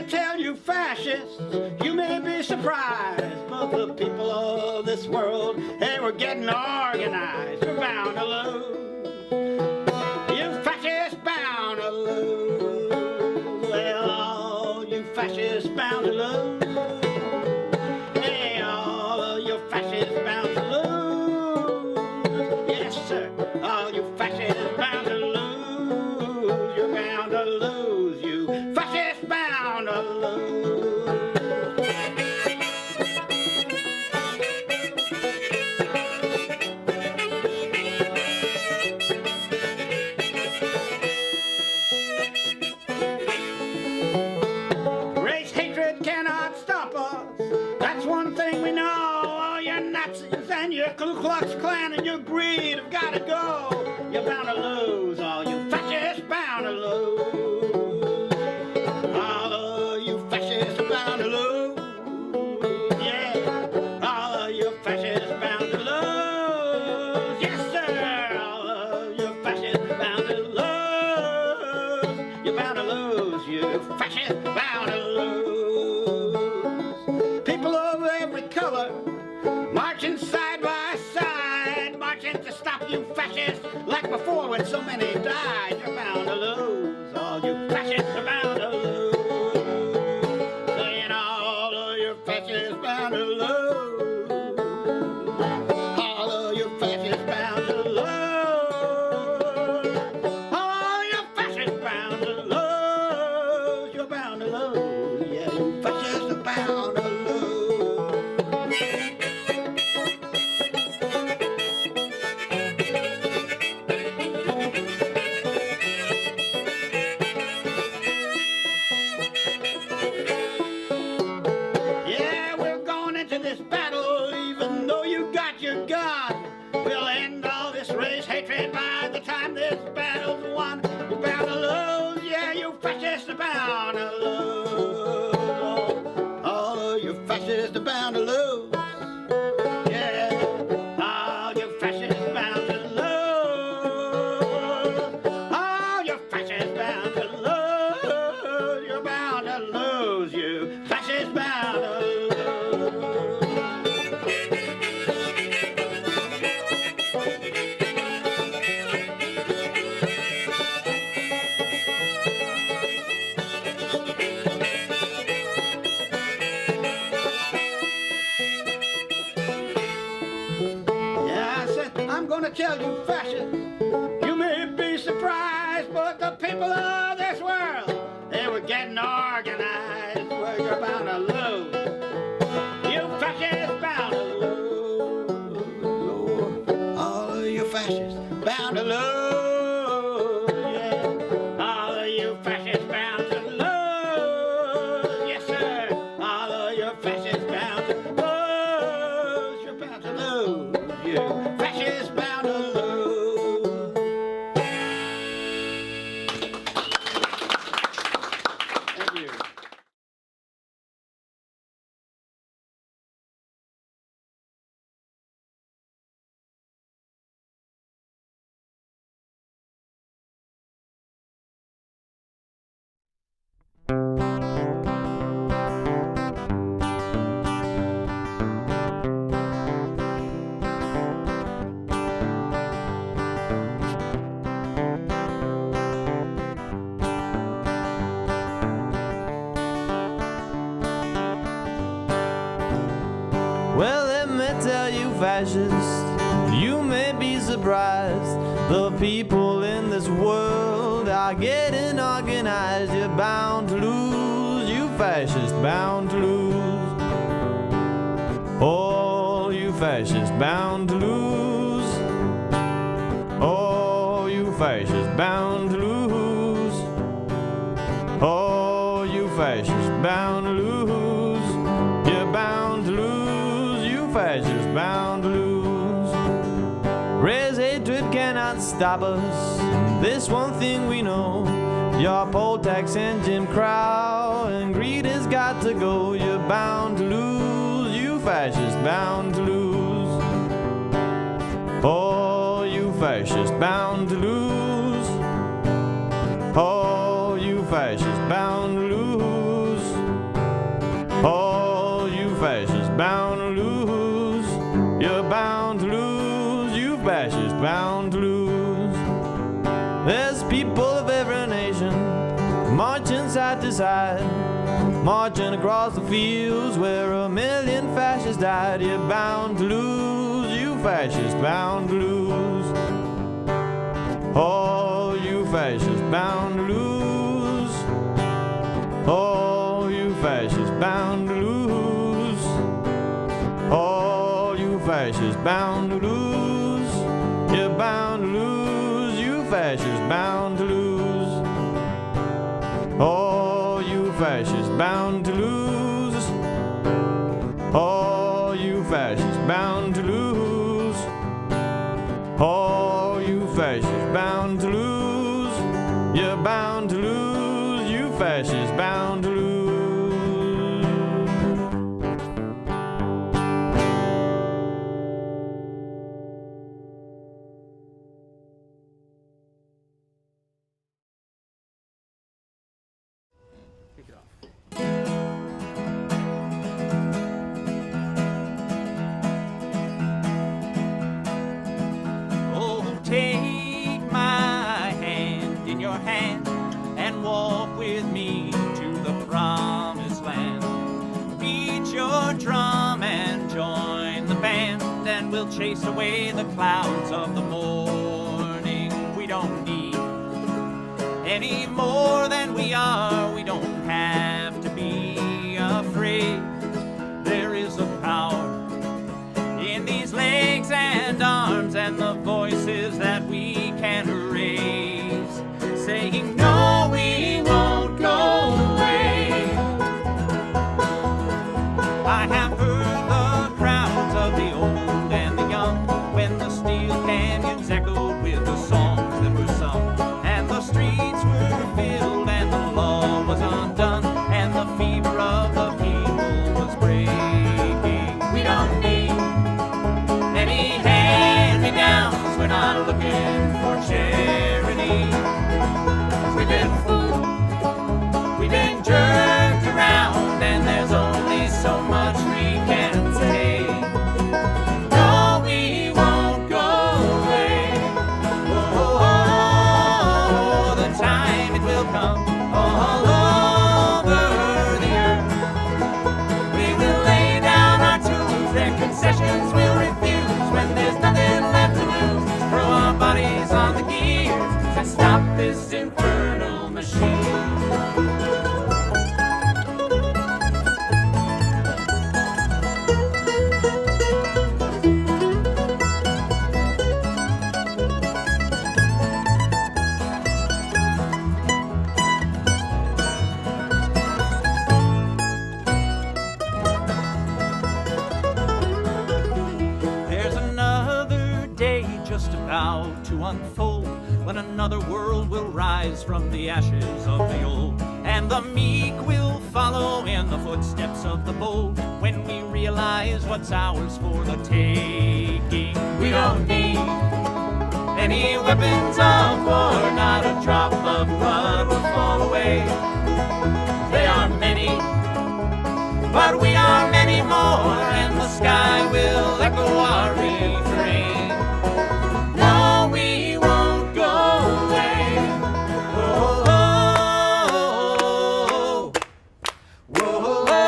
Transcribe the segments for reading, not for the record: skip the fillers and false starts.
Tell you fascists, you may be surprised, but the people of this world, they were getting organized. You're bound to lose. You fascists bound to lose. Well, all you fascists bound to lose. Hey, all of you fascists bound to lose. Yes, sir, all you fascists bound to lose. You're bound to lose, you fascists bound to lose. Race hatred cannot stop us. That's one thing we know. All your Nazis and your Ku Klux Klan and your greed have got to go. You're bound to lose. All you fascists bound to lose. All of you fascists are bound to lose. Yeah, all of you fascists bound to lose. Yes, sir, all of you fascists bound to lose. You're bound to lose, you fascists bound to lose. People of every color marching side by side, marching to stop you fascists like before when so many died. You're bound to lose. All you fascists are bound to lose. Saying all of your fascists bound to lose. All of your fascists bound to lose. All your fascists bound to lose. You're bound to lose. Yeah, you fascists are bound to lose. Yeah, we're going into this battle, even though you got your gun. We'll end all this race hatred by the time this battle's won. You're bound to lose, yeah, you fascists are bound to lose. All of you fascists are bound to lose. Yeah, all you fascists bound to lose. All you fascists bound to lose. You're bound to lose, you fascists bound to lose. Yeah, I said, I'm gonna tell you fascists, you may be surprised, but the people of this world, they were getting organized. Well, you're bound to lose. You fascists bound to lose. All of you fascists bound to lose. Yeah, all of you fascists bound to lose. Yes, sir, all of you fascists bound to lose. You're bound to lose. You fascists bound to lose. Thank you. Well, let me tell you, fascists, you may be surprised. The people in this world are getting organized. You're bound to lose, you fascists, bound to lose. All you fascists, bound to lose. All you fascists, bound to lose. All you fascists, bound to lose. You're bound to lose, you fascists, bound to lose. Race hatred cannot stop us. This one thing we know. Your poll tax and Jim Crow and greed is just got to go. You're bound to lose, you fascists, bound to lose. Oh, you fascists, bound to lose. Oh, you fascists, bound to lose. Oh, you fascists, bound to lose. You're bound to lose, you fascists, bound to lose. There's people of every nation marching side to side, marching across the fields where 1,000,000 fascists died. You're bound to lose, you fascists, bound to lose. Oh, you fascists, bound to lose. Oh, you fascists, bound to lose. Oh, you fascists, bound to lose. You're bound to lose, you fascists, bound to lose. Oh, you fascists, bound to lose. Oh, you fascists, bound to lose. Oh, you fascists, bound to lose. You're bound to lose, you fascists, bound to lose. Kick it off. Oh, take my hand in your hand and walk with me to the promised land. Beat your drum and join the band, and we'll chase away the clouds of the morning. We don't need any more than we are. We don't have to be afraid. There is a power in these legs and arms and the voices that we can raise, saying no, we won't go away. I have heard the crowds of the old and the young when the steel canyons echoed with the songs that were sung, and the streets were filled and the law was undone, and the fever of the people was breaking. We don't need any hand-me-downs, we're not looking for charity. We've been fooled, we've been jerked around, and there's only so much we can say. No, we won't go away. Oh, oh, oh, the time it will come all over the earth. We will lay down our tools, their concessions we'll refuse. When there's nothing left to lose, throw our bodies on the gears and stop this infernal machine. There's another day just about to unfold, when another world will rise from the ashes of the old, and the meek will follow in the footsteps of the bold, when we realize what's ours for the taking. We don't need any weapons of war, not a drop of blood will fall away. They are many, but we are many more, and the sky will echo our refrain. No, we won't go away. Oh, oh, oh, oh, oh,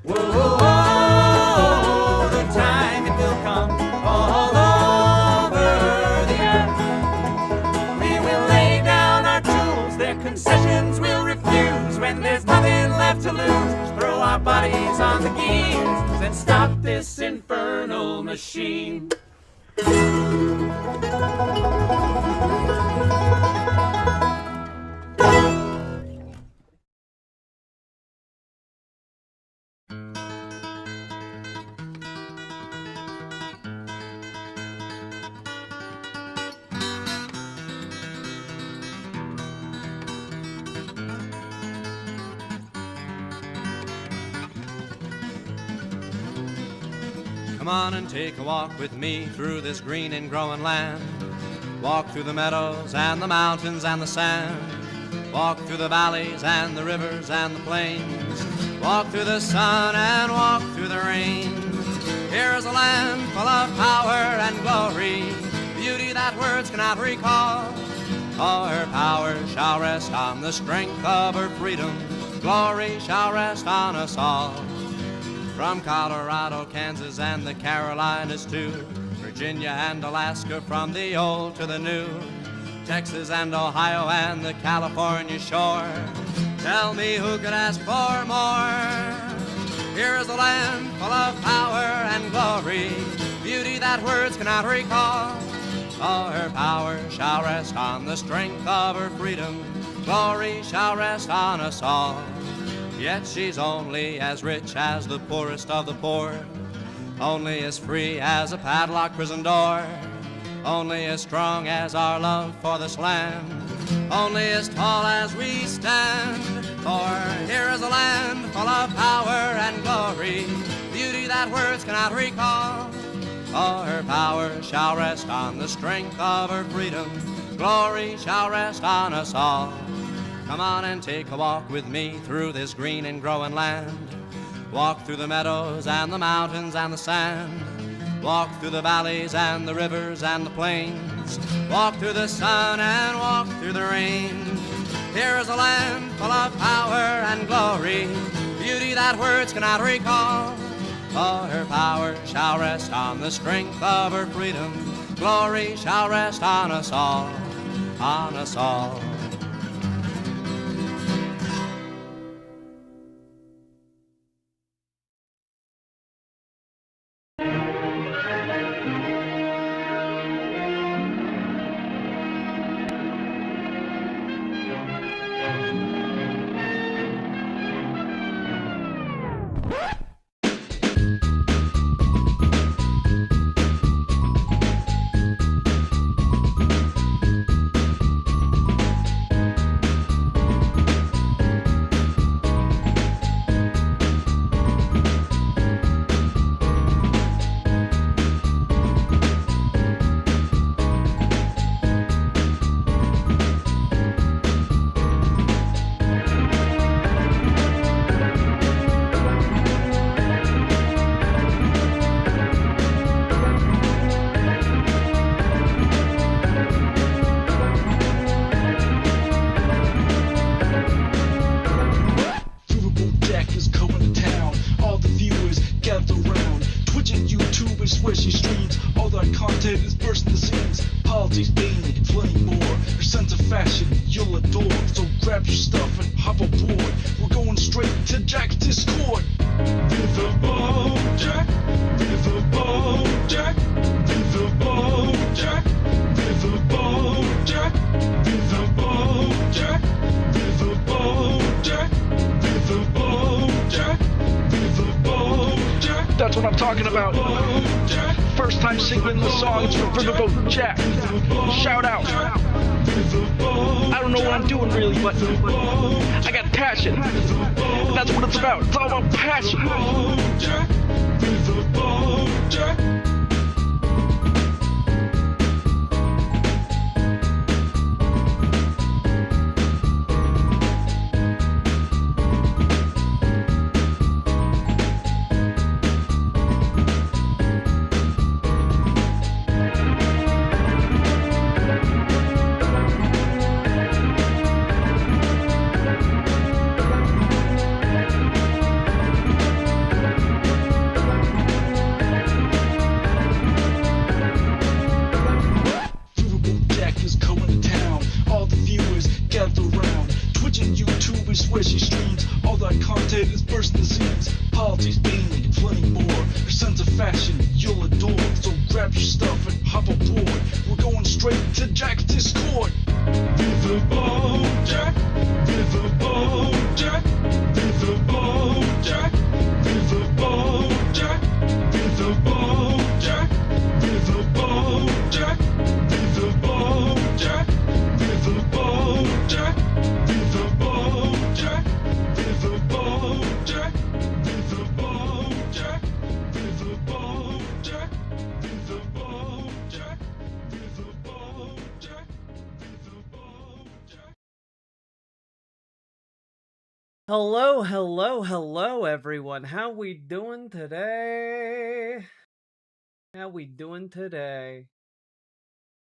oh, oh, the time it will come all over the earth. We will lay down our tools, their concessions we'll refuse. When there's nothing left to lose, throw our bodies on the gears and stop this infernal machine. Come on and take a walk with me through this green and growing land. Walk through the meadows and the mountains and the sand. Walk through the valleys and the rivers and the plains. Walk through the sun and walk through the rain. Here is a land full of power and glory, beauty that words cannot recall. All her power shall rest on the strength of her freedom. Glory shall rest on us all. From Colorado, Kansas, and the Carolinas too, Virginia and Alaska, from the old to the new, Texas and Ohio and the California shore. Tell me who could ask for more? Here is a land full of power and glory, beauty that words cannot recall. All her power shall rest on the strength of her freedom. Glory shall rest on us all. Yet she's only as rich as the poorest of the poor, only as free as a padlocked prison door, only as strong as our love for this land, only as tall as we stand. For here is a land full of power and glory, beauty that words cannot recall. All her power shall rest on the strength of her freedom. Glory shall rest on us all. Come on and take a walk with me through this green and growing land. Walk through the meadows and the mountains and the sand. Walk through the valleys and the rivers and the plains. Walk through the sun and walk through the rain. Here is a land full of power and glory, beauty that words cannot recall. All her power shall rest on the strength of her freedom. Glory shall rest on us all, on us all. That's what I'm talking about. First time singing the songs for Riverboat Jack. Shout out. I don't know what I'm doing really, but I got passion. That's what it's about. It's all about passion. Hello, hello, hello, everyone. How we doing today? How we doing today?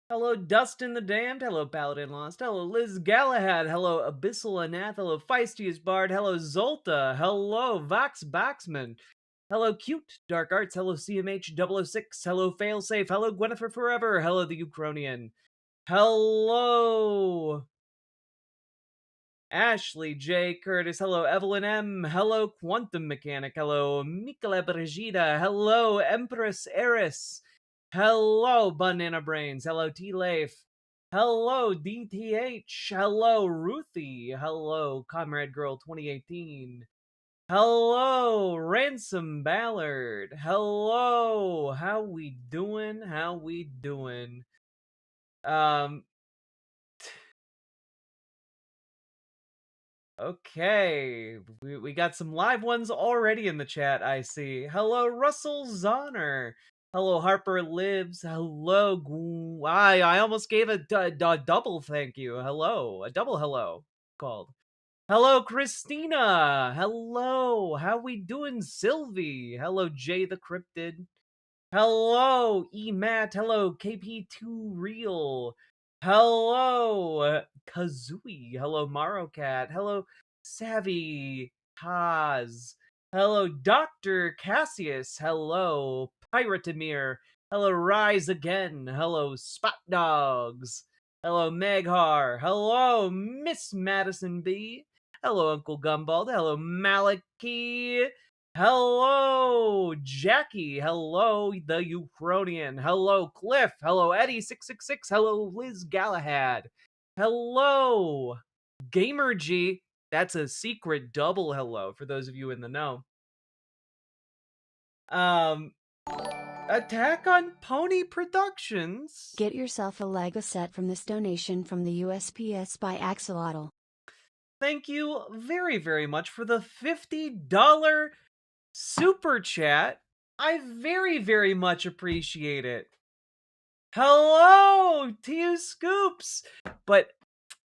Hello, Dustin the Damned. Hello, Paladin Lost. Hello, Liz Galahad. Hello, Abyssal Anath. Hello, Feistiest Bard. Hello, Zolta. Hello, Vox Boxman. Hello, Cute Dark Arts. Hello, CMH006. Hello, Failsafe. Hello, Gwenifer Forever. Hello, the Ukrainian. Hello, Ashley J. Curtis. Hello, Evelyn M. Hello, Quantum Mechanic. Hello, Mikola Brigida. Hello, Empress Eris. Hello, Banana Brains. Hello, T Leif. Hello, DTH. Hello, Ruthie. Hello, Comrade Girl 2018. Hello, Ransom Ballard. Hello, how we doing? How we doing? Okay, we got some live ones already in the chat, I see. Hello, Russell Zonner. Hello, Harper Lives. Hello, I almost gave a double thank you. Hello, a double hello called. Hello, Christina. Hello, how we doing, Sylvie? Hello, Jay the Cryptid. Hello, Matt. Hello, KP2 Real. Hello, Kazooie. Hello, Marocat. Hello, Savvy Taz. Hello, Dr. Cassius. Hello, Piratamir. Hello, Rise Again. Hello, Spot Dogs. Hello, Meghar. Hello, Miss Madison B. Hello, Uncle Gumbald. Hello, Maliki. Hello, Jackie. Hello, the Ukrainian. Hello, Cliff. Hello, Eddie666. Hello, Liz Galahad. Hello, Gamer G. That's a secret double hello for those of you in the know. Attack on Pony Productions. Get yourself a Lego set from this donation from the USPS by Axolotl. Thank you very, very much for the $50 super chat. I very, very much appreciate it. Hello, Tia Scoops. But,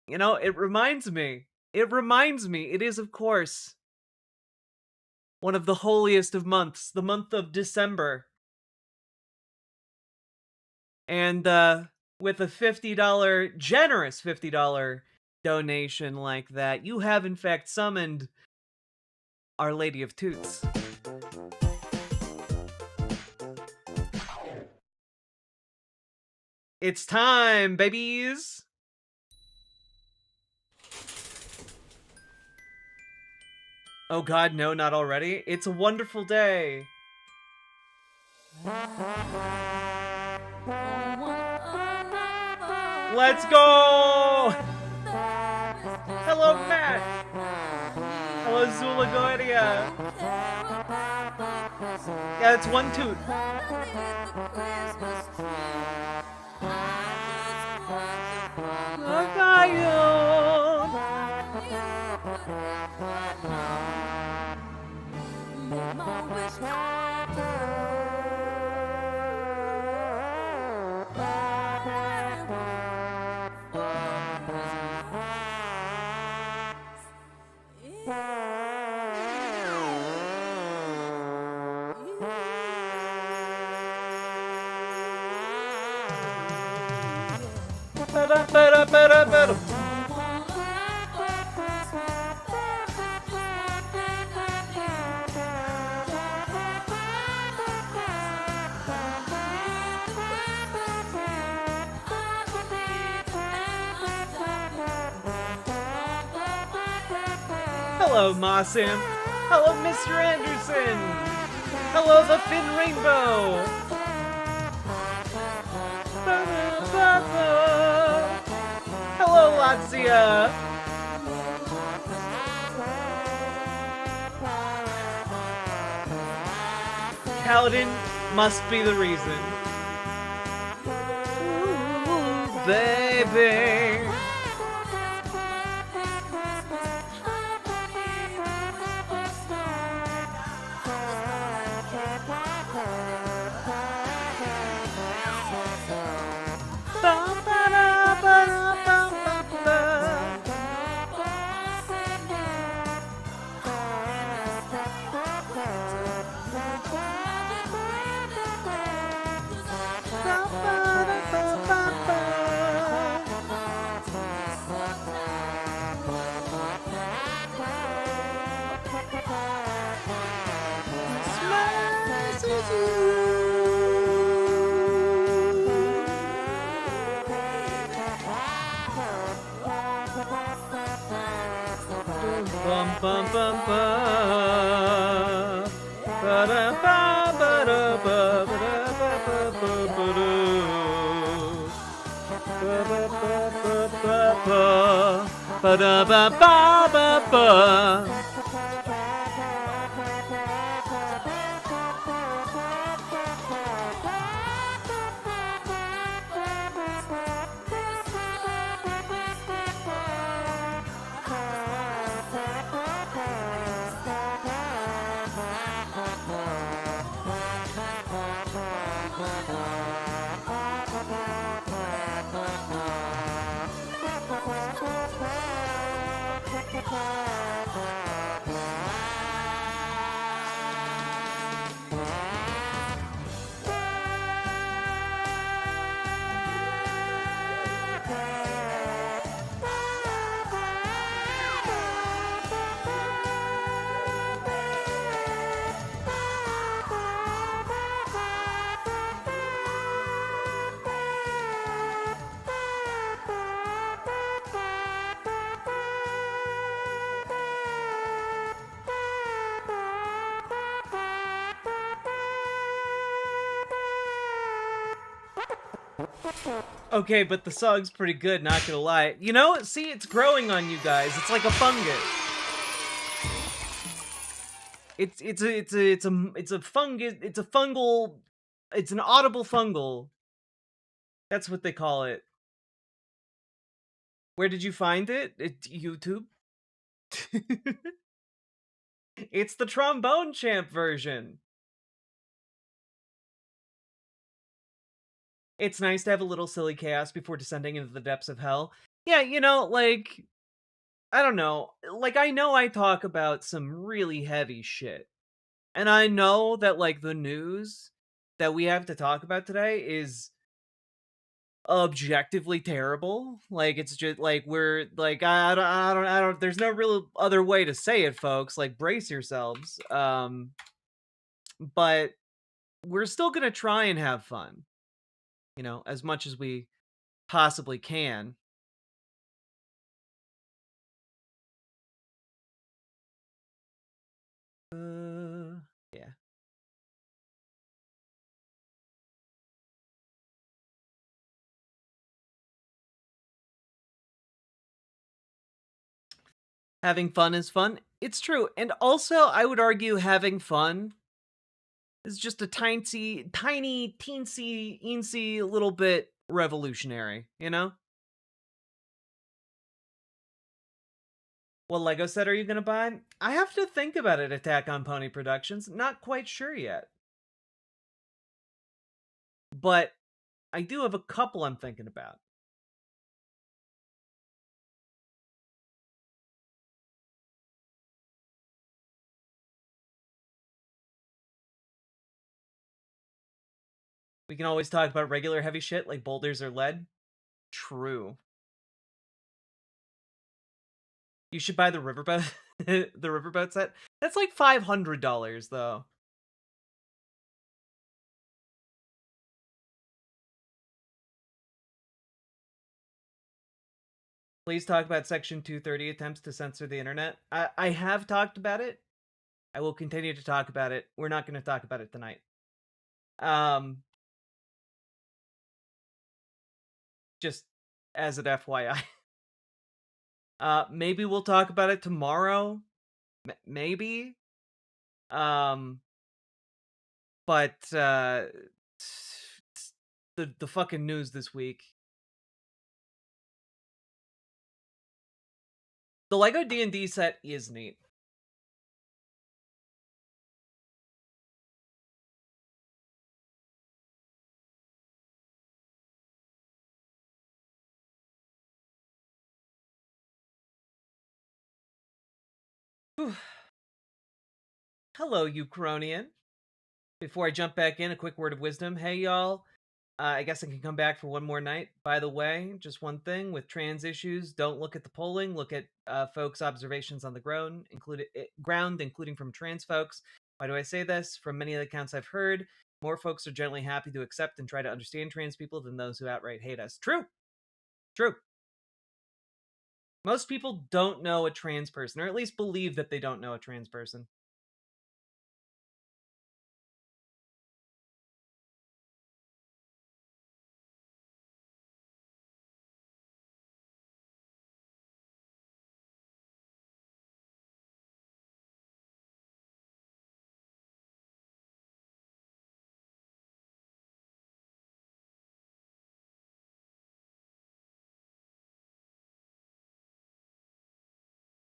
you know, it reminds me, it is, of course, one of the holiest of months, the month of December. And with a $50, generous $50 donation like that, you have in fact summoned Our Lady of Toots. It's time, babies! Oh god, no, not already. It's a wonderful day. Let's go! Hello, Matt! Hello, Zulagoria! Yeah, it's one toot. Hello, Mossam. Hello, Mr. Anderson. Hello, the Thin Rainbow. Hello, Lazia. Paladin must be the reason. Ooh, baby. Bum bum bum bum. Ba-da-ba-ba-ba-ba. Okay, but the song's pretty good, not gonna lie. You know, see, it's growing on you guys. It's like a fungus. It's a fungus. It's a fungal. It's an audible fungal. That's what they call it. Where did you find it? YouTube. It's the trombone champ version. It's nice to have a little silly chaos before descending into the depths of hell. Yeah, you know, like, I don't know. Like, I know I talk about some really heavy shit. And I know that, like, the news that we have to talk about today is objectively terrible. Like, it's just, like, we're, like, I don't, there's no real other way to say it, folks. Like, brace yourselves. But we're still gonna try and have fun, you know, as much as we possibly can. Yeah. Having fun is fun. It's true. And also, I would argue having fun is just a tiny, teensy little bit revolutionary, you know? What Lego set are you gonna buy? I have to think about it, Attack on Pony Productions. Not quite sure yet. But I do have a couple I'm thinking about. We can always talk about regular heavy shit like boulders or lead. True. You should buy the riverboat the riverboat set. That's like $500 though. Please talk about Section 230 attempts to censor the internet. I have talked about it. I will continue to talk about it. We're not going to talk about it tonight. Just as an FYI. Maybe we'll talk about it tomorrow. Maybe. But the fucking news this week. The Lego D&D set is neat. Whew. Hello, Ukrainian. Before I jump back in, a quick word of wisdom. Hey, y'all. I guess I can come back for one more night. By the way, just one thing with trans issues: don't look at the polling. Look at folks' observations on the ground, including from trans folks. Why do I say this? From many of the accounts I've heard, more folks are generally happy to accept and try to understand trans people than those who outright hate us. True. True. Most people don't know a trans person, or at least believe that they don't know a trans person.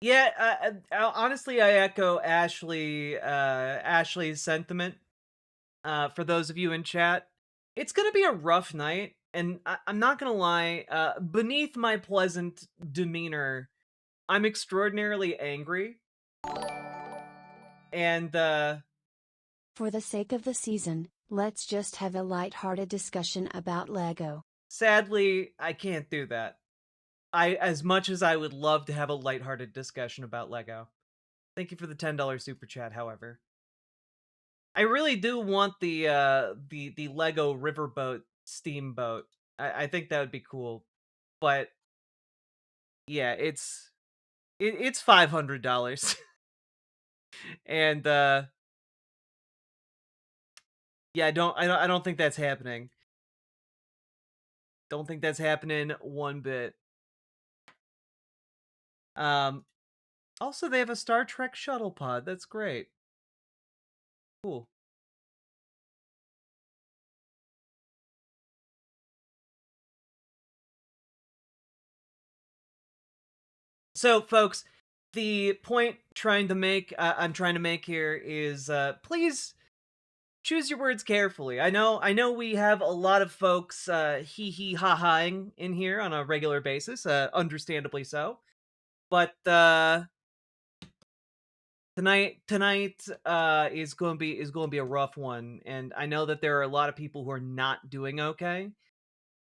Yeah, honestly, I echo Ashley's sentiment. For those of you in chat, it's gonna be a rough night, and I'm not gonna lie. Beneath my pleasant demeanor, I'm extraordinarily angry, and For the sake of the season, let's just have a light-hearted discussion about Lego. sadly, I can't do that. As much as I would love to have a lighthearted discussion about Lego. Thank you for the $10 super chat, however. I really do want the Lego riverboat steamboat. I think that would be cool. But yeah, it's $500. And yeah, I don't think that's happening. Don't think that's happening one bit. Um Also they have a Star Trek shuttle pod. That's great. Cool. So, folks, the point I'm trying to make here is, please choose your words carefully. I know, we have a lot of folks, hee hee ha haing in here on a regular basis, understandably so. But tonight is going to be a rough one, and I know that there are a lot of people who are not doing okay.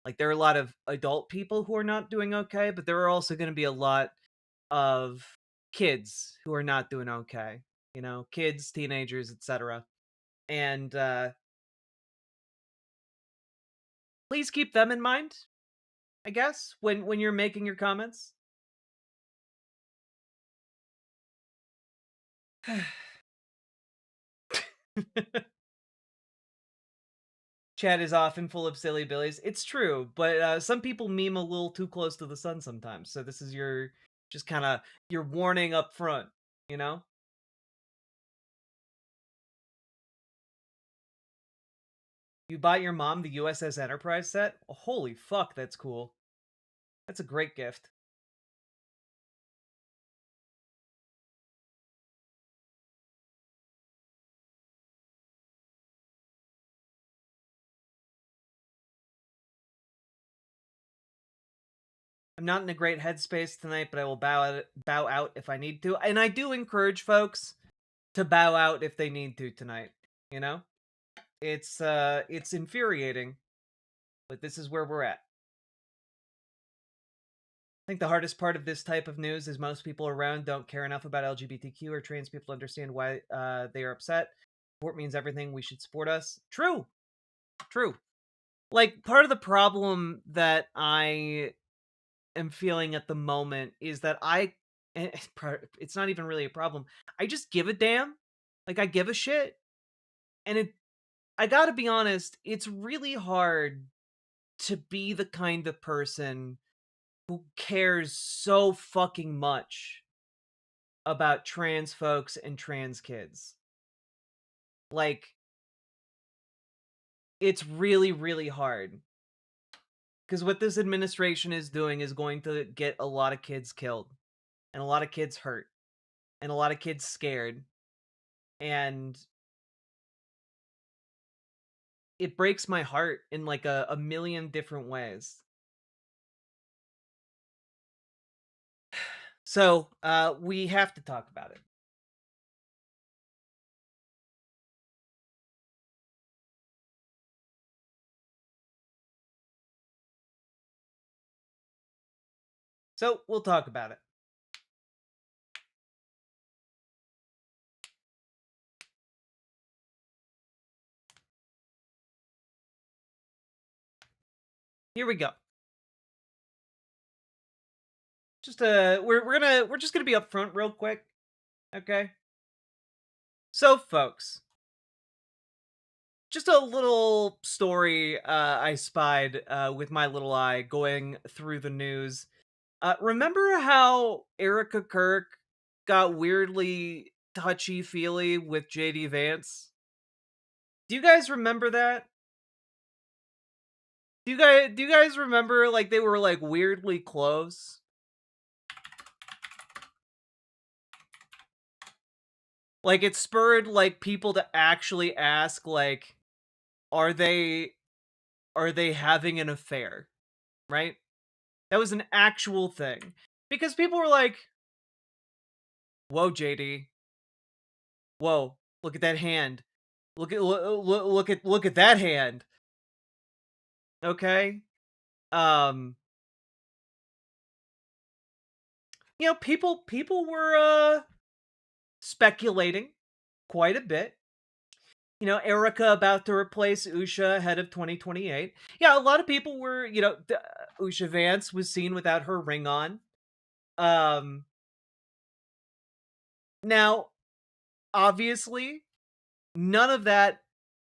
Like there are a lot of adult people who are not doing okay, but there are also going to be a lot of kids who are not doing okay. You know, kids, teenagers, etc. And please keep them in mind, I guess, when you're making your comments. Chat is often full of silly billies. It's true, but some people meme a little too close to the sun sometimes. So this is your just kind of your warning up front, you know? You bought your mom the USS Enterprise set? Oh, holy fuck, that's cool. That's a great gift. I'm not in a great headspace tonight, but I will bow out if I need to. And I do encourage folks to bow out if they need to tonight, you know? It's infuriating, but this is where we're at. I think the hardest part of this type of news is most people around don't care enough about LGBTQ or trans people to understand why they are upset. Support means everything. We should support us. True. True. Like, part of the problem that I am feeling at the moment is that it's not even really a problem. I just give a damn. Like, I give a shit. And I gotta be honest, it's really hard to be the kind of person who cares so fucking much about trans folks and trans kids. Like, it's really, really hard. Because what this administration is doing is going to get a lot of kids killed, and a lot of kids hurt, and a lot of kids scared. And it breaks my heart in like a million different ways. So, we have to talk about it. So, we'll talk about it. Here we go. Just we're just gonna be upfront real quick, okay? So, folks, just a little story I spied with my little eye going through the news. Remember how Erica Kirk got weirdly touchy feely with JD Vance? Do you guys remember that? Do you guys remember like they were like weirdly close? Like it spurred like people to actually ask like are they are they having an affair, right? That was an actual thing. Because people were like, "Whoa, JD. Whoa, look at that hand. Look at that hand." Okay? Um, people were speculating quite a bit. Erica about to replace Usha ahead of 2028. Yeah, a lot of people were, Usha Vance was seen without her ring on. Um, Now, obviously, none of that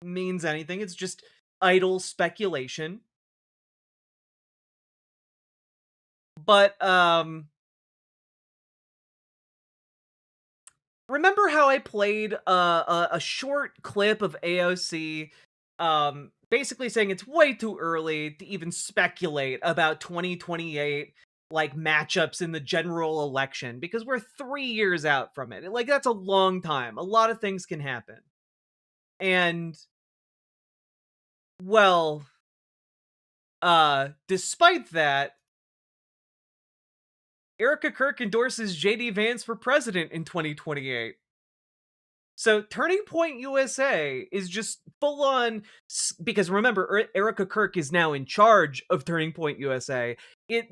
means anything. It's just idle speculation. But remember how I played a short clip of AOC basically saying it's way too early to even speculate about 2028 like matchups in the general election because we're 3 years out from it. Like that's a long time. A lot of things can happen. And well, despite that, Erica Kirk endorses JD Vance for president in 2028. So Turning Point USA is just full on because remember Erica Kirk is now in charge of Turning Point USA.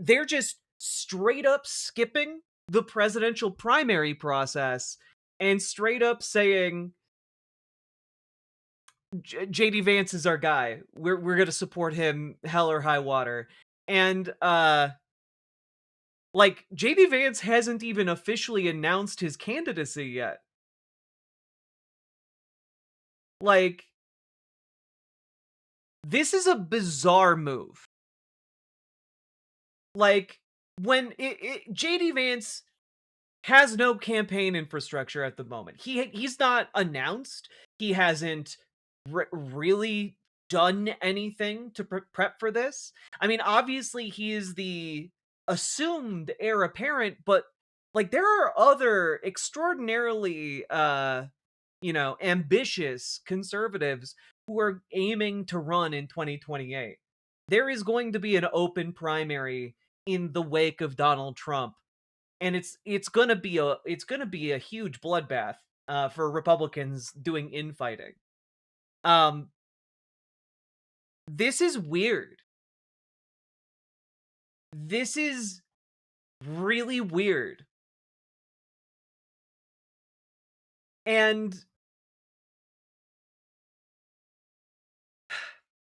They're just straight up skipping the presidential primary process and straight up saying JD Vance is our guy. We're going to support him hell or high water. And like JD Vance hasn't even officially announced his candidacy yet. Like this is a bizarre move. Like when JD Vance has no campaign infrastructure at the moment. He's not announced. He hasn't really done anything to prep for this. I mean, obviously he is the assumed heir apparent, but like there are other extraordinarily ambitious conservatives who are aiming to run in 2028. There is going to be an open primary in the wake of Donald Trump, and it's gonna be a huge bloodbath for Republicans doing infighting. Um, this is weird. This is really weird, and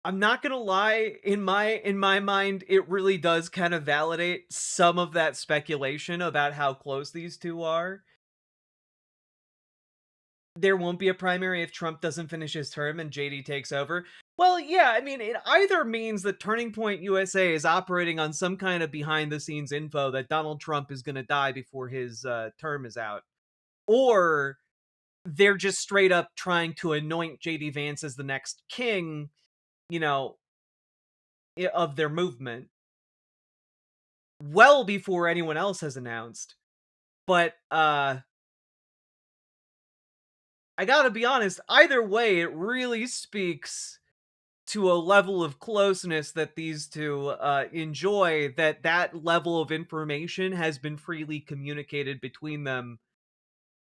I'm not gonna lie, in my mind, it really does kind of validate some of that speculation about how close these two are. There won't be a primary if Trump doesn't finish his term and JD takes over. Well, yeah, I mean, it either means that Turning Point USA is operating on some kind of behind the scenes info that Donald Trump is gonna die before his term is out, or they're just straight up trying to anoint JD Vance as the next king, you know, of their movement well before anyone else has announced. But I gotta be honest, either way, it really speaks to a level of closeness that these two enjoy, that level of information has been freely communicated between them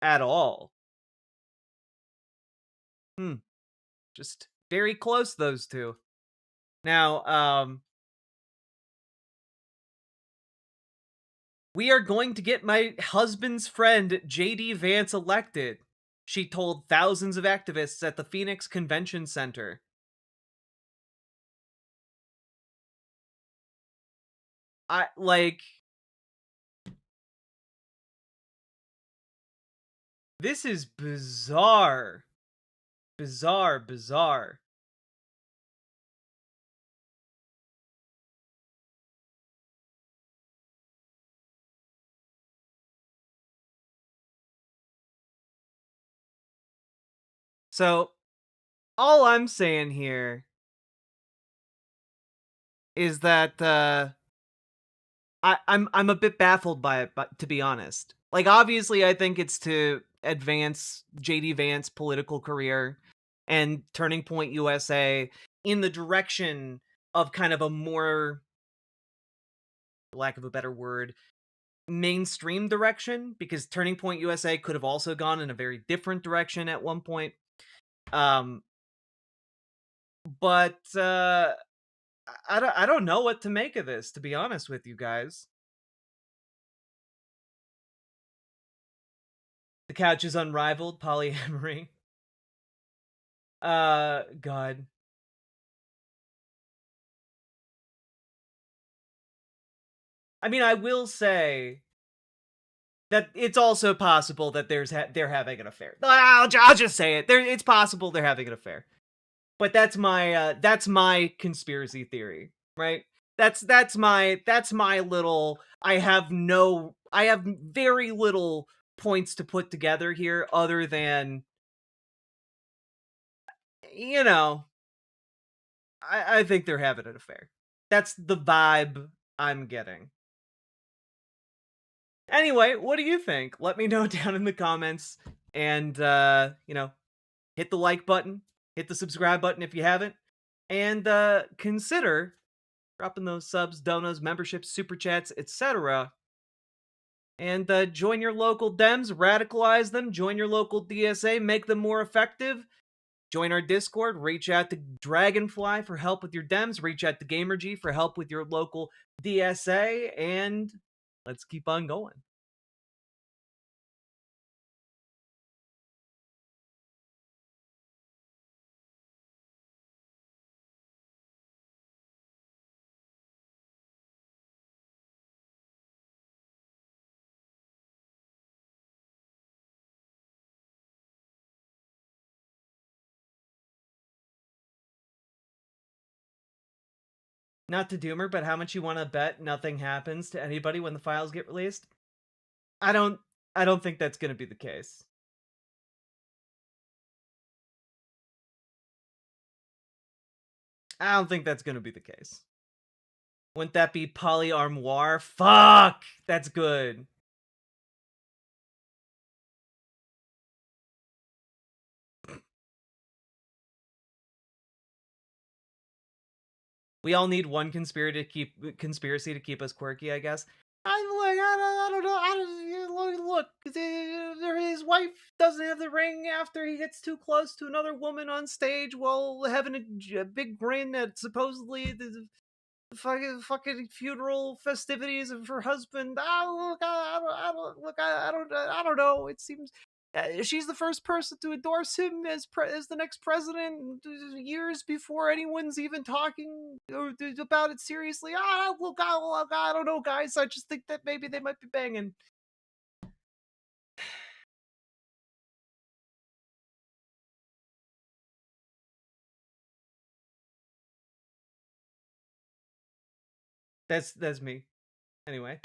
at all. Hmm. Just very close, those two. Now, we are going to get my husband's friend JD Vance elected, she told thousands of activists at the Phoenix Convention Center. I like this is bizarre. Bizarre. So, all I'm saying here is that I'm a bit baffled by it, but to be honest. Like obviously I think it's to advance JD Vance's political career and Turning Point USA in the direction of kind of a more, lack of a better word, mainstream direction, because Turning Point USA could have also gone in a very different direction at one point. Um but I don't know what to make of this, to be honest with you guys. The couch is unrivaled, polyamory. God. I mean, I will say that it's also possible that they're having an affair. I'll just say it. It's possible they're having an affair. But that's my conspiracy theory, right? That's my little. I have very little points to put together here, other than, you know, I think they're having an affair. That's the vibe I'm getting. Anyway, what do you think? Let me know down in the comments, and hit the like button, hit the subscribe button if you haven't, and consider dropping those subs, donos, memberships, super chats, etc. And join your local Dems, radicalize them, join your local DSA, make them more effective. Join our Discord, reach out to Dragonfly for help with your Dems, reach out to GamerG for help with your local DSA, and let's keep on going. Not to doomer, but how much you want to bet nothing happens to anybody when the files get released? I don't think that's going to be the case. I don't think that's going to be the case. Wouldn't that be polyarmoire? Fuck! That's good. We all need one conspiracy to keep us quirky, I guess. I don't know. Look, his wife doesn't have the ring after he gets too close to another woman on stage while having a big grin at supposedly the fucking funeral festivities of her husband. I don't know. It seems she's the first person to endorse him as the next president years before anyone's even talking about it seriously. I don't know, guys. I just think that maybe they might be banging. That's me. Anyway.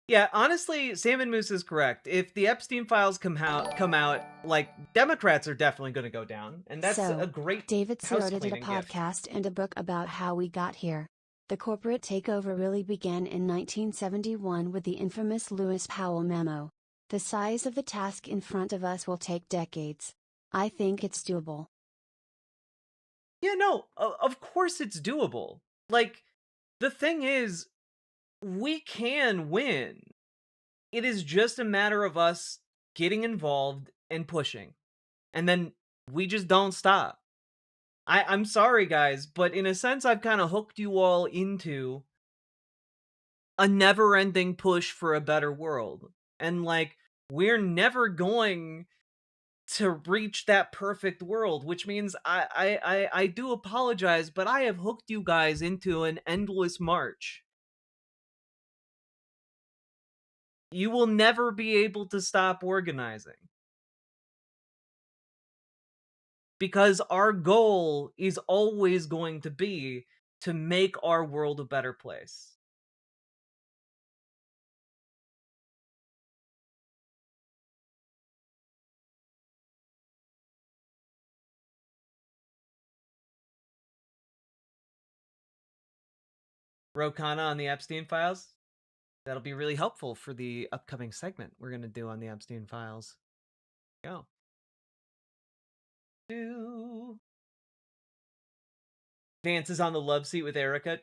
Yeah, honestly, Salmon Moose is correct. If the Epstein files come out, like, Democrats are definitely going to go down, and that's a great David house Sirota did a cleaning gift. podcast and a book about how we got here. The corporate takeover really began in 1971 with the infamous Lewis Powell memo. The size of the task in front of us will take decades. I think it's doable. Yeah, no, of course it's doable. Like, the thing is, we can win. It is just a matter of us getting involved and pushing. And then we just don't stop. I'm sorry, guys, but in a sense, I've kind of hooked you all into a never-ending push for a better world. And, like, we're never going to reach that perfect world, which means I do apologize, but I have hooked you guys into an endless march. You will never be able to stop organizing. Because our goal is always going to be to make our world a better place. Rokana on the Epstein files. That'll be really helpful for the upcoming segment we're going to do on the Epstein files. Go. Vance is on the love seat with Erica.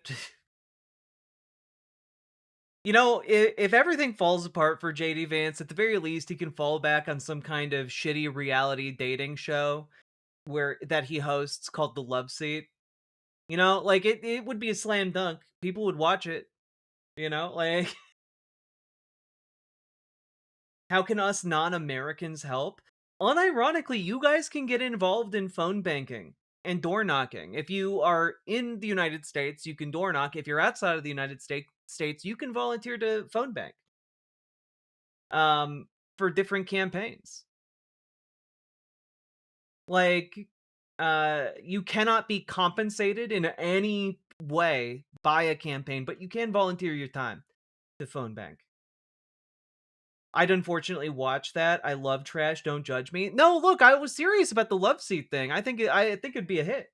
You know, if everything falls apart for JD Vance, at the very least, he can fall back on some kind of shitty reality dating show that he hosts called The Love Seat. You know, like it would be a slam dunk. People would watch it. You know, like how can us non-Americans help? Unironically, you guys can get involved in phone banking and door knocking. If you are in the United States, you can door knock. If you're outside of the United States, you can volunteer to phone bank. For different campaigns. Like, you cannot be compensated in any way by a campaign, but you can volunteer your time to phone bank. I'd unfortunately watch that. I love trash. Don't judge me. No, look, I was serious about the love seat thing. I think it'd be a hit.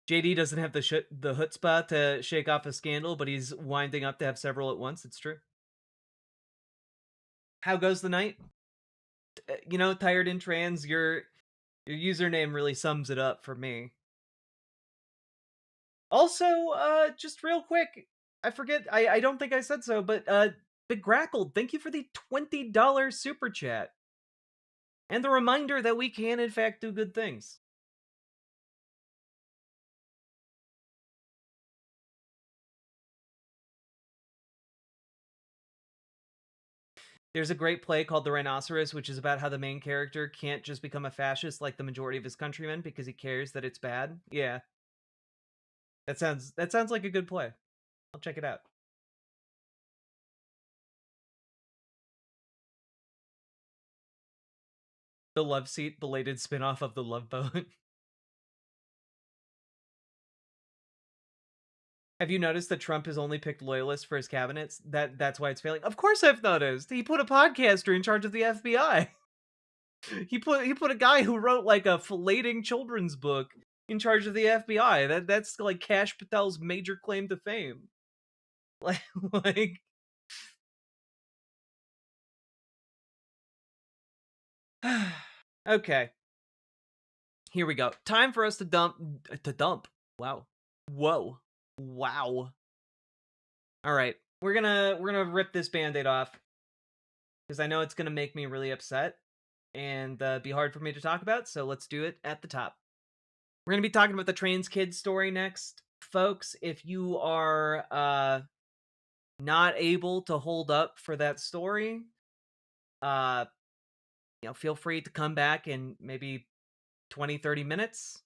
JD doesn't have the chutzpah to shake off a scandal, but he's winding up to have several at once. It's true. How goes the night? You know, tired in trans. Your username really sums it up for me. Also, just real quick, I forget. I don't think I said so, but Big Grackle, thank you for the $20 super chat and the reminder that we can in fact do good things. There's a great play called The Rhinoceros, which is about how the main character can't just become a fascist like the majority of his countrymen because he cares that it's bad. Yeah. That sounds like a good play. I'll check it out. The Love Seat, belated spin-off of The Love Boat. Have you noticed that Trump has only picked loyalists for his cabinets? That's why it's failing. Of course I've noticed. He put a podcaster in charge of the FBI. He put a guy who wrote like a filleting children's book in charge of the FBI. That's like Kash Patel's major claim to fame. Like okay. Here we go. Time for us to dump. Wow. Whoa. Wow. All right. We're going to rip this band-aid off because I know it's going to make me really upset and be hard for me to talk about, so let's do it at the top. We're going to be talking about the trans kid story next. Folks, if you are not able to hold up for that story, feel free to come back in maybe 20-30 minutes.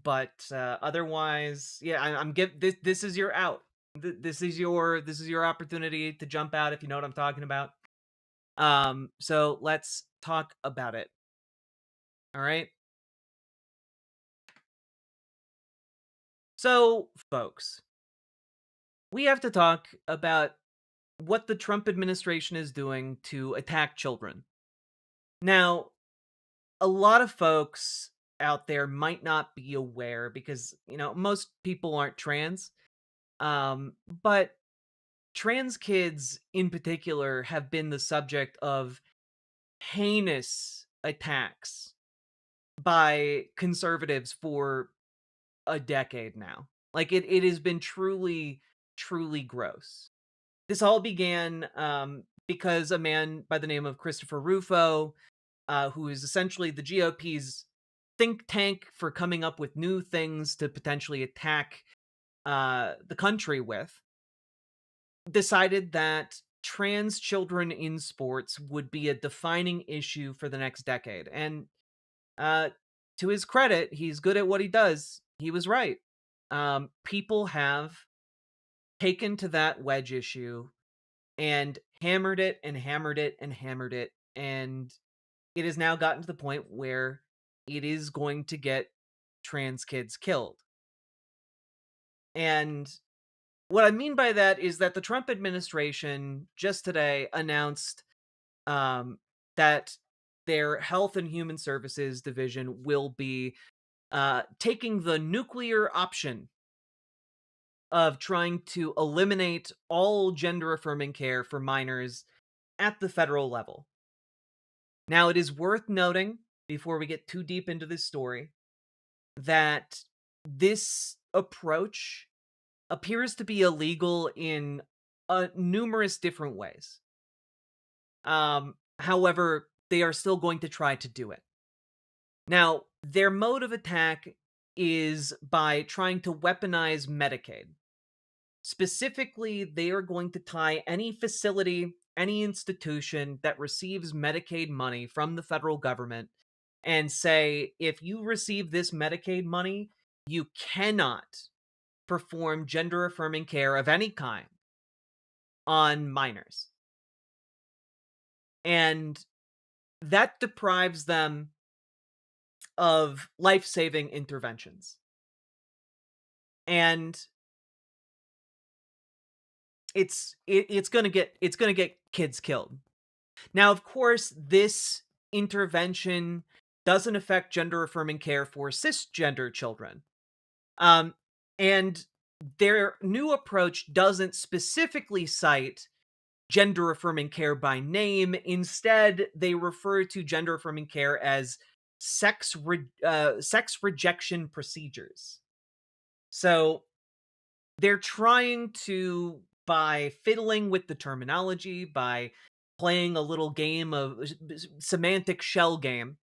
But otherwise, yeah, I'm this is your out. This is your opportunity to jump out if you know what I'm talking about. So let's talk about it. All right. So, folks, we have to talk about what the Trump administration is doing to attack children. Now, a lot of folks out there might not be aware because, most people aren't trans. But trans kids in particular have been the subject of heinous attacks by conservatives for a decade now. Like it has been truly, truly gross. This all began because a man by the name of Christopher Rufo, who is essentially the GOP's think tank for coming up with new things to potentially attack the country with, decided that trans children in sports would be a defining issue for the next decade. And to his credit, he's good at what he does. He was right. People have taken to that wedge issue and hammered it and hammered it and hammered it. And it has now gotten to the point where it is going to get trans kids killed. And what I mean by that is that the Trump administration just today announced that their Health and Human Services division will be taking the nuclear option of trying to eliminate all gender affirming care for minors at the federal level. Now, it is worth noting, before we get too deep into this story, that this approach appears to be illegal in numerous different ways. However, they are still going to try to do it. Now, their mode of attack is by trying to weaponize Medicaid. Specifically, they are going to tie any facility, any institution that receives Medicaid money from the federal government and say, if you receive this Medicaid money, you cannot perform gender affirming care of any kind on minors. And that deprives them of life-saving interventions. And it's going to get kids killed. Now, of course, this intervention doesn't affect gender affirming care for cisgender children. And their new approach doesn't specifically cite gender affirming care by name. Instead, they refer to gender affirming care as sex rejection procedures. So they're trying to, by fiddling with the terminology, by playing a little game of semantic shell game,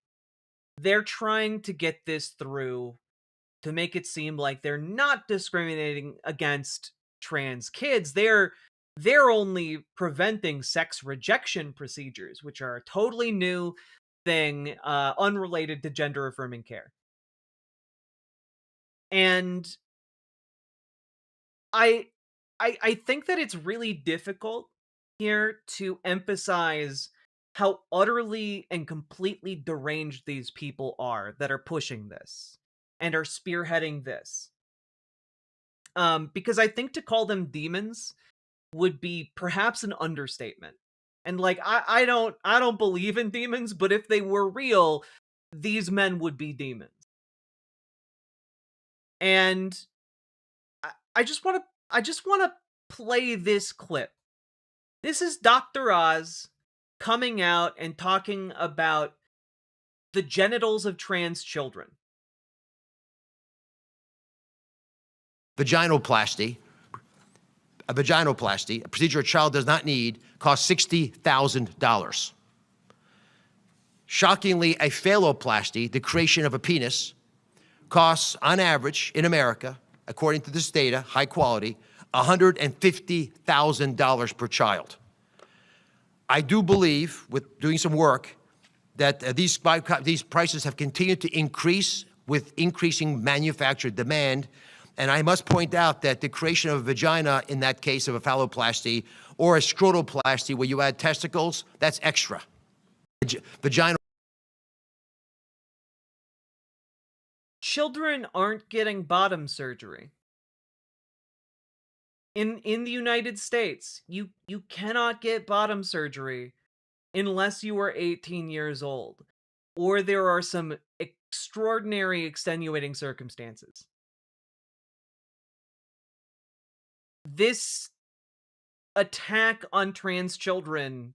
they're trying to get this through to make it seem like they're not discriminating against trans kids. They're only preventing sex rejection procedures, which are a totally new thing, unrelated to gender affirming care. And I think that it's really difficult here to emphasize how utterly and completely deranged these people are that are pushing this and are spearheading this. Because I think to call them demons would be perhaps an understatement. And like, I don't believe in demons, but if they were real, these men would be demons. And I just want to play this clip. This is Dr. Oz coming out and talking about the genitals of trans children. Vaginoplasty, a procedure a child does not need, costs $60,000. Shockingly, a phalloplasty, the creation of a penis, costs on average in America, according to this data, high quality, $150,000 per child. I do believe, with doing some work, that these prices have continued to increase with increasing manufacturer demand. And I must point out that the creation of a vagina, in that case of a phalloplasty, or a scrotoplasty where you add testicles, that's extra. Vagina. Children aren't getting bottom surgery. In the United States, you cannot get bottom surgery unless you are 18 years old, or there are some extraordinary extenuating circumstances. This attack on trans children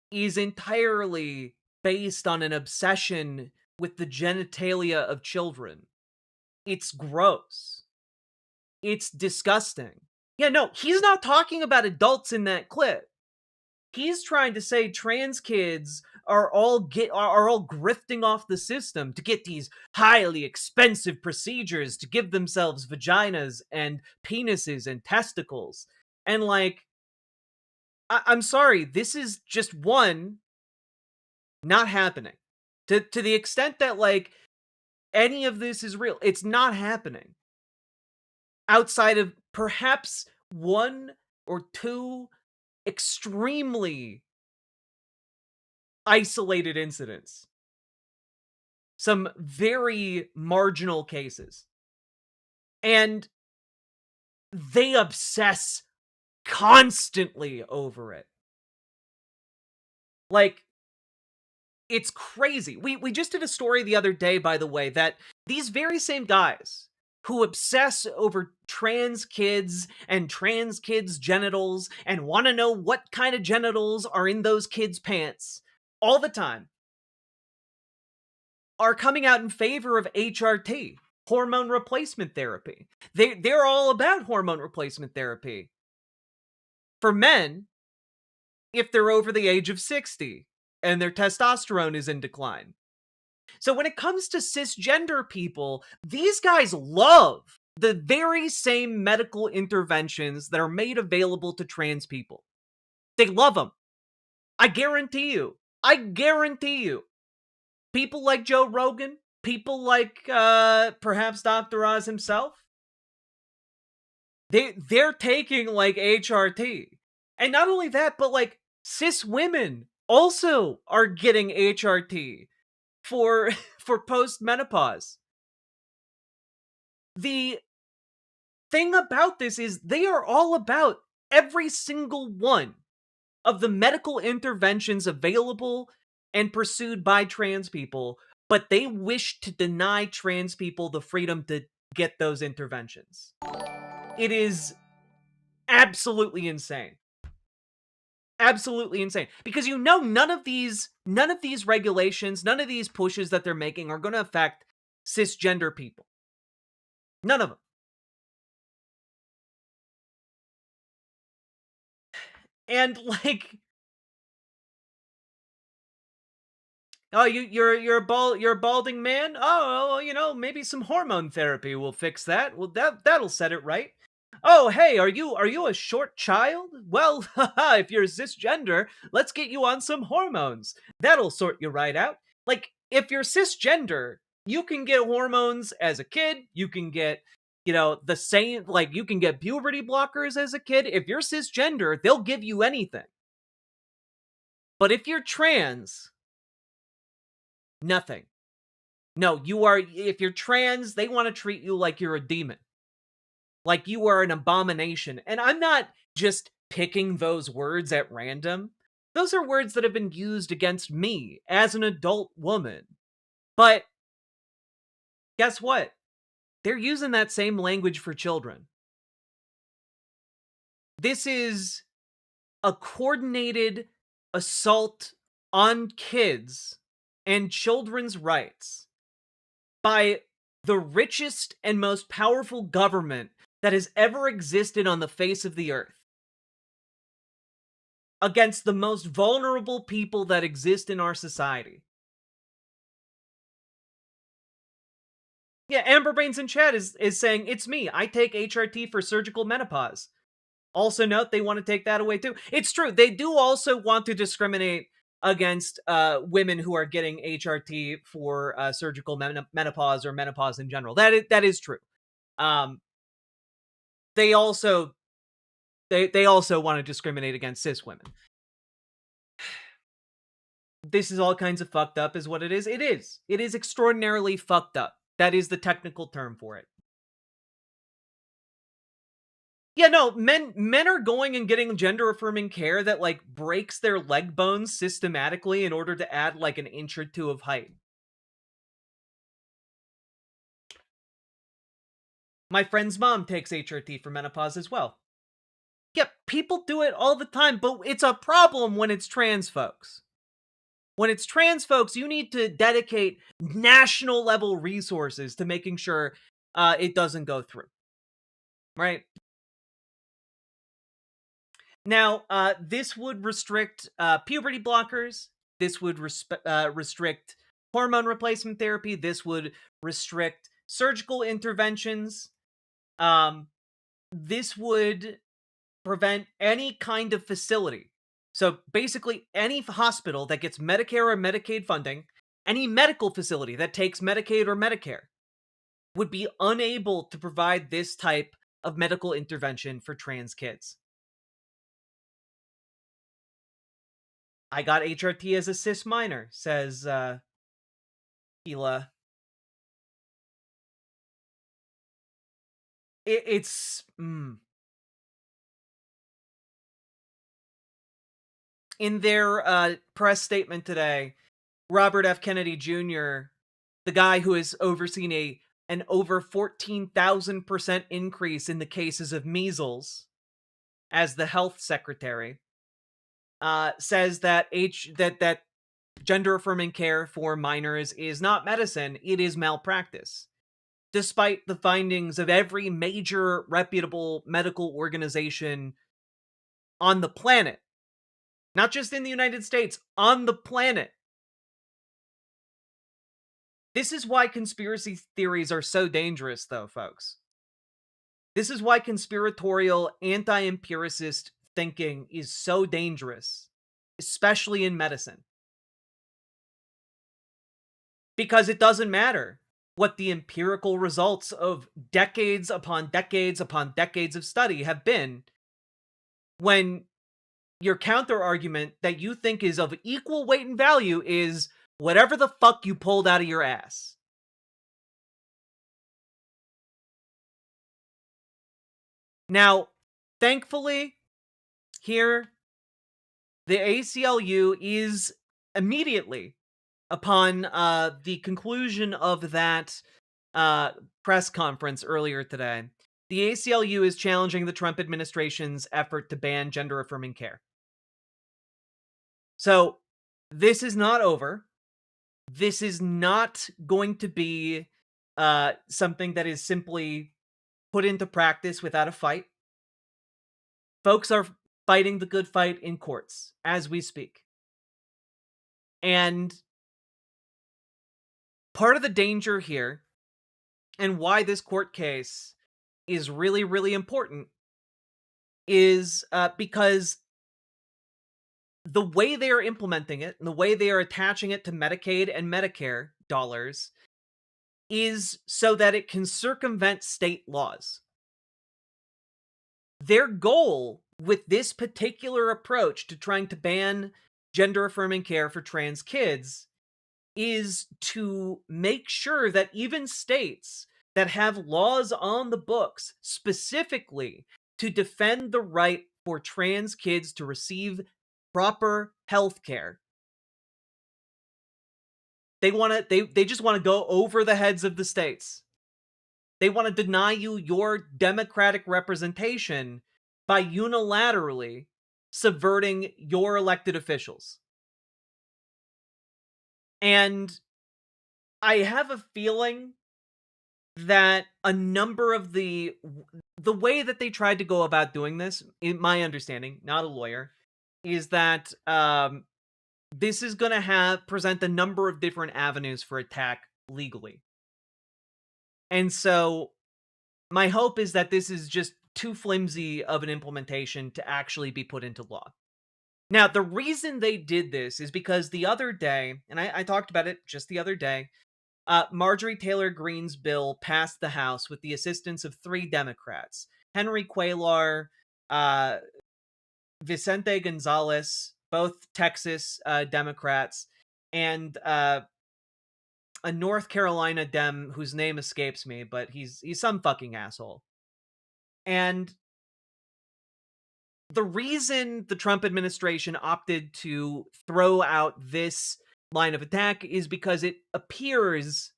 is entirely based on an obsession with the genitalia of children. It's gross. It's disgusting. Yeah, no, he's not talking about adults in that clip. He's trying to say trans kids are all grifting off the system to get these highly expensive procedures to give themselves vaginas and penises and testicles. And like, I'm sorry, this is just one not happening. To the extent that like any of this is real, it's not happening. Outside of perhaps one or two extremely isolated incidents. Some very marginal cases. And they obsess constantly over it. Like, it's crazy. We just did a story the other day, by the way, that these very same guys who obsess over trans kids and trans kids' genitals and want to know what kind of genitals are in those kids' pants all the time are coming out in favor of HRT, hormone replacement therapy. They're all about hormone replacement therapy for men if they're over the age of 60 and their testosterone is in decline. So when it comes to cisgender people, these guys love the very same medical interventions that are made available to trans people. They love them. I guarantee you. I guarantee you. People like Joe Rogan, people like perhaps Dr. Oz himself, they're taking like HRT. And not only that, but like cis women also are getting HRT for post-menopause. The thing about this is they are all about every single one of the medical interventions available and pursued by trans people, but they wish to deny trans people the freedom to get those interventions. It is absolutely insane. Absolutely insane. Because you know none of these regulations, none of these pushes that they're making are going to affect cisgender people. None of them. And like, oh, you're a balding man? Oh, well, you know, maybe some hormone therapy will fix that. Well, that'll set it right. Oh, hey, are you a short child? Well, haha, if you're cisgender, let's get you on some hormones. That'll sort you right out. Like, if you're cisgender, you can get hormones as a kid. You can get, you know, the same, like, you can get puberty blockers as a kid. If you're cisgender, they'll give you anything. But if you're trans, nothing. No, if you're trans, they want to treat you like you're a demon. Like you are an abomination. And I'm not just picking those words at random. Those are words that have been used against me as an adult woman. But guess what? They're using that same language for children. This is a coordinated assault on kids and children's rights by the richest and most powerful government that has ever existed on the face of the earth against the most vulnerable people that exist in our society. Yeah, Amber Brains in chat is saying, it's me. I take HRT for surgical menopause. Also note, they want to take that away too. It's true. They do also want to discriminate against women who are getting HRT for surgical menopause or menopause in general. That is true. They also want to discriminate against cis women. This is all kinds of fucked up is what it is. It is. It is extraordinarily fucked up. That is the technical term for it. Yeah, no, men are going and getting gender affirming care that like breaks their leg bones systematically in order to add like an inch or two of height. My friend's mom takes HRT for menopause as well. Yeah, people do it all the time, but it's a problem when it's trans folks. When it's trans folks, you need to dedicate national level resources to making sure it doesn't go through. Right? Now, this would restrict puberty blockers. This would restrict hormone replacement therapy. This would restrict surgical interventions. This would prevent any kind of facility. So basically, any hospital that gets Medicare or Medicaid funding, any medical facility that takes Medicaid or Medicare, would be unable to provide this type of medical intervention for trans kids. I got HRT as a cis minor, says Hila. It's in their press statement today, Robert F. Kennedy Jr., the guy who has overseen an over 14,000% increase in the cases of measles as the health secretary, says that that gender affirming care for minors is not medicine, it is malpractice. Despite the findings of every major reputable medical organization on the planet, not just in the United States, on the planet. This is why conspiracy theories are so dangerous, though, folks. This is why conspiratorial, anti-empiricist thinking is so dangerous, especially in medicine. Because it doesn't matter what the empirical results of decades upon decades upon decades of study have been when your counter argument that you think is of equal weight and value is whatever the fuck you pulled out of your ass. Now, thankfully, here, the ACLU is immediately upon the conclusion of that press conference earlier today. The ACLU is challenging the Trump administration's effort to ban gender-affirming care. So, this is not over. This is not going to be something that is simply put into practice without a fight. Folks are fighting the good fight in courts as we speak. And part of the danger here, and why this court case is really, really important, is because the way they are implementing it, and the way they are attaching it to Medicaid and Medicare dollars, is so that it can circumvent state laws. Their goal with this particular approach to trying to ban gender-affirming care for trans kids is to make sure that even states that have laws on the books specifically to defend the right for trans kids to receive proper health care, they just want to go over the heads of the states. They want to deny you your democratic representation by unilaterally subverting your elected officials. And I have a feeling that a number of the way that they tried to go about doing this, in my understanding, not a lawyer, is that this is going to present a number of different avenues for attack legally. And so my hope is that this is just too flimsy of an implementation to actually be put into law. Now, the reason they did this is because the other day, and I talked about it just the other day, Marjorie Taylor Greene's bill passed the House with the assistance of 3 Democrats, Henry Cuellar, Vicente Gonzalez, both Texas Democrats, and a North Carolina Dem whose name escapes me, but he's some fucking asshole. And the reason the Trump administration opted to throw out this line of attack is because it appears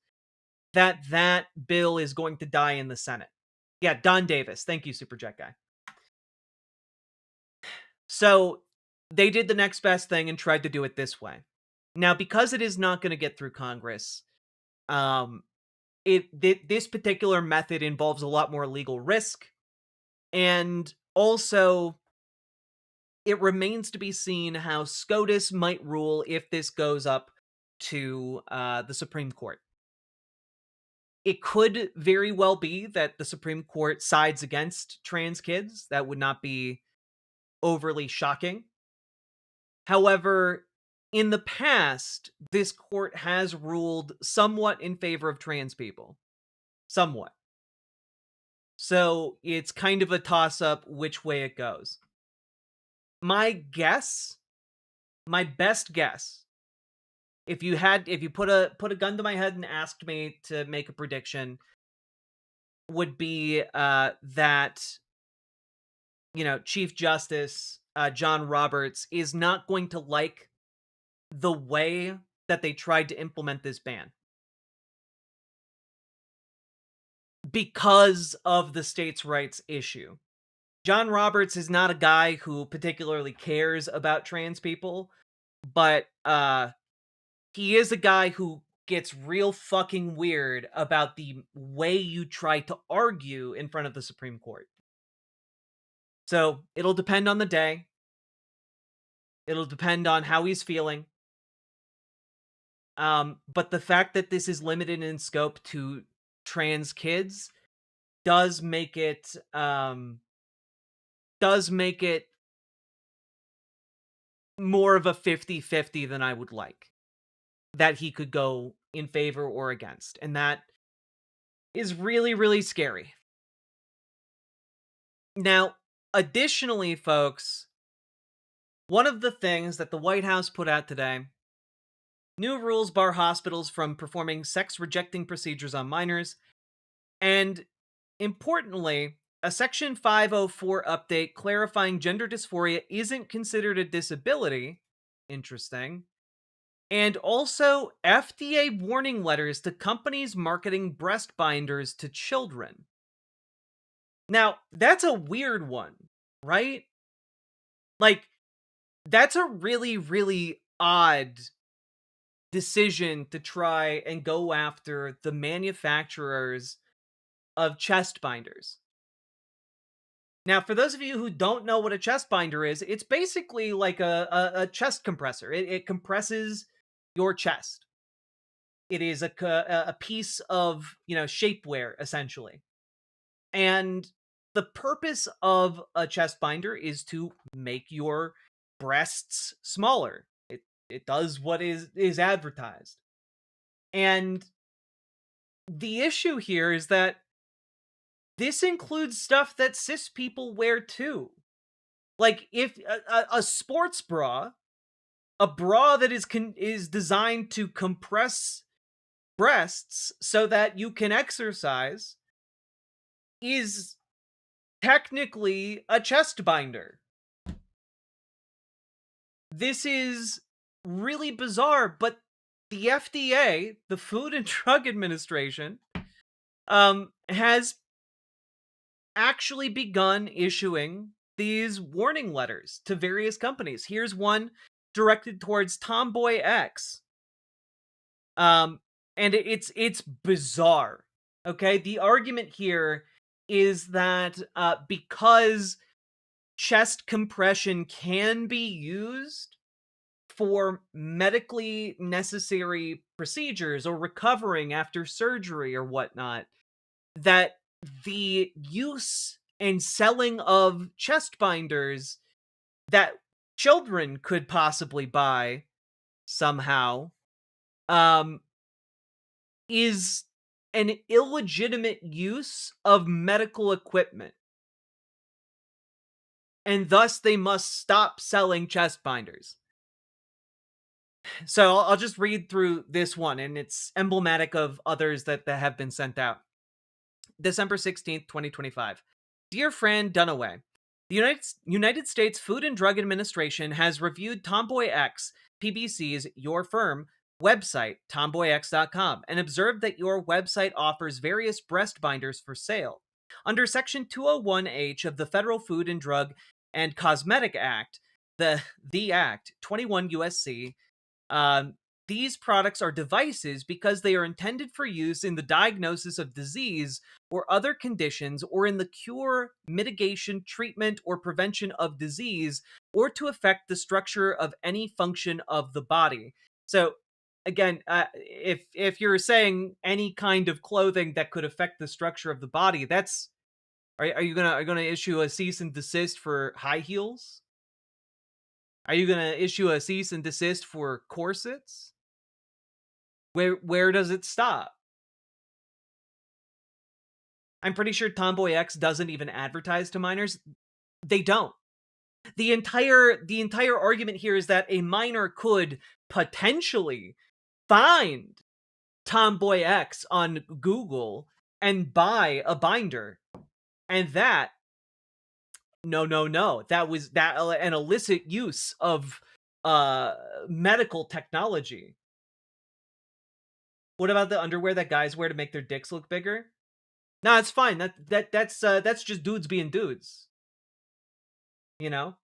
that that bill is going to die in the Senate. Yeah, Don Davis. Thank you, Superjet Guy. So they did the next best thing and tried to do it this way. Now, because it is not going to get through Congress, this particular method involves a lot more legal risk, and also it remains to be seen how SCOTUS might rule if this goes up to the Supreme Court. It could very well be that the Supreme Court sides against trans kids. That would not be overly shocking. However, in the past, this court has ruled somewhat in favor of trans people. Somewhat. So it's kind of a toss-up which way it goes. My best guess, if you put a gun to my head and asked me to make a prediction, would be that, Chief Justice John Roberts is not going to like the way that they tried to implement this ban, because of the states' rights issue. John Roberts is not a guy who particularly cares about trans people, but he is a guy who gets real fucking weird about the way you try to argue in front of the Supreme Court. So it'll depend on the day. It'll depend on how he's feeling. But the fact that this is limited in scope to trans kids does make it more of a 50-50 than I would like, that he could go in favor or against. And that is really, really scary. Now, additionally, folks, one of the things that the White House put out today: new rules bar hospitals from performing sex-rejecting procedures on minors. And importantly, a Section 504 update clarifying gender dysphoria isn't considered a disability. Interesting. And also FDA warning letters to companies marketing breast binders to children. Now, that's a weird one, right? Like, that's a really, really odd decision to try and go after the manufacturers of chest binders. Now, for those of you who don't know what a chest binder is, it's basically like a chest compressor. It compresses your chest. It is a piece of, shapewear, essentially. And the purpose of a chest binder is to make your breasts smaller. It does what is advertised. And the issue here is that this includes stuff that cis people wear too. Like, if a sports bra, a bra that is designed to compress breasts so that you can exercise, is technically a chest binder. This is really bizarre, but the FDA, the Food and Drug Administration, has actually begun issuing these warning letters to various companies. Here's one directed towards Tomboy X. And it's bizarre. Okay, the argument here is that because chest compression can be used for medically necessary procedures or recovering after surgery or whatnot, that the use and selling of chest binders that children could possibly buy somehow is an illegitimate use of medical equipment. And thus they must stop selling chest binders. So I'll just read through this one, and it's emblematic of others that have been sent out. December 16th, 2025. Dear Fran Dunaway, the United States Food and Drug Administration has reviewed Tomboy X, PBC's Your Firm website, tomboyx.com, and observed that your website offers various breast binders for sale. Under Section 201H of the Federal Food and Drug and Cosmetic Act, the Act, 21 U.S.C., these products are devices because they are intended for use in the diagnosis of disease or other conditions, or in the cure, mitigation, treatment, or prevention of disease or to affect the structure of any function of the body. So again, if you're saying any kind of clothing that could affect the structure of the body, that's are you gonna issue a cease and desist for high heels? Are you gonna issue a cease and desist for corsets? Where does it stop? I'm pretty sure Tomboy X doesn't even advertise to minors. They don't. The entire argument here is that a minor could potentially find Tomboy X on Google and buy a binder. And that no. That was an illicit use of medical technology. What about the underwear that guys wear to make their dicks look bigger? No, it's fine. That's just dudes being dudes. You know?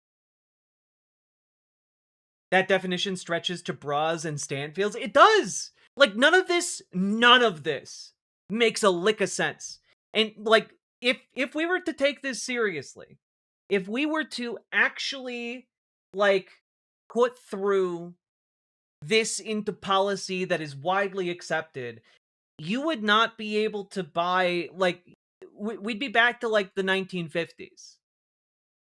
That definition stretches to bras and Stanfields. It does. Like none of this makes a lick of sense. And like if we were to take this seriously, if we were to actually like put through this into policy that is widely accepted, you would not be able to buy like we'd be back to like the 1950s.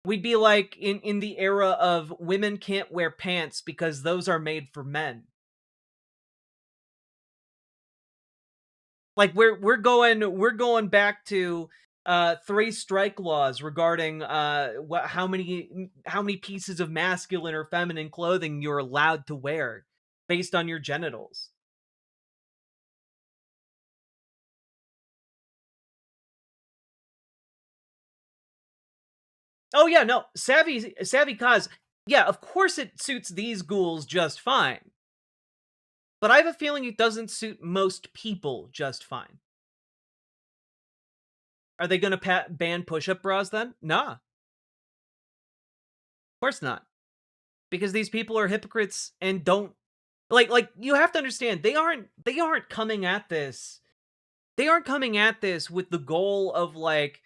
We'd be like in the era of women can't wear pants because those are made for men. Like we're going back to 3 strike laws regarding how many pieces of masculine or feminine clothing you're allowed to wear based on your genitals. Oh yeah, no, Savvy Kaz, yeah, of course it suits these ghouls just fine. But I have a feeling it doesn't suit most people just fine. Are they gonna ban push-up bras then? Nah. Of course not. Because these people are hypocrites and don't like you have to understand they aren't coming at this. They aren't coming at this with the goal of like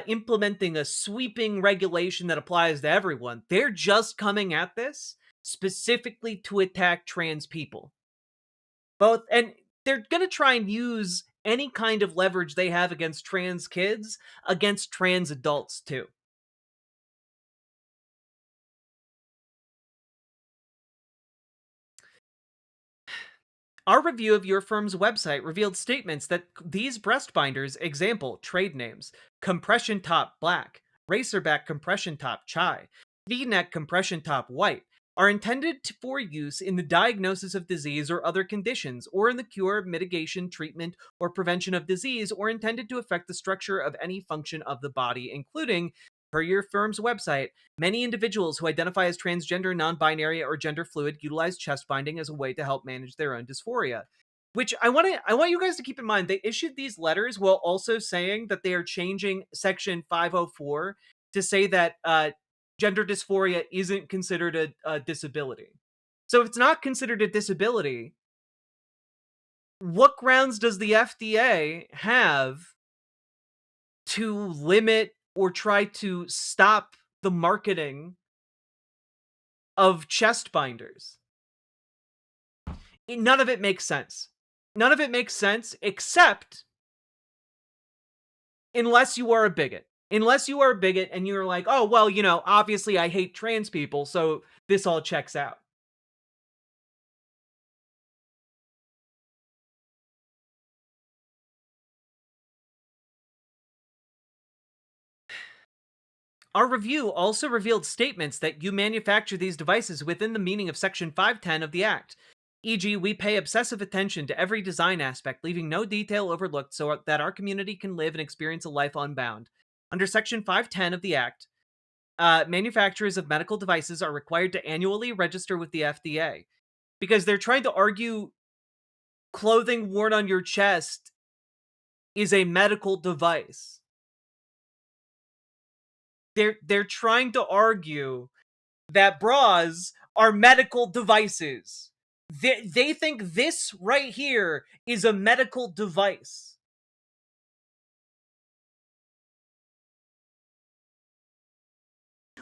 implementing a sweeping regulation that applies to everyone. They're just coming at this specifically to attack trans people. Both, and they're going to try and use any kind of leverage they have against trans kids against trans adults too. Our review of your firm's website revealed statements that these breast binders, example, trade names, compression top black, racerback compression top chai, V-neck compression top white, are intended for use in the diagnosis of disease or other conditions, or in the cure, mitigation, treatment, or prevention of disease, or intended to affect the structure of any function of the body, including, per your firm's website, many individuals who identify as transgender, non-binary, or gender fluid utilize chest binding as a way to help manage their own dysphoria. Which I want you guys to keep in mind. They issued these letters while also saying that they are changing Section 504 to say that gender dysphoria isn't considered a disability. So if it's not considered a disability, what grounds does the FDA have to limit or try to stop the marketing of chest binders? None of it makes sense. None of it makes sense except unless you are a bigot. Unless you are a bigot and you're like, oh, well, you know, obviously I hate trans people, so this all checks out. Our review also revealed statements that you manufacture these devices within the meaning of Section 510 of the Act. E.g., we pay obsessive attention to every design aspect, leaving no detail overlooked so that our community can live and experience a life unbound. Under Section 510 of the Act, manufacturers of medical devices are required to annually register with the FDA. Because they're trying to argue clothing worn on your chest is a medical device. They're trying to argue that bras are medical devices. They think this right here is a medical device.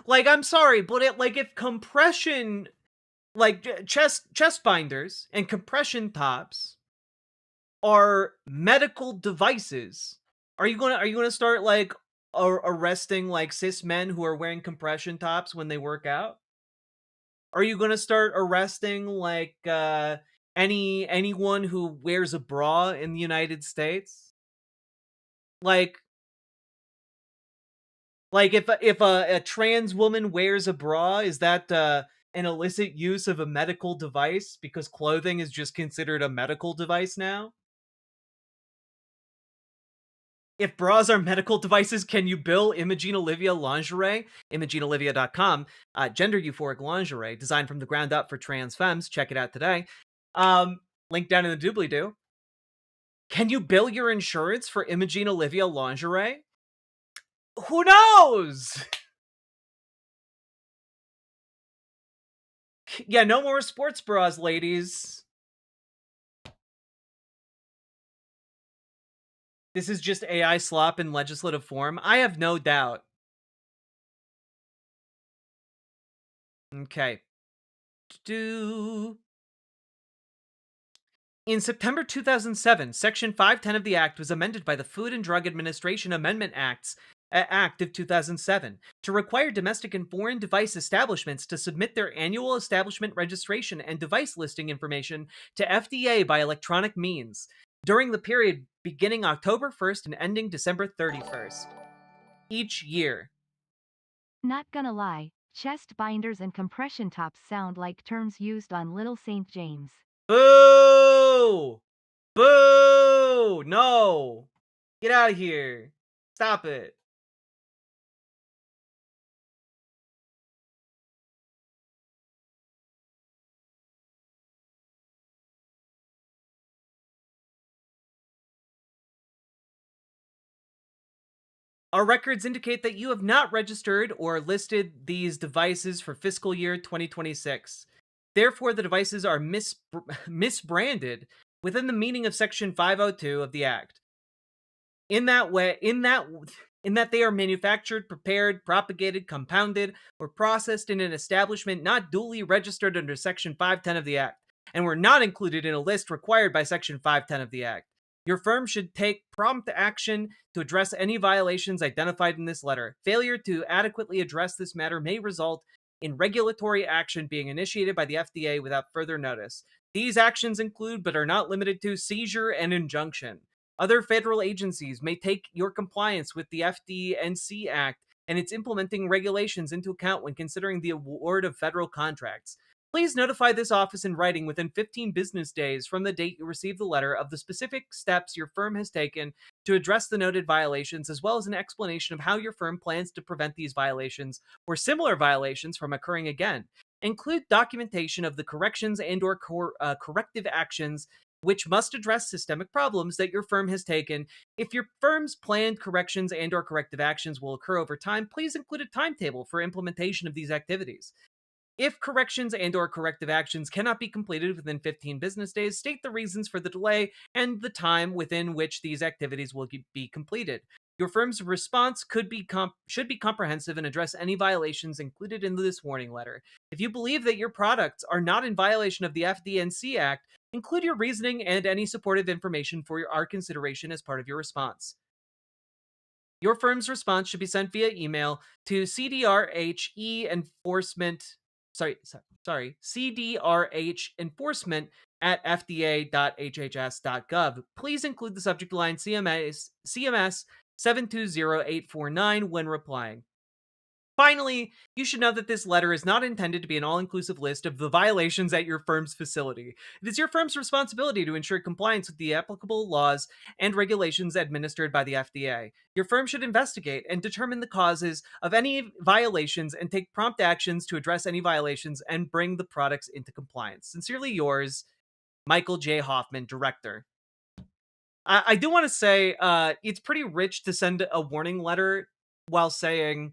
Like, I'm sorry, but if compression, like chest binders and compression tops are medical devices, are you gonna start like arresting like cis men who are wearing compression tops when they work out? Are you gonna start arresting like anyone who wears a bra in the United States? Like if a trans woman wears a bra, is that an illicit use of a medical device because clothing is just considered a medical device now? If bras are medical devices, can you bill Imogene Olivia lingerie? ImogeneOlivia.com. Gender euphoric lingerie designed from the ground up for trans femmes. Check it out today. Link down in the doobly doo. Can you bill your insurance for Imogene Olivia lingerie? Who knows? Yeah, no more sports bras, ladies. This is just AI slop in legislative form. I have no doubt. Okay. Do. In September 2007, Section 510 of the Act was amended by the Food and Drug Administration Amendment Act of 2007 to require domestic and foreign device establishments to submit their annual establishment registration and device listing information to FDA by electronic means during the period beginning October 1st and ending December 31st each year. Not gonna lie, chest binders and compression tops sound like terms used on Little St. James. Boo! Boo! No! Get out of here. Stop it. Our records indicate that you have not registered or listed these devices for fiscal year 2026. Therefore, the devices are misbranded within the meaning of Section 502 of the Act. In that they are manufactured, prepared, propagated, compounded, or processed in an establishment not duly registered under Section 510 of the Act, and were not included in a list required by Section 510 of the Act. Your firm should take prompt action to address any violations identified in this letter. Failure to adequately address this matter may result in regulatory action being initiated by the FDA without further notice. These actions include, but are not limited to, seizure and injunction. Other federal agencies may take your compliance with the FD&C Act and its implementing regulations into account when considering the award of federal contracts. Please notify this office in writing within 15 business days from the date you receive the letter of the specific steps your firm has taken to address the noted violations, as well as an explanation of how your firm plans to prevent these violations or similar violations from occurring again. Include documentation of the corrections and or corrective actions which must address systemic problems that your firm has taken. If your firm's planned corrections and or corrective actions will occur over time, please include a timetable for implementation of these activities. If corrections and or corrective actions cannot be completed within 15 business days, state the reasons for the delay and the time within which these activities will be completed. Your firm's response should be comprehensive and address any violations included in this warning letter. If you believe that your products are not in violation of the FD&C Act, include your reasoning and any supportive information for our consideration as part of your response. Your firm's response should be sent via email to CDRH enforcement at fda.hhs.gov. Please include the subject line CMS 720849 when replying. Finally, you should know that this letter is not intended to be an all-inclusive list of the violations at your firm's facility. It is your firm's responsibility to ensure compliance with the applicable laws and regulations administered by the FDA. Your firm should investigate and determine the causes of any violations and take prompt actions to address any violations and bring the products into compliance. Sincerely yours, Michael J. Hoffman, Director. I do want to say it's pretty rich to send a warning letter while saying,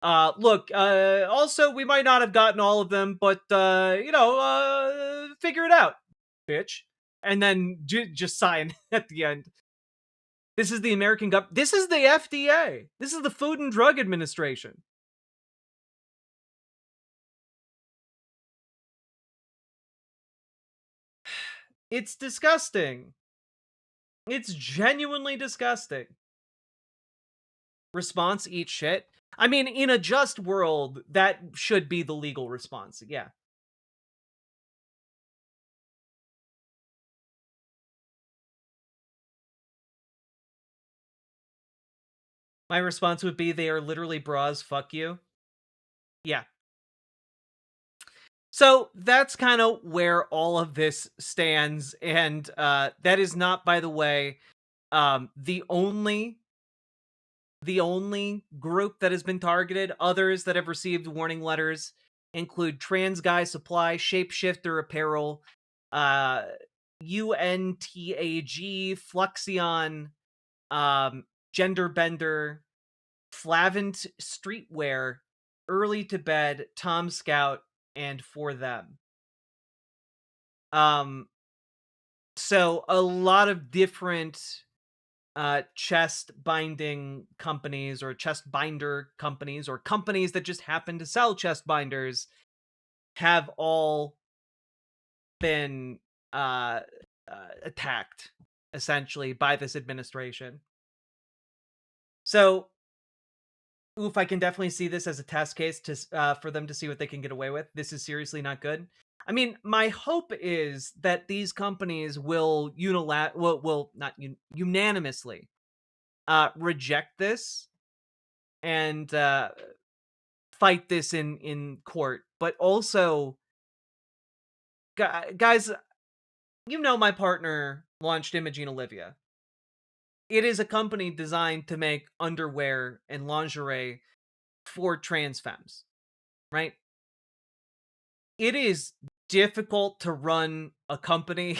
look, also, we might not have gotten all of them, but, figure it out, bitch. And then just sign at the end. This is the American government. This is the FDA. This is the Food and Drug Administration. It's disgusting. It's genuinely disgusting. Response, eat shit. I mean, in a just world, that should be the legal response. Yeah. My response would be they are literally bras, fuck you. Yeah. So that's kind of where all of this stands, and that is not, by the way, the only group that has been targeted. Others that have received warning letters include Trans Guy Supply, Shapeshifter Apparel, uh, UNTAG, Fluxion, Genderbender, Flavant Streetwear, Early to Bed, Tom Scout, and For Them. So a lot of different chest binding companies or chest binder companies or companies that just happen to sell chest binders have all been uh, attacked essentially by this administration. So, oof, I can definitely see this as a test case to for them to see what they can get away with. This is seriously not good. I mean, my hope is that these companies will unanimously reject this and fight this in court. But also, guys, you know, my partner launched Imogene Olivia. It is a company designed to make underwear and lingerie for trans femmes, right? It is difficult to run a company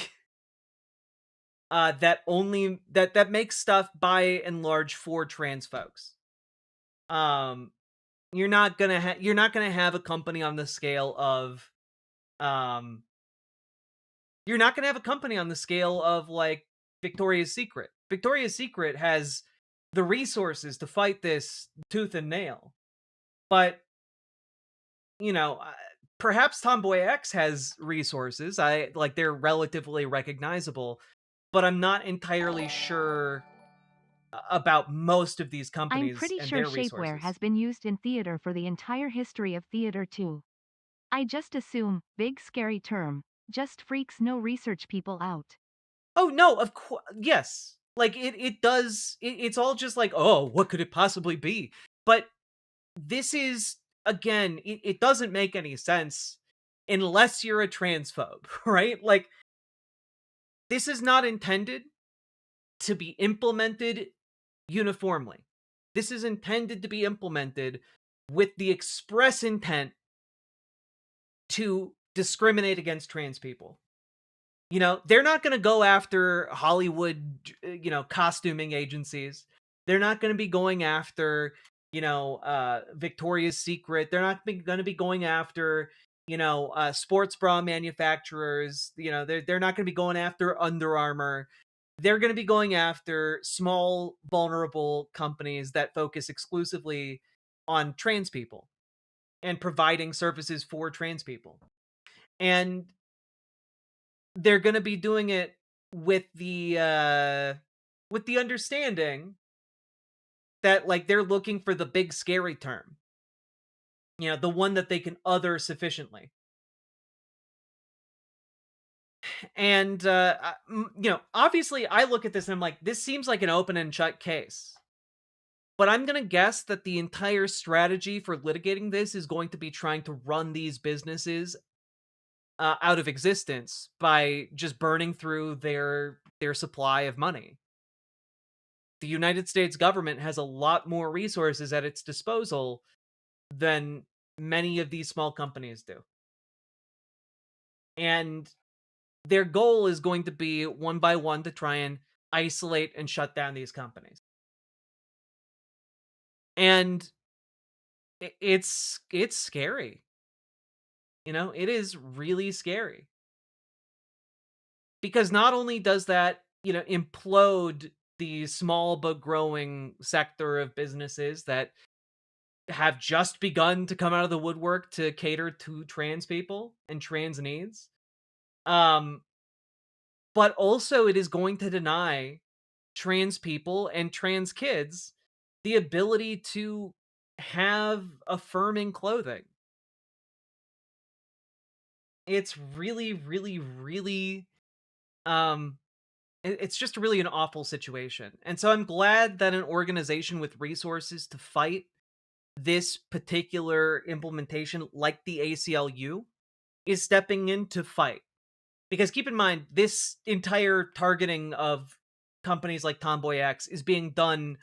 that makes stuff by and large for trans folks. Um, you're not gonna have a company on the scale of um you're not gonna have a company on the scale of like Victoria's Secret. Victoria's Secret has the resources to fight this tooth and nail, but you know, perhaps Tomboy X has resources. They're relatively recognizable, but I'm not entirely sure about most of these I'm companies pretty and sure their shapewear resources. has been used in theater for the entire history of theater too. I just assume, big scary term, just freaks no research people out. Oh no, of course, yes. Like it does. It's all just like, oh, what could it possibly be? But this is again, it doesn't make any sense unless you're a transphobe, right? Like this is not intended to be implemented uniformly. This is intended to be implemented with the express intent to discriminate against trans people. You know, they're not going to go after Hollywood, costuming agencies. They're not going to be going after, Victoria's Secret. They're not going to be going after, sports bra manufacturers. You know, they're not going to be going after Under Armour. They're going to be going after small, vulnerable companies that focus exclusively on trans people and providing services for trans people. And they're going to be doing it with the understanding that like they're looking for the big scary term. You know, the one that they can other sufficiently. And obviously I look at this and I'm like, this seems like an open and shut case. But I'm going to guess that the entire strategy for litigating this is going to be trying to run these businesses out of existence by just burning through their supply of money. The United States government has a lot more resources at its disposal than many of these small companies do. And their goal is going to be one by one to try and isolate and shut down these companies. And it's scary. You know, it is really scary. Because not only does that, implode the small but growing sector of businesses that have just begun to come out of the woodwork to cater to trans people and trans needs. but also it is going to deny trans people and trans kids the ability to have affirming clothing. It's really, really, really, um, it's just really an awful situation. And so I'm glad that an organization with resources to fight this particular implementation, like the ACLU, is stepping in to fight. Because keep in mind, this entire targeting of companies like Tomboy X is being done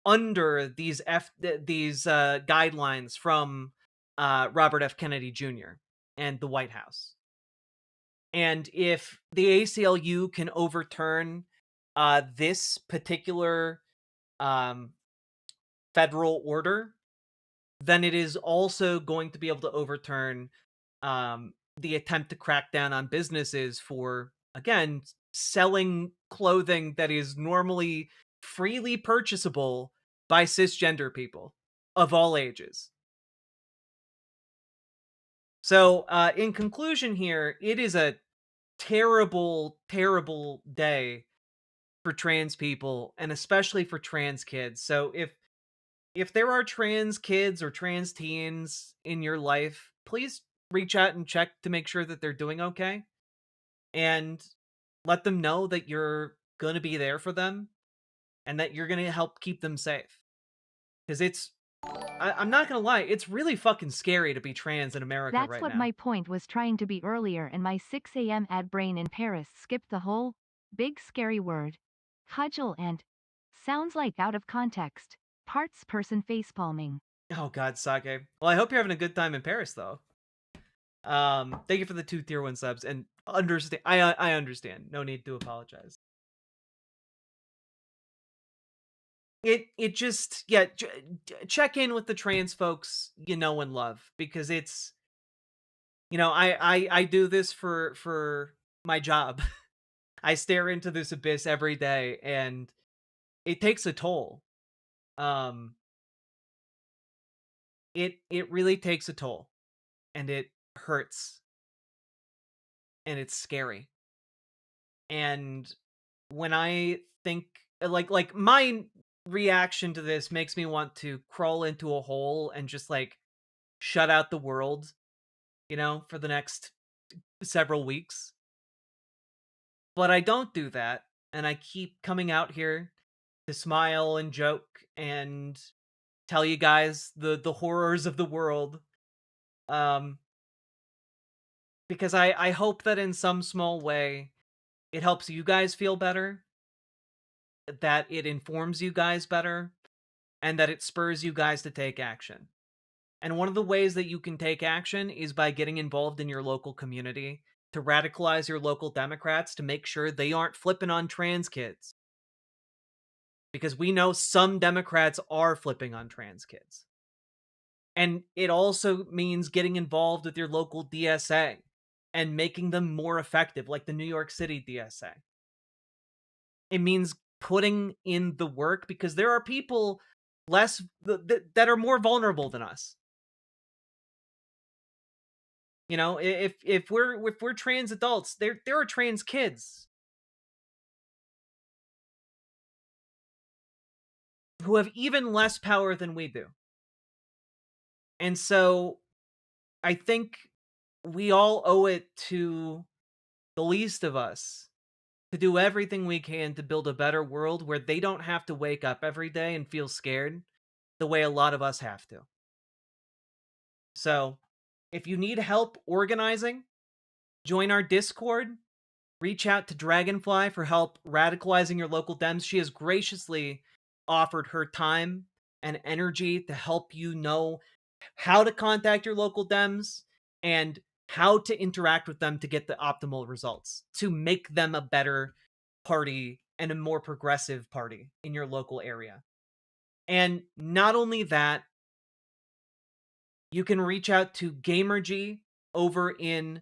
under these guidelines from Robert F. Kennedy Jr. and the White House. And if the ACLU can overturn this particular um, federal order, then it is also going to be able to overturn the attempt to crack down on businesses for, again, selling clothing that is normally freely purchasable by cisgender people of all ages. So, in conclusion here, it is a terrible, terrible day for trans people, and especially for trans kids. So if there are trans kids or trans teens in your life, please reach out and check to make sure that they're doing okay, and let them know that you're going to be there for them and that you're going to help keep them safe. Because I'm not going to lie, it's really fucking scary to be trans in America That's right what now. my point was trying to be earlier, and my 6 a.m. ad brain in Paris skipped the whole big scary word. Cudgel and sounds like out of context. Parts person facepalming. Oh god, Sake. Well, I hope you're having a good time in Paris though. Thank you for the 2 tier 1 subs, and understand I understand. No need to apologize. It just, yeah, check in with the trans folks you know and love, because it's, I do this for my job. I stare into this abyss every day, and it takes a toll. Um it really takes a toll, and it hurts, and it's scary. And when I think, like my reaction to this makes me want to crawl into a hole and just like shut out the world, for the next several weeks. But I don't do that, and I keep coming out here to smile and joke and tell you guys the horrors of the world. Um because I hope that in some small way it helps you guys feel better, that it informs you guys better, and that it spurs you guys to take action. And one of the ways that you can take action is by getting involved in your local community, to radicalize your local Democrats to make sure they aren't flipping on trans kids. Because we know some Democrats are flipping on trans kids. And it also means getting involved with your local DSA and making them more effective, like the New York City DSA. It means putting in the work, because there are people that are more vulnerable than us. If we're trans adults, there are trans kids who have even less power than we do. And so I think we all owe it to the least of us to do everything we can to build a better world where they don't have to wake up every day and feel scared the way a lot of us have to. So, if you need help organizing, join our Discord. Reach out to Dragonfly for help radicalizing your local Dems. She has graciously offered her time and energy to help you know how to contact your local Dems and how to interact with them to get the optimal results, to make them a better party and a more progressive party in your local area. And not only that, you can reach out to Gamergy over in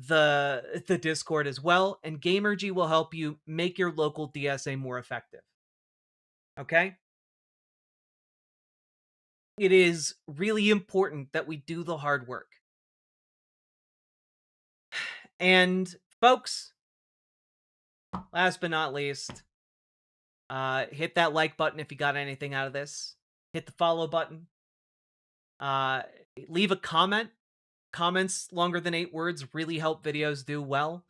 the Discord as well, and Gamergy will help you make your local DSA more effective. Okay? It is really important that we do the hard work. And folks, last but not least, hit that like button if you got anything out of this. Hit the follow button. Uh, leave a comment. Comments longer than 8 words really help videos do well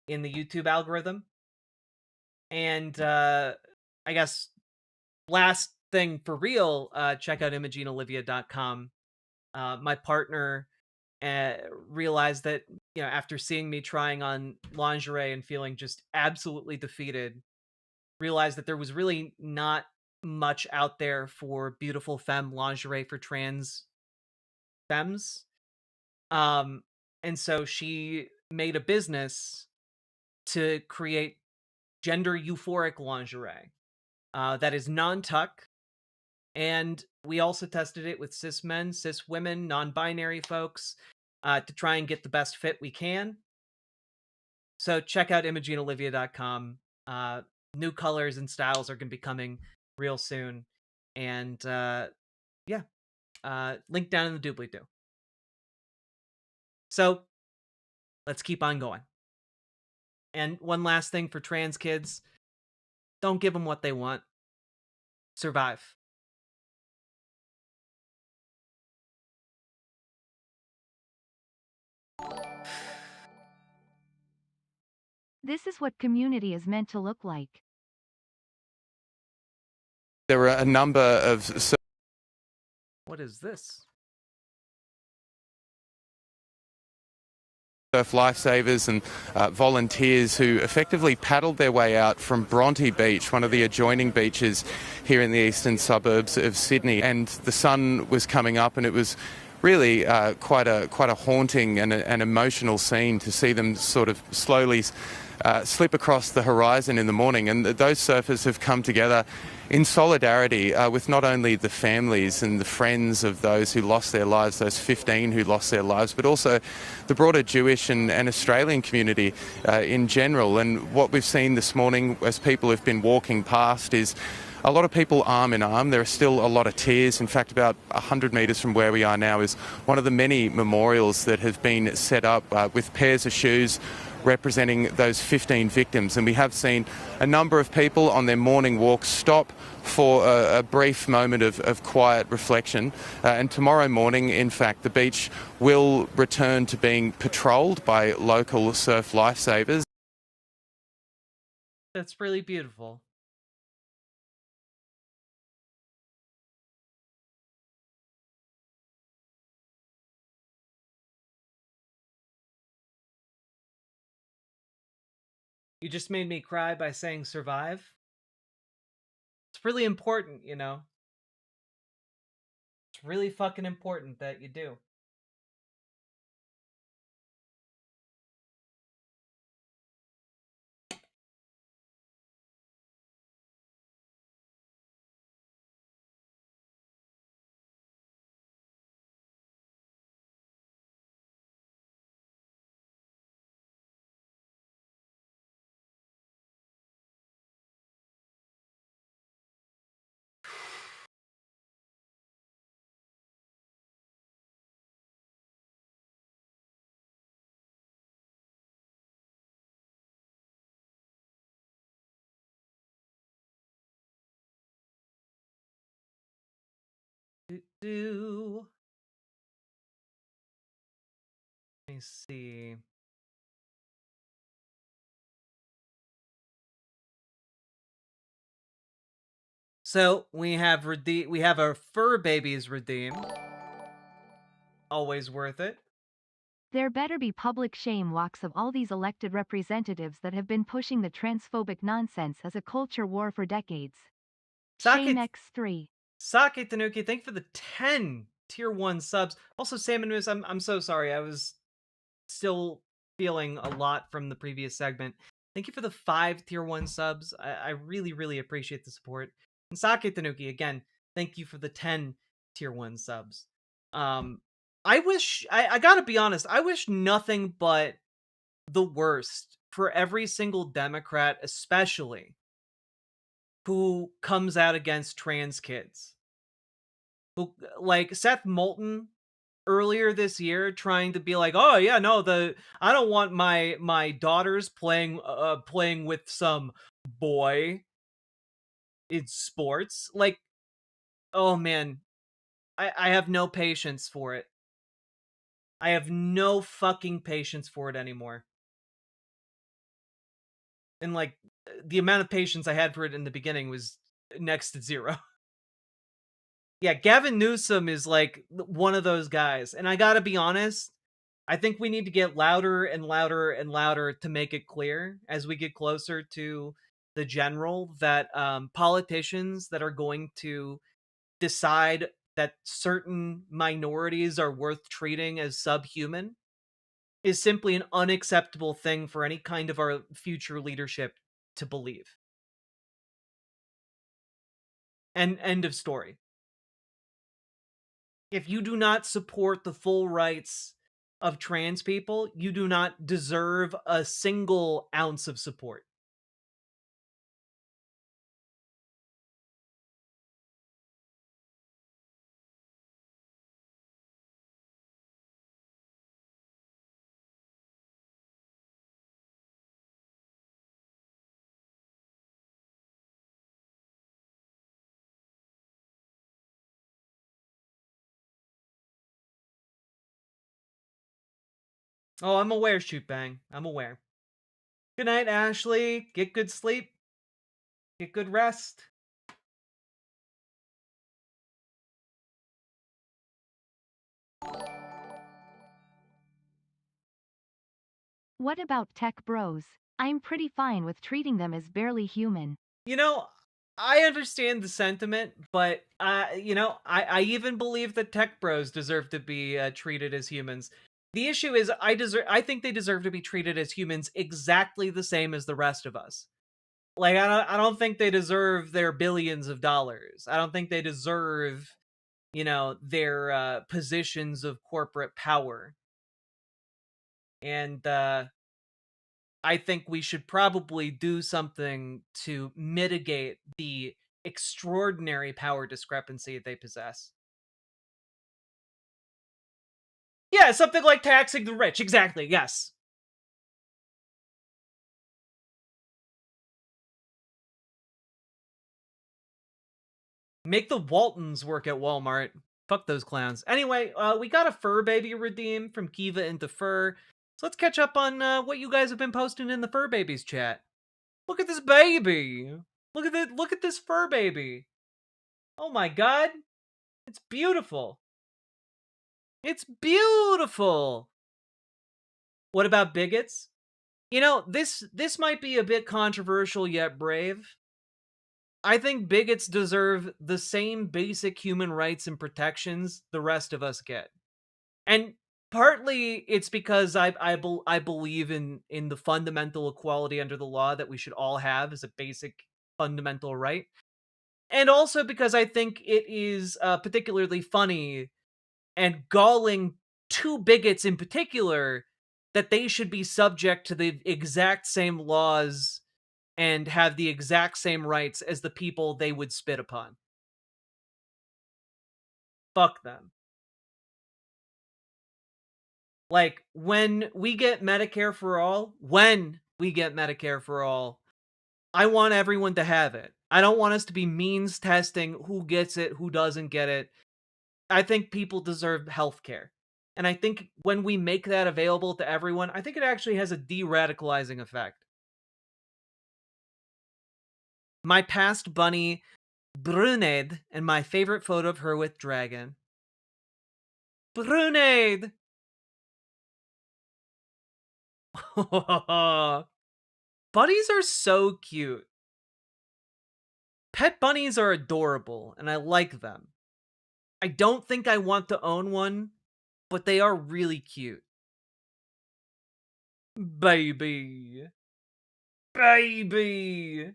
in the YouTube algorithm. And I guess last thing for real, check out ImogeneOlivia.com. My partner realized that, after seeing me trying on lingerie and feeling just absolutely defeated, realized that there was really not much out there for beautiful femme lingerie for trans femmes. And so she made a business to create gender euphoric lingerie that is non-tuck. And we also tested it with cis men, cis women, non-binary folks to try and get the best fit we can. So check out ImogeneOlivia.com. New colors and styles are going to be coming real soon. And link down in the doobly-doo. So let's keep on going. And one last thing for trans kids, don't give them what they want. Survive. This is what community is meant to look like. There are a number of What is this? surf lifesavers and volunteers who effectively paddled their way out from Bronte Beach, one of the adjoining beaches here in the eastern suburbs of Sydney. And the sun was coming up, and it was really quite a haunting and an emotional scene to see them sort of slowly slip across the horizon in the morning. And those surfers have come together in solidarity with not only the families and the friends of those who lost their lives, those 15 who lost their lives, but also the broader Jewish and Australian community in general. And what we've seen this morning as people have been walking past is a lot of people arm in arm. There are still a lot of tears. In fact, about 100 metres from where we are now is one of the many memorials that have been set up with pairs of shoes representing those 15 victims. And we have seen a number of people on their morning walk stop for a brief moment of quiet reflection. And tomorrow morning, in fact, the beach will return to being patrolled by local surf lifesavers. That's really beautiful. You just made me cry by saying survive. It's really important, you know? It's really fucking important that you do. Do. Let me see. So we have our fur babies redeemed. Always worth it. There better be public shame walks of all these elected representatives that have been pushing the transphobic nonsense as a culture war for decades. Shame X3. Sake Tanuki, thank you for the 10 tier 1 subs. Also, Salmon Moose, I'm so sorry. I was still feeling a lot from the previous segment. Thank you for the 5 tier 1 subs. I really, really appreciate the support. And Sake Tanuki, again, thank you for the 10 tier 1 subs. I wish, I gotta be honest, I wish nothing but the worst for every single Democrat, especially, who comes out against trans kids. Who, like Seth Moulton, earlier this year trying to be like, "Oh yeah, no, I don't want my daughters playing with some boy in sports." Like, oh man, I have no patience for it. I have no fucking patience for it anymore. And like the amount of patience I had for it in the beginning was next to zero. Yeah, Gavin Newsom is like one of those guys. And I got to be honest, I think we need to get louder and louder and louder to make it clear as we get closer to the general that politicians that are going to decide that certain minorities are worth treating as subhuman is simply an unacceptable thing for any kind of our future leadership to believe. And end of story. If you do not support the full rights of trans people, you do not deserve a single ounce of support. Oh, I'm aware, Shoot Bang. I'm aware. Good night, Ashley. Get good sleep. Get good rest. What about tech bros? I'm pretty fine with treating them as barely human. You know, I understand the sentiment, but I even believe that tech bros deserve to be treated as humans. The issue is, I think they deserve to be treated as humans exactly the same as the rest of us. Like, I don't think they deserve their billions of dollars. I don't think they deserve, their positions of corporate power. And I think we should probably do something to mitigate the extraordinary power discrepancy they possess. Yeah, something like taxing the rich. Exactly, yes. Make the Waltons work at Walmart. Fuck those clowns. Anyway, we got a fur baby redeem from Kiva into Fur. So let's catch up on what you guys have been posting in the fur babies chat. Look at this baby. Look at this fur baby. Oh my god. It's beautiful. It's beautiful. What about bigots? This might be a bit controversial yet brave. I think bigots deserve the same basic human rights and protections the rest of us get. And partly it's because I believe in the fundamental equality under the law that we should all have as a basic fundamental right. And also because I think it is particularly funny and galling to bigots in particular that they should be subject to the exact same laws and have the exact same rights as the people they would spit upon. Fuck them. Like, when we get Medicare for all, I want everyone to have it. I don't want us to be means testing who gets it, who doesn't get it. I think people deserve healthcare. And I think when we make that available to everyone, I think it actually has a de-radicalizing effect. My past bunny, Brunade, and my favorite photo of her with dragon. Brunade! Bunnies are so cute. Pet bunnies are adorable, and I like them. I don't think I want to own one, but they are really cute. Baby. Baby.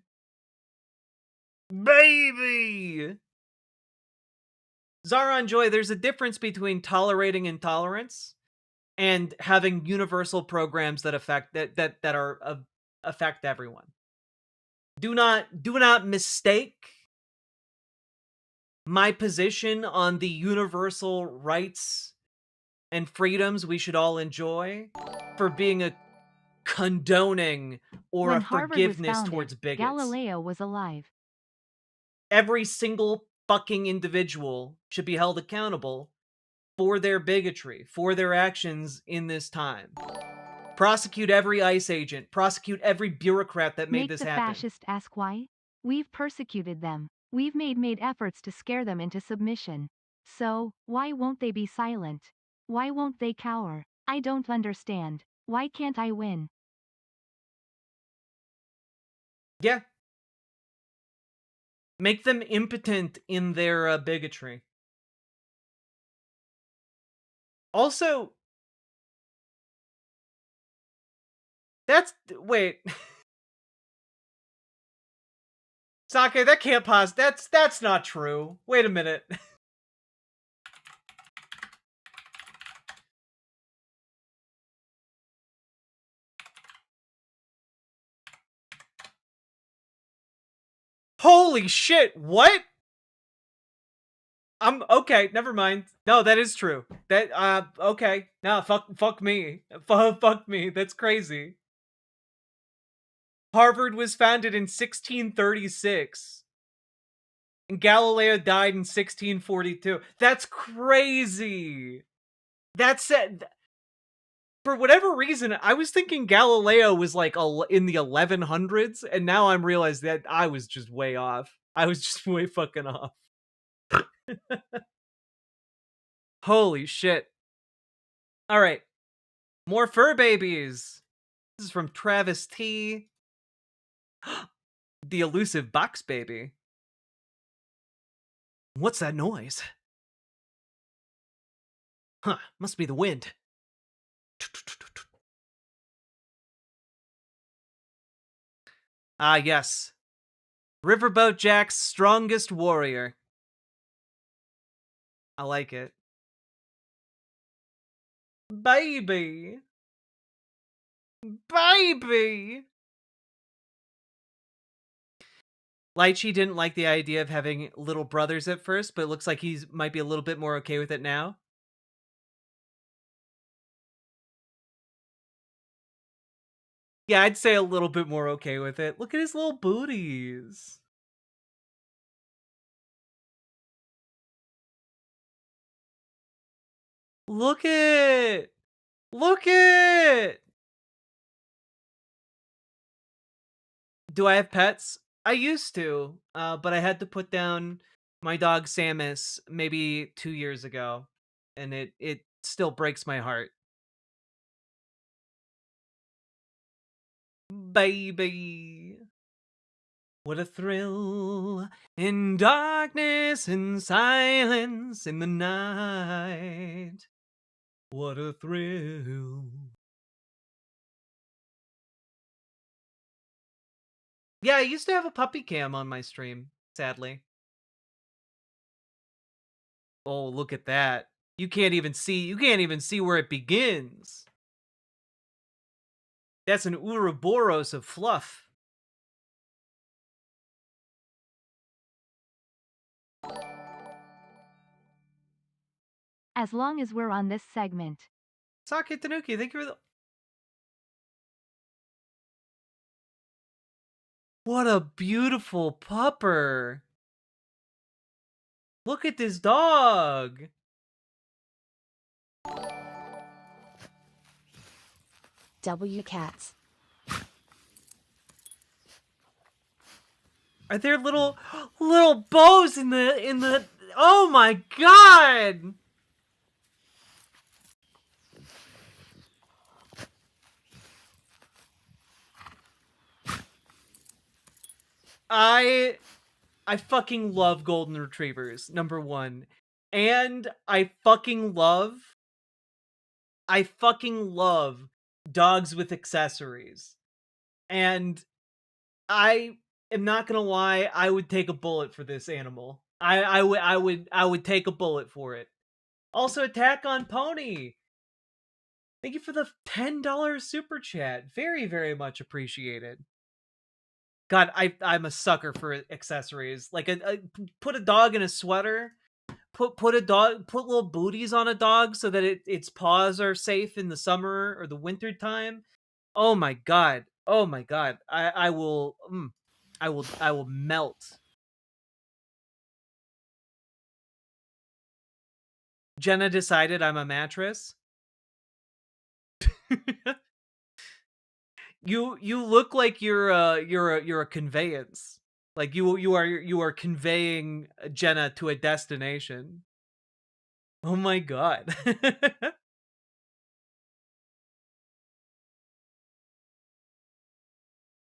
Baby. Zaron Joy, there's a difference between tolerating intolerance and having universal programs that affect affect everyone. Do not mistake my position on the universal rights and freedoms we should all enjoy for being a condoning or When a Harvard was forgiveness founded, towards bigots. Galileo was alive. Every single fucking individual should be held accountable for their bigotry, for their actions in this time. Prosecute every ICE agent. Prosecute every bureaucrat that made Make this the happen. fascist ask why? We've persecuted them. We've made efforts to scare them into submission. So, why won't they be silent? Why won't they cower? I don't understand. Why can't I win? Yeah. Make them impotent in their bigotry. Also, wait. Sake, that can't pause. That's not true. Wait a minute. Holy shit, what? Okay, never mind. No, that is true. Okay. No, fuck me. Fuck me. That's crazy. Harvard was founded in 1636. And Galileo died in 1642. That's crazy. That's it. For whatever reason, I was thinking Galileo was like in the 1100s, and now I'm realizing that I was just way off. I was just way fucking off. Holy shit. All right. More fur babies. This is from Travis T. The elusive box baby. What's that noise? Huh, must be the wind. Ah, yes. Riverboat Jack's strongest warrior. I like it. Baby. Baby. Lychee didn't like the idea of having little brothers at first, but it looks like he might be a little bit more okay with it now. Yeah, I'd say a little bit more okay with it. Look at his little booties. Look it! Look it! Do I have pets? I used to, but I had to put down my dog Samus maybe 2 years ago, and it still breaks my heart. Baby. What a thrill in darkness and silence in the night. What a thrill. Yeah, I used to have a puppy cam on my stream, sadly. Oh, look at that. You can't even see where it begins. That's an Ouroboros of fluff. As long as we're on this segment. Sake Tanuki, thank you for the... What a beautiful pupper. Look at this dog. W cats. Are there little bows in the oh my god! I fucking love golden retrievers, number 1. And I fucking love dogs with accessories. And I am not gonna lie, I would take a bullet for this animal. I would take a bullet for it. Also, Attack on Pony. Thank you for the $10 super chat. Very, very much appreciated. God, I'm a sucker for accessories. Like put a dog in a sweater put a dog, put little booties on a dog so that its paws are safe in the summer or the winter time. Oh my god. Oh my god. I will I will melt. Jenna decided I'm a mattress. You look like you're a conveyance. Like you are conveying Jenna to a destination. Oh my god.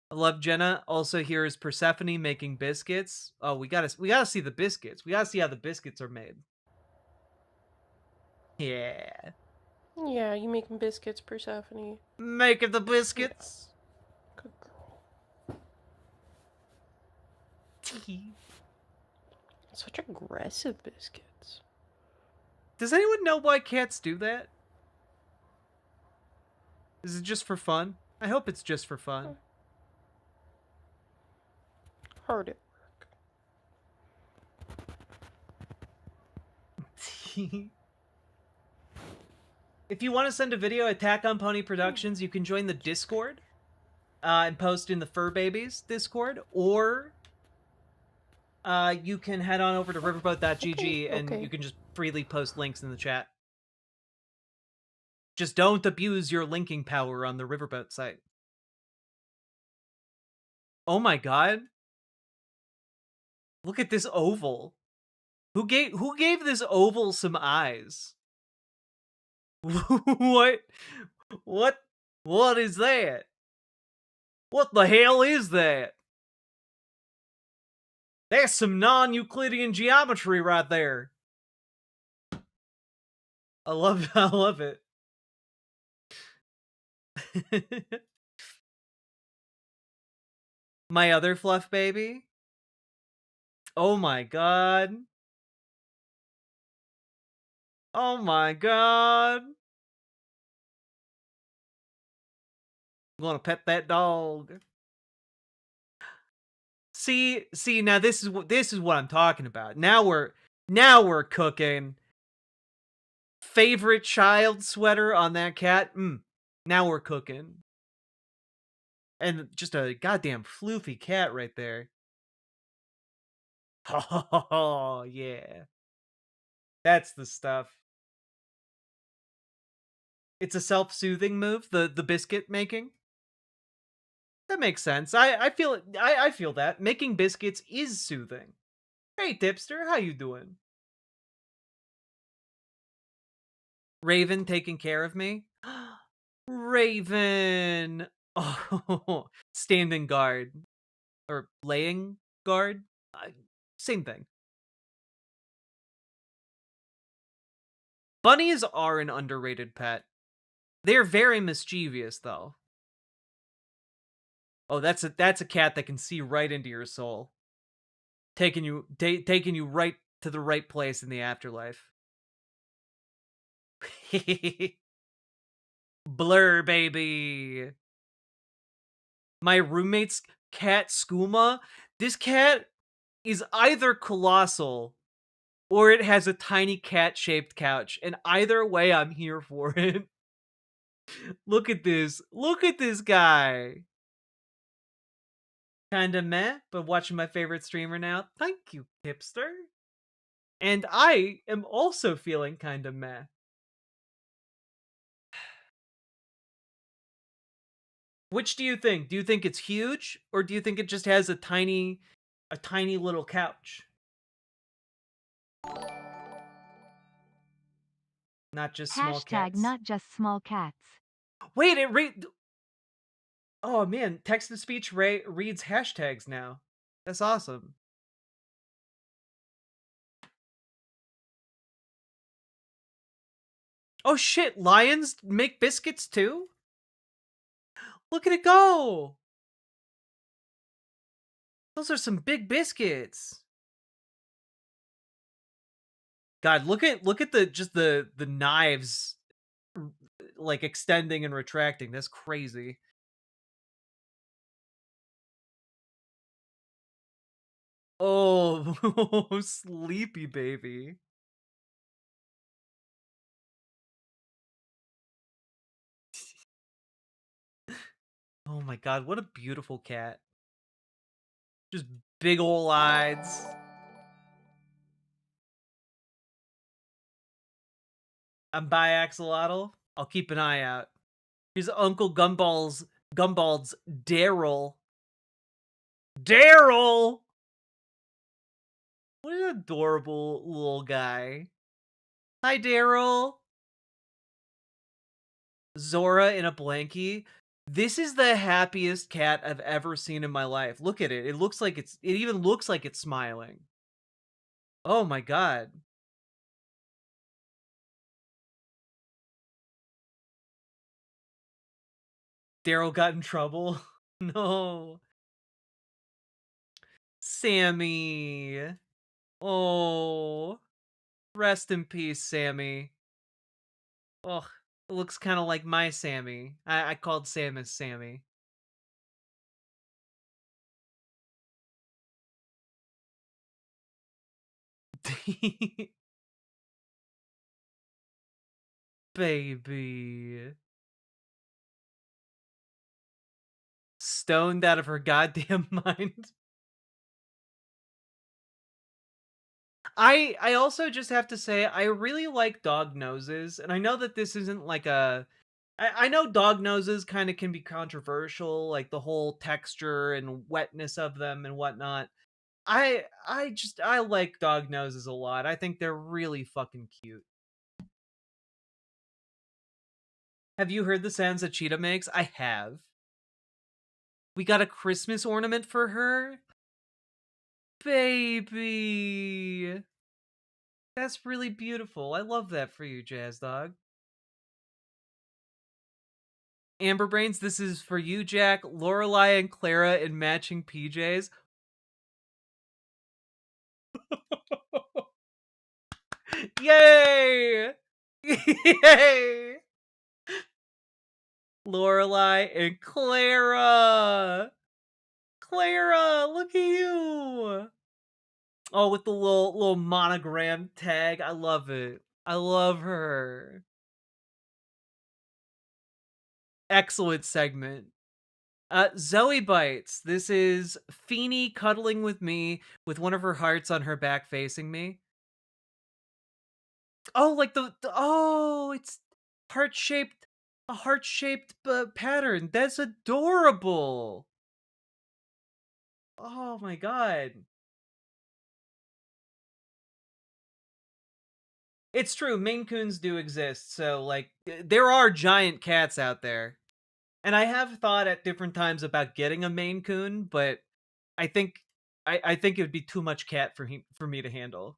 I love Jenna. Also, here is Persephone making biscuits. Oh, we gotta see the biscuits. We gotta see how the biscuits are made. Yeah, Yeah, you making biscuits, Persephone. making the biscuits. Good girl. Such aggressive biscuits. Does anyone know why cats do that? Is it just for fun? I hope it's just for fun. Hard at work. If you want to send a video, Attack on Pony Productions, you can join the Discord and post in the Fur Babies Discord, or you can head on over to riverboat.gg and okay. you can just freely post links in the chat. Just don't abuse your linking power on the Riverboat site. Oh my god. Look at this oval. Who gave this oval some eyes? What? What is that? What the hell is that? That's some non-Euclidean geometry right there. I love it. My other fluff baby. Oh my god. Oh my god. I'm gonna pet that dog. See, now this is what I'm talking about. Now we're cooking. Favorite child sweater on that cat? Now we're cooking. And just a goddamn floofy cat right there. Oh, yeah. That's the stuff. It's a self-soothing move, the biscuit making. That makes sense. I feel it. I feel that. Making biscuits is soothing. Hey, Tipster, how you doing? Raven taking care of me? Raven! Oh, standing guard. Or laying guard? Same thing. Bunnies are an underrated pet. They're very mischievous, though. Oh, that's a cat that can see right into your soul. Taking you right to the right place in the afterlife. Blur, baby. My roommate's cat, Skooma. This cat is either colossal or it has a tiny cat-shaped couch. And either way, I'm here for it. Look at this. Look at this guy. Kinda meh, but watching my favorite streamer now. Thank you, hipster. And I am also feeling kinda meh. Which do you think? Do you think it's huge, or do you think it just has a tiny little couch? Not just small Hashtag cats. not just small cats. Wait, oh man, text to speech reads hashtags now. That's awesome. Oh shit, lions make biscuits too? Look at it go! Those are some big biscuits. God, look at the knives like extending and retracting. That's crazy. Oh, sleepy baby. my god, what a beautiful cat. Just big ol' eyes. I'm biaxolotl. I'll keep an eye out. Here's Uncle Gumball's Daryl. Daryl! What an adorable little guy. Hi, Daryl. Zora in a blankie. This is the happiest cat I've ever seen in my life. Look at it. It even looks like it's smiling. Oh my god. Daryl got in trouble. No. Sammy. Oh. Rest in peace, Sammy. Oh, it looks kind of like my Sammy. I called Samus Sammy. Baby. Stoned out of her goddamn mind. I also just have to say I really like dog noses, and I know that this isn't like I know dog noses kind of can be controversial, like the whole texture and wetness of them and whatnot. I like dog noses a lot. I think they're really fucking cute. Have you heard the sounds that Cheetah makes? I have. We got a Christmas ornament for her. Baby. That's really beautiful. I love that for you, Jazz Dog. Amber Brains, this is for you, Jack, Lorelai, and Clara in matching PJs. Yay! Yay! Lorelai and Clara! Clara, look at you! Oh, with the little monogram tag. I love it. I love her. Excellent segment. Zoe Bites. This is Feeny cuddling with me with one of her hearts on her back facing me. Oh, like oh, it's heart-shaped, a heart-shaped pattern. That's adorable. Oh my god. It's true, Maine Coons do exist, so like there are giant cats out there. And I have thought at different times about getting a Maine Coon, but I think I think it would be too much cat for me to handle.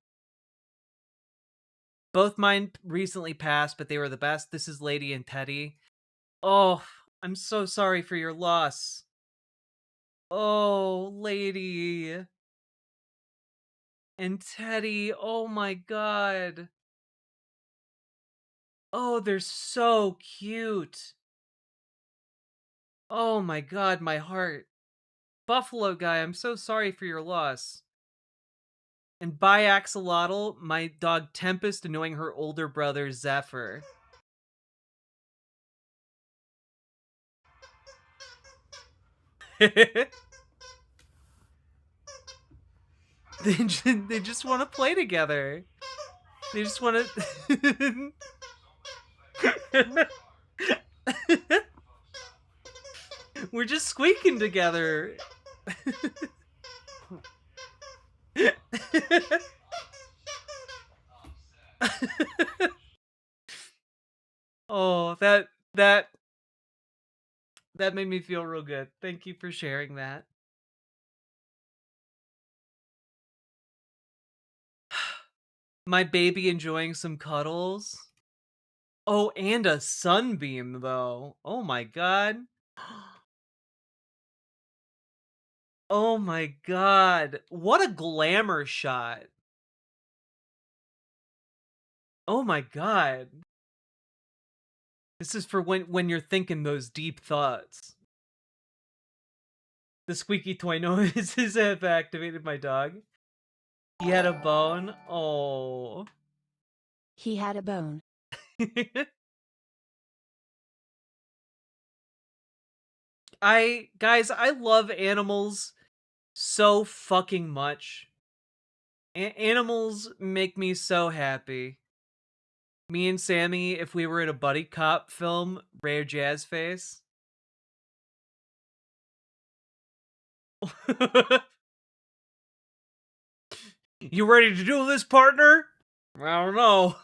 Both mine recently passed, but they were the best. This is Lady and Teddy. Oh, I'm so sorry for your loss. Oh, Lady and Teddy. Oh my god. Oh, they're so cute. Oh my god, my heart. Buffalo guy, I'm so sorry for your loss. And Biaxolotl, my dog Tempest annoying her older brother Zephyr. They just want to play together. They just want to. We're just squeaking together. Oh, that made me feel real good. Thank you for sharing that. My baby enjoying some cuddles. Oh, and a sunbeam though. Oh my god. Oh my god. What a glamour shot. Oh my god. This is for when you're thinking those deep thoughts. The squeaky toy noises have activated my dog. He had a bone. Oh. He had a bone. Guys, I love animals so fucking much. Animals make me so happy. Me and Sammy, if we were in a buddy cop film, Rare Jazz Face. You ready to do this, partner? I don't know.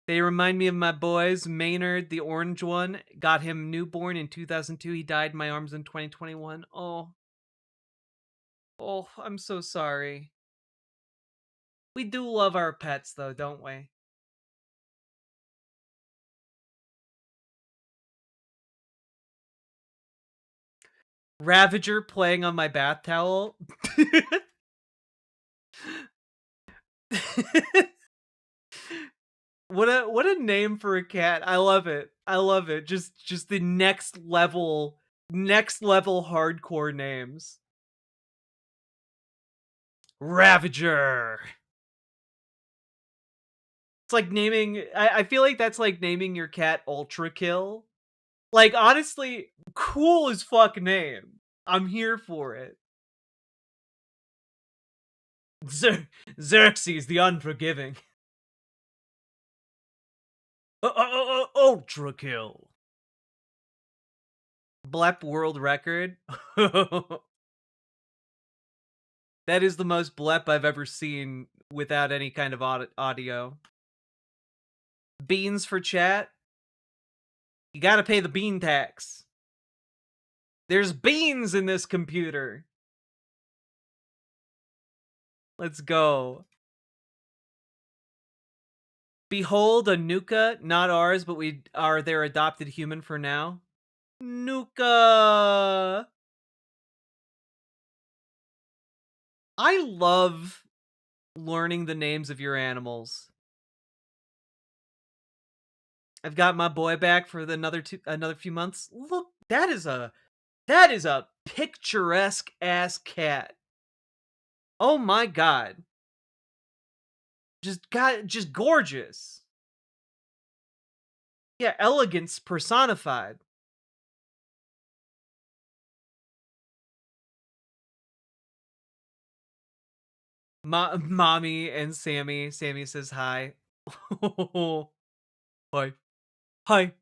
They remind me of my boys. Maynard, the orange one, got him newborn in 2002. He died in my arms in 2021. Oh. Oh, I'm so sorry. We do love our pets, though, don't we? Ravager playing on my bath towel. What a name for a cat. I love it. I love it. Just the next level hardcore names. Ravager. It's like naming I feel like that's like naming your cat Ultra Kill. Like honestly, cool as fuck name. I'm here for it. Xerxes the Unforgiving. Ultra Kill. Blep world record. That is the most blep I've ever seen without any kind of audio. Beans for chat. You gotta pay the bean tax. There's beans in this computer. Let's go. Behold a Nuka, not ours, but we are their adopted human for now. Nuka! I love learning the names of your animals. I've got my boy back for another few months. Look, that is a picturesque ass cat. Oh my god. Just gorgeous. Yeah, elegance personified. Mommy and Sammy. Sammy says hi. Hi. Hi.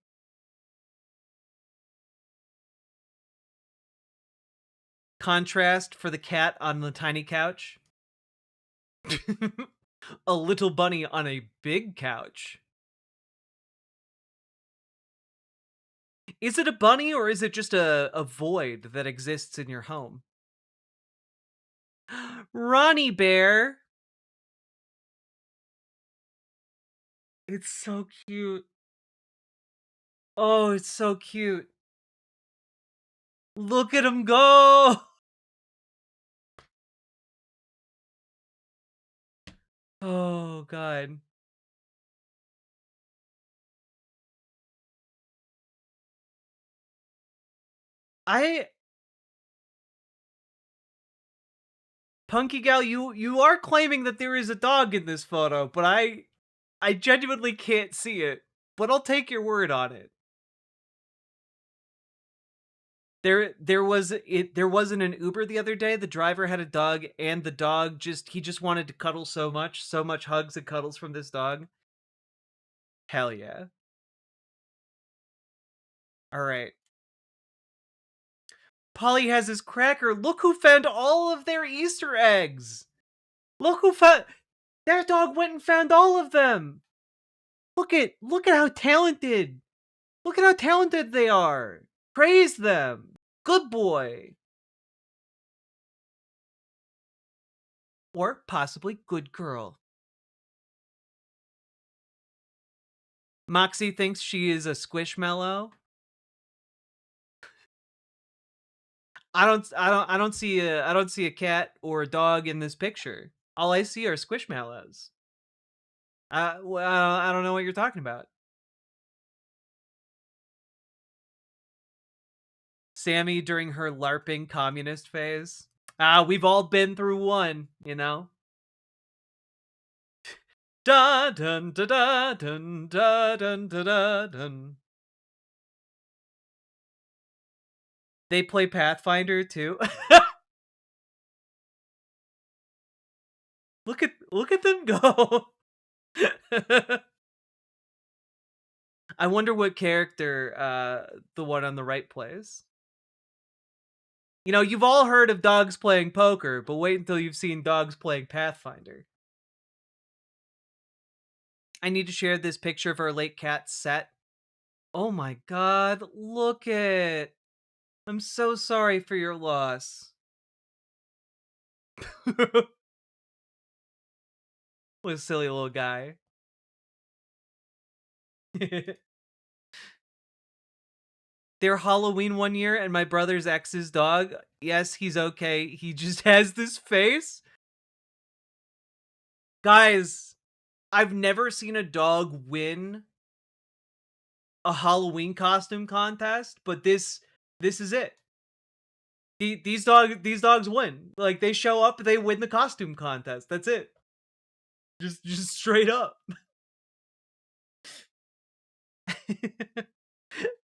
Contrast for the cat on the tiny couch. A little bunny on a big couch. Is it a bunny or is it just a void that exists in your home? Ronnie Bear. It's so cute. Oh, it's so cute. Look at him go. Oh, God. Punky Gal, you are claiming that there is a dog in this photo, but I genuinely can't see it. But I'll take your word on it. There wasn't an Uber the other day. The driver had a dog, and the dog just wanted to cuddle so much hugs and cuddles from this dog. Hell yeah. All right. Polly has his cracker. Look who found all of their Easter eggs. Look who found. That dog went and found all of them. Look at how talented. Look at how talented they are. Praise them. Good boy. Or possibly good girl. Moxie thinks she is a squishmallow. I don't see a cat or a dog in this picture. All I see are squishmallows. Well, I don't know what you're talking about. Sammy during her LARPing communist phase. We've all been through one, you know. Da dun da da dun da dun da da dun. They play Pathfinder too. Look at them go. I wonder what character the one on the right plays. You know, you've all heard of dogs playing poker, but wait until you've seen dogs playing Pathfinder. I need to share this picture of our late cat's set. Oh my god, look it. I'm so sorry for your loss. What a silly little guy. Their Halloween one year and my brother's ex's dog. Yes, he's okay. He just has this face. Guys, I've never seen a dog win a Halloween costume contest, but this is it. These dogs win. Like, they show up, they win the costume contest. That's it. Just straight up.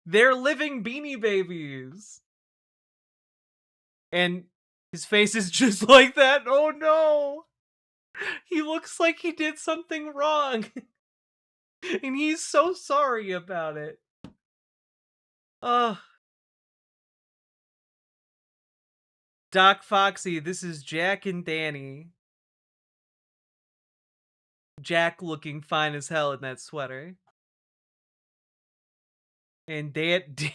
They're living Beanie Babies. And his face is just like that. Oh no. He looks like he did something wrong. And he's so sorry about it. Ugh. Doc Foxy, this is Jack and Danny. Jack looking fine as hell in that sweater. And Danny.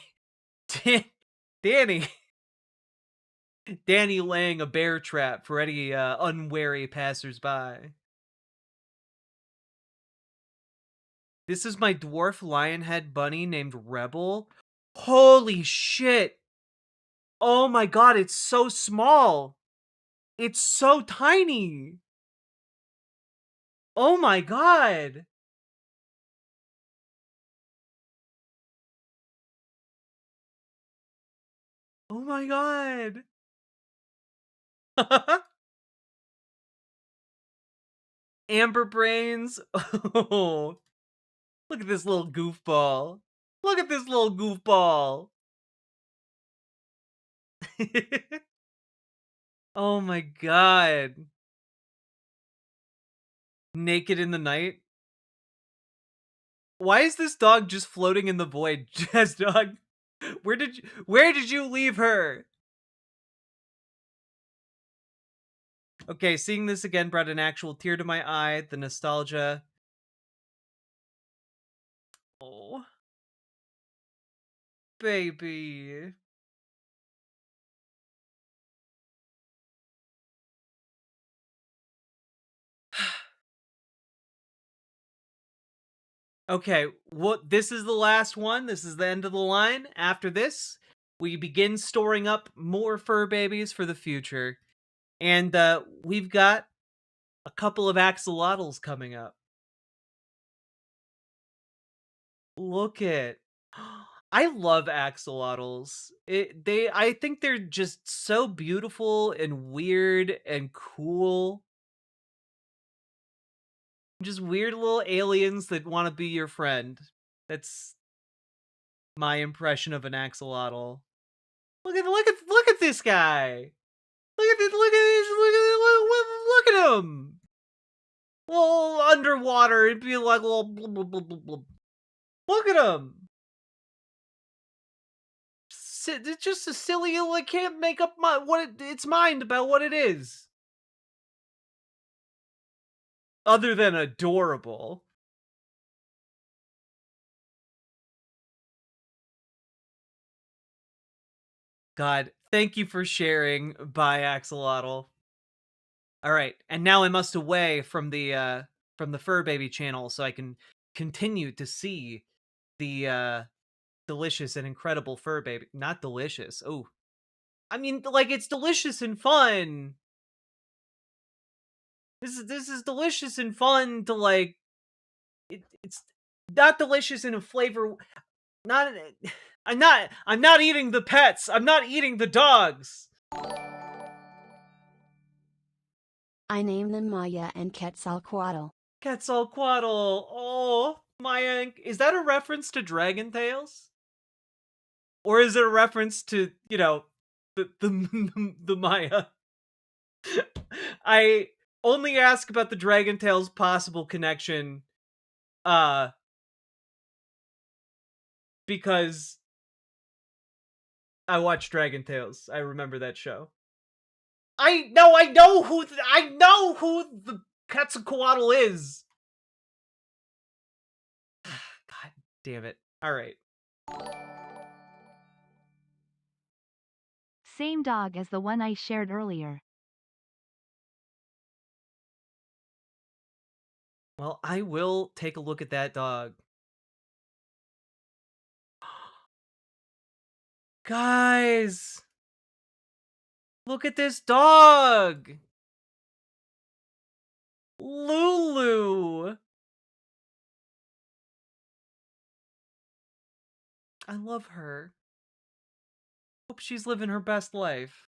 Danny laying a bear trap for any unwary passersby. This is my dwarf lionhead bunny named Rebel. Holy shit. Oh my god, it's so small. It's so tiny. Oh my god. Oh my god. Amber brains. Oh. Look at this little goofball. Look at this little goofball. Oh my god. Naked in the night. Why is this dog just floating in the void? Jazz dog. Where did you leave her? Okay, seeing this again brought an actual tear to my eye. The nostalgia. Oh. Baby. Okay, this is the last one. This is the end of the line. After this, we begin storing up more fur babies for the future. And we've got a couple of axolotls coming up. Look at. I love axolotls. I think they're just so beautiful and weird and cool. Just weird little aliens that want to be your friend. That's my impression of an axolotl. Look at this guy. Look at him. Little underwater and be like little blah, blah, blah, blah, blah. Look at him. It's just a silly, like, can't make up its mind about what it is. Other than adorable. God, thank you for sharing, Bye Axolotl. Alright, and now I must away from the Fur Baby channel so I can continue to see the delicious and incredible fur baby. Not delicious. Oh. I mean, like, it's delicious and fun. This is delicious and fun to, like, it's not delicious in a flavor. Not I'm not eating the pets. I'm not eating the dogs. I named them Maya and Quetzalcoatl. Quetzalcoatl. Oh, Maya. Is that a reference to Dragon Tales? Or is it a reference to, you know, the Maya? I only ask about the Dragon Tales possible connection because I watched Dragon Tales. I remember that show. I know who the Quetzalcoatl is. God damn it. All right. Same dog as the one I shared earlier. Well, I will take a look at that dog. Guys, look at this dog. Lulu. I love her. Hope she's living her best life.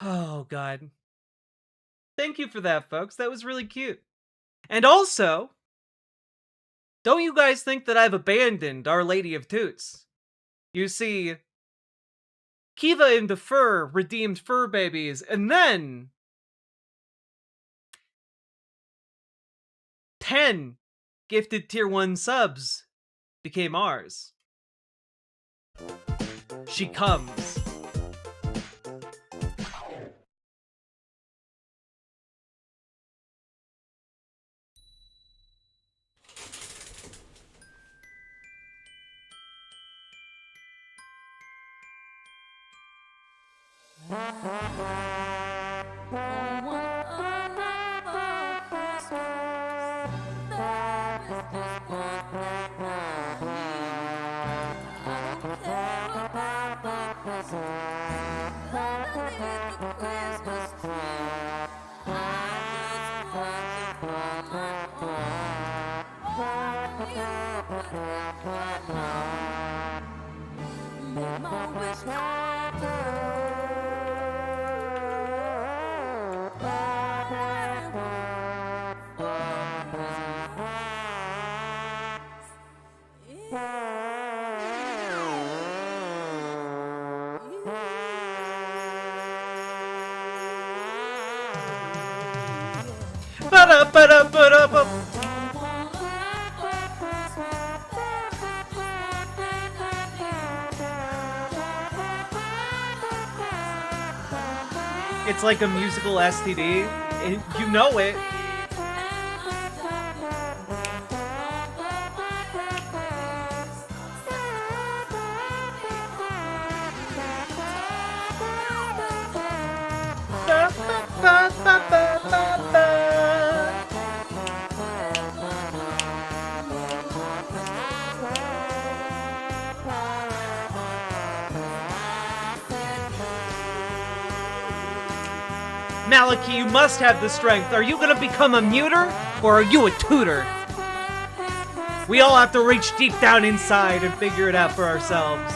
Oh, God. Thank you for that, folks. That was really cute. And also, don't you guys think that I've abandoned Our Lady of Toots? You see, Kiva into Fur redeemed fur babies, and then 10 gifted tier 1 subs became ours. She comes. Ba-da-ba-da-ba-da-ba. It's like a musical STD. You know it. Maliki, you must have the strength. Are you gonna become a muter, or are you a tutor? We all have to reach deep down inside and figure it out for ourselves.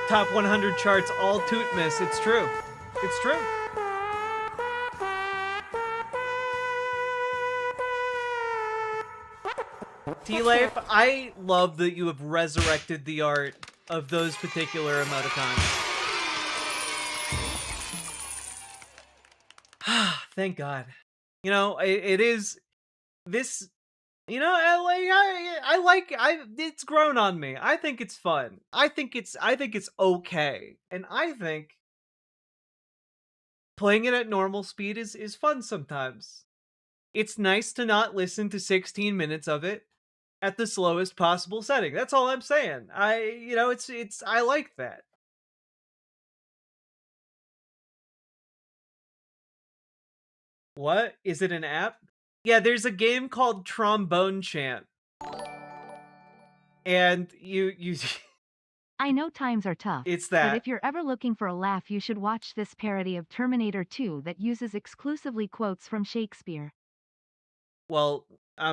Top 100 charts, all Tootmas. It's true. It's true. T-Life, I love that you have resurrected the art of those particular emoticons. Thank God. You know, it is this. You know, it's grown on me. I think it's fun. I think it's okay, and I think playing it at normal speed is fun sometimes. It's nice to not listen to 16 minutes of it at the slowest possible setting. That's all I'm saying. I like that. What? Is it an app? Yeah, there's a game called Trombone Chant. And you I know times are tough, it's but that. if you're ever looking for a laugh, you should watch this parody of Terminator 2 that uses exclusively quotes from Shakespeare. Well, I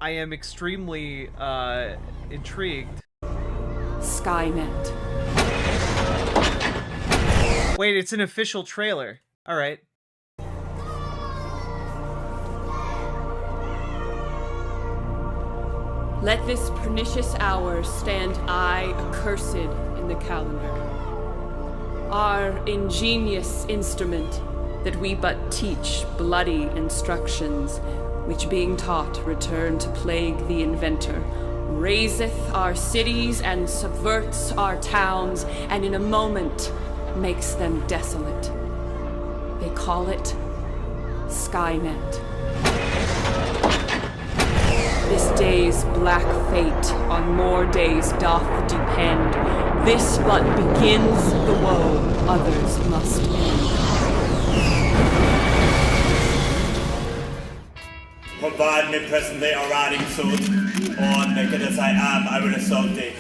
am extremely intrigued. Skynet. Wait, it's an official trailer. All right. Let this pernicious hour stand aye accursed in the calendar. Our ingenious instrument, that we but teach bloody instructions, which being taught return to plague the inventor, razeth our cities and subverts our towns, and in a moment makes them desolate. They call it Skynet. This day's black fate on more days doth depend. This but begins the woe others must end. Provide me presently a riding suit, or naked as I am, I will assault thee.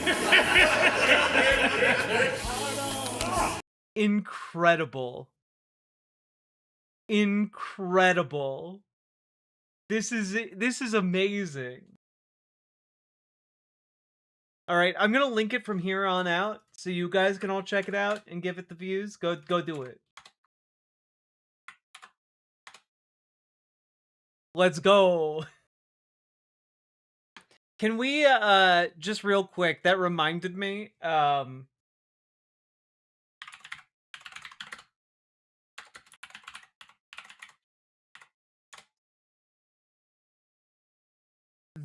Incredible. Incredible. This is amazing. All right, I'm gonna link it from here on out, so you guys can all check it out and give it the views. Go do it. Let's go. Can we just real quick? That reminded me.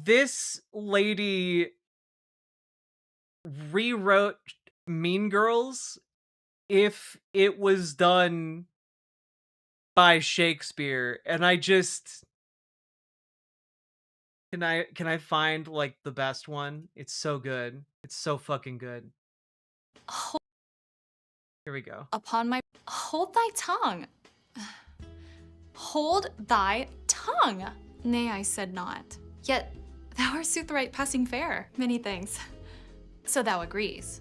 This lady rewrote Mean Girls if it was done by Shakespeare, and I just can I find like the best one? It's so good. It's so fucking good. Here we go. Upon my hold thy tongue. Hold thy tongue. Nay, I said not. Yet thou art soothright passing fair. Many things. So thou agrees.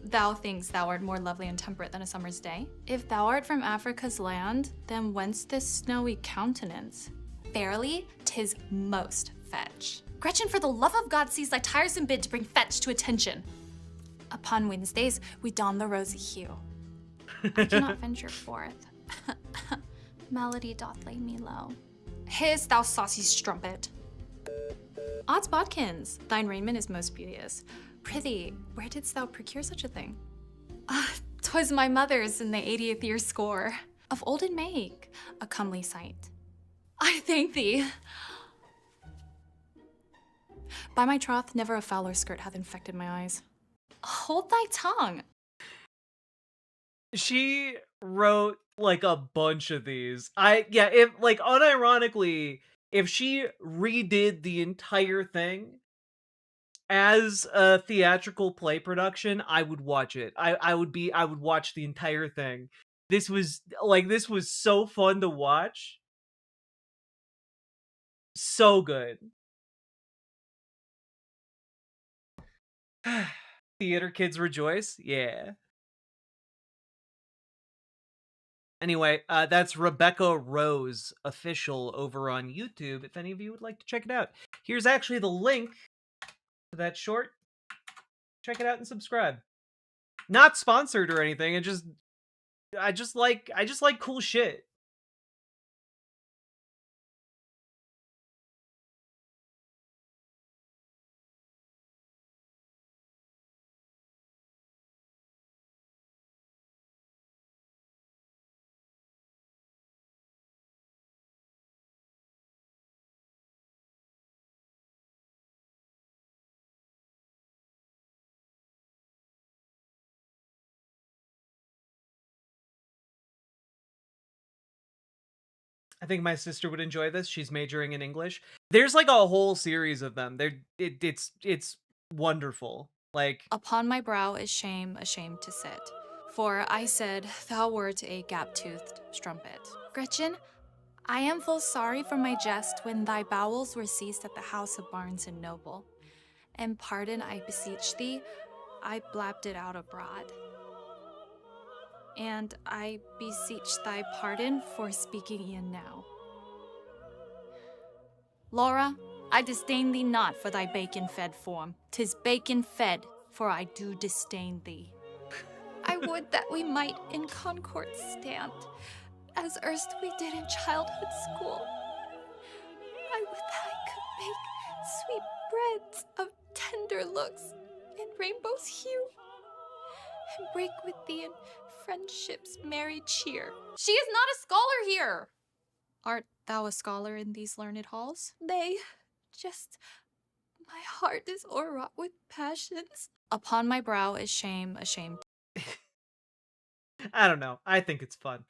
Thou thinks thou art more lovely and temperate than a summer's day? If thou art from Africa's land, then whence this snowy countenance? Verily, 'tis most fetch. Gretchen, for the love of God, cease thy tiresome bid to bring fetch to attention. Upon Wednesdays, we don the rosy hue. I cannot venture forth. Melody doth lay me low. Hiss, thou saucy strumpet. Odds bodkins, thine raiment is most beauteous. Prithee, where didst thou procure such a thing? 'Twas my mother's in the 80th year score. Of olden make, a comely sight. I thank thee. By my troth, never a fouler skirt hath infected my eyes. Hold thy tongue. She wrote like a bunch of these. If like unironically, if she redid the entire thing as a theatrical play production, I would watch it. I would watch the entire thing. This was so fun to watch. So good. Theater kids rejoice. Yeah. Anyway, that's Rebecca Rose official over on YouTube, if any of you would like to check it out. Here's actually the link to that short, check it out and subscribe. Not sponsored or anything. I just like cool shit. I think my sister would enjoy this. She's majoring in English. There's like a whole series of them. It's wonderful. Like, Upon my brow is shame, ashamed to sit. For I said, thou wert a gap-toothed strumpet. Gretchen, I am full sorry for my jest when thy bowels were seized at the house of Barnes and Noble. And pardon, I beseech thee, I blabbed it out abroad. And I beseech thy pardon for speaking e'en now. Laura, I disdain thee not for thy bacon-fed form. 'Tis bacon-fed, for I do disdain thee. I would that we might in concord stand, as erst we did in childhood school. I would that I could bake sweet breads of tender looks and rainbow's hue, and break with thee in friendship's merry cheer. She is not a scholar here! Art thou a scholar in these learned halls? Nay, just my heart is o'erwrought with passions. Upon my brow is shame, ashamed. I don't know. I think it's fun.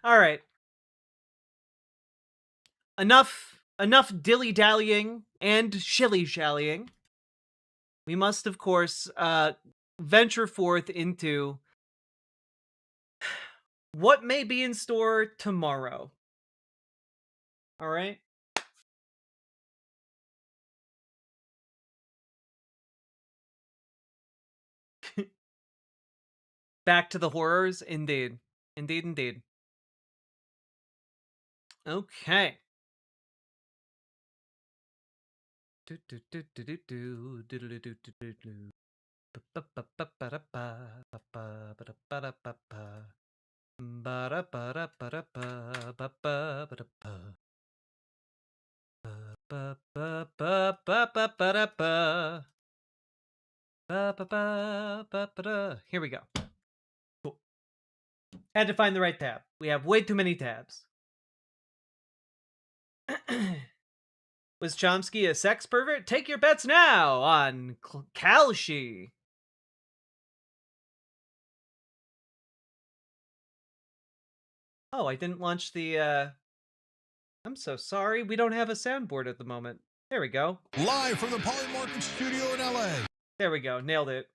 All right. Enough dilly-dallying and shilly-shallying. We must, of course, venture forth into what may be in store tomorrow. All right? Back to the horrors, indeed. Indeed. Okay. Here we go. Cool. Had to find the right tab. We have way too many tabs. Was Chomsky a sex pervert? Take your bets now on Kalshi. Oh, I didn't launch the, I'm so sorry. We don't have a soundboard at the moment. There we go. Live from the Polymarket studio in LA. There we go. Nailed it.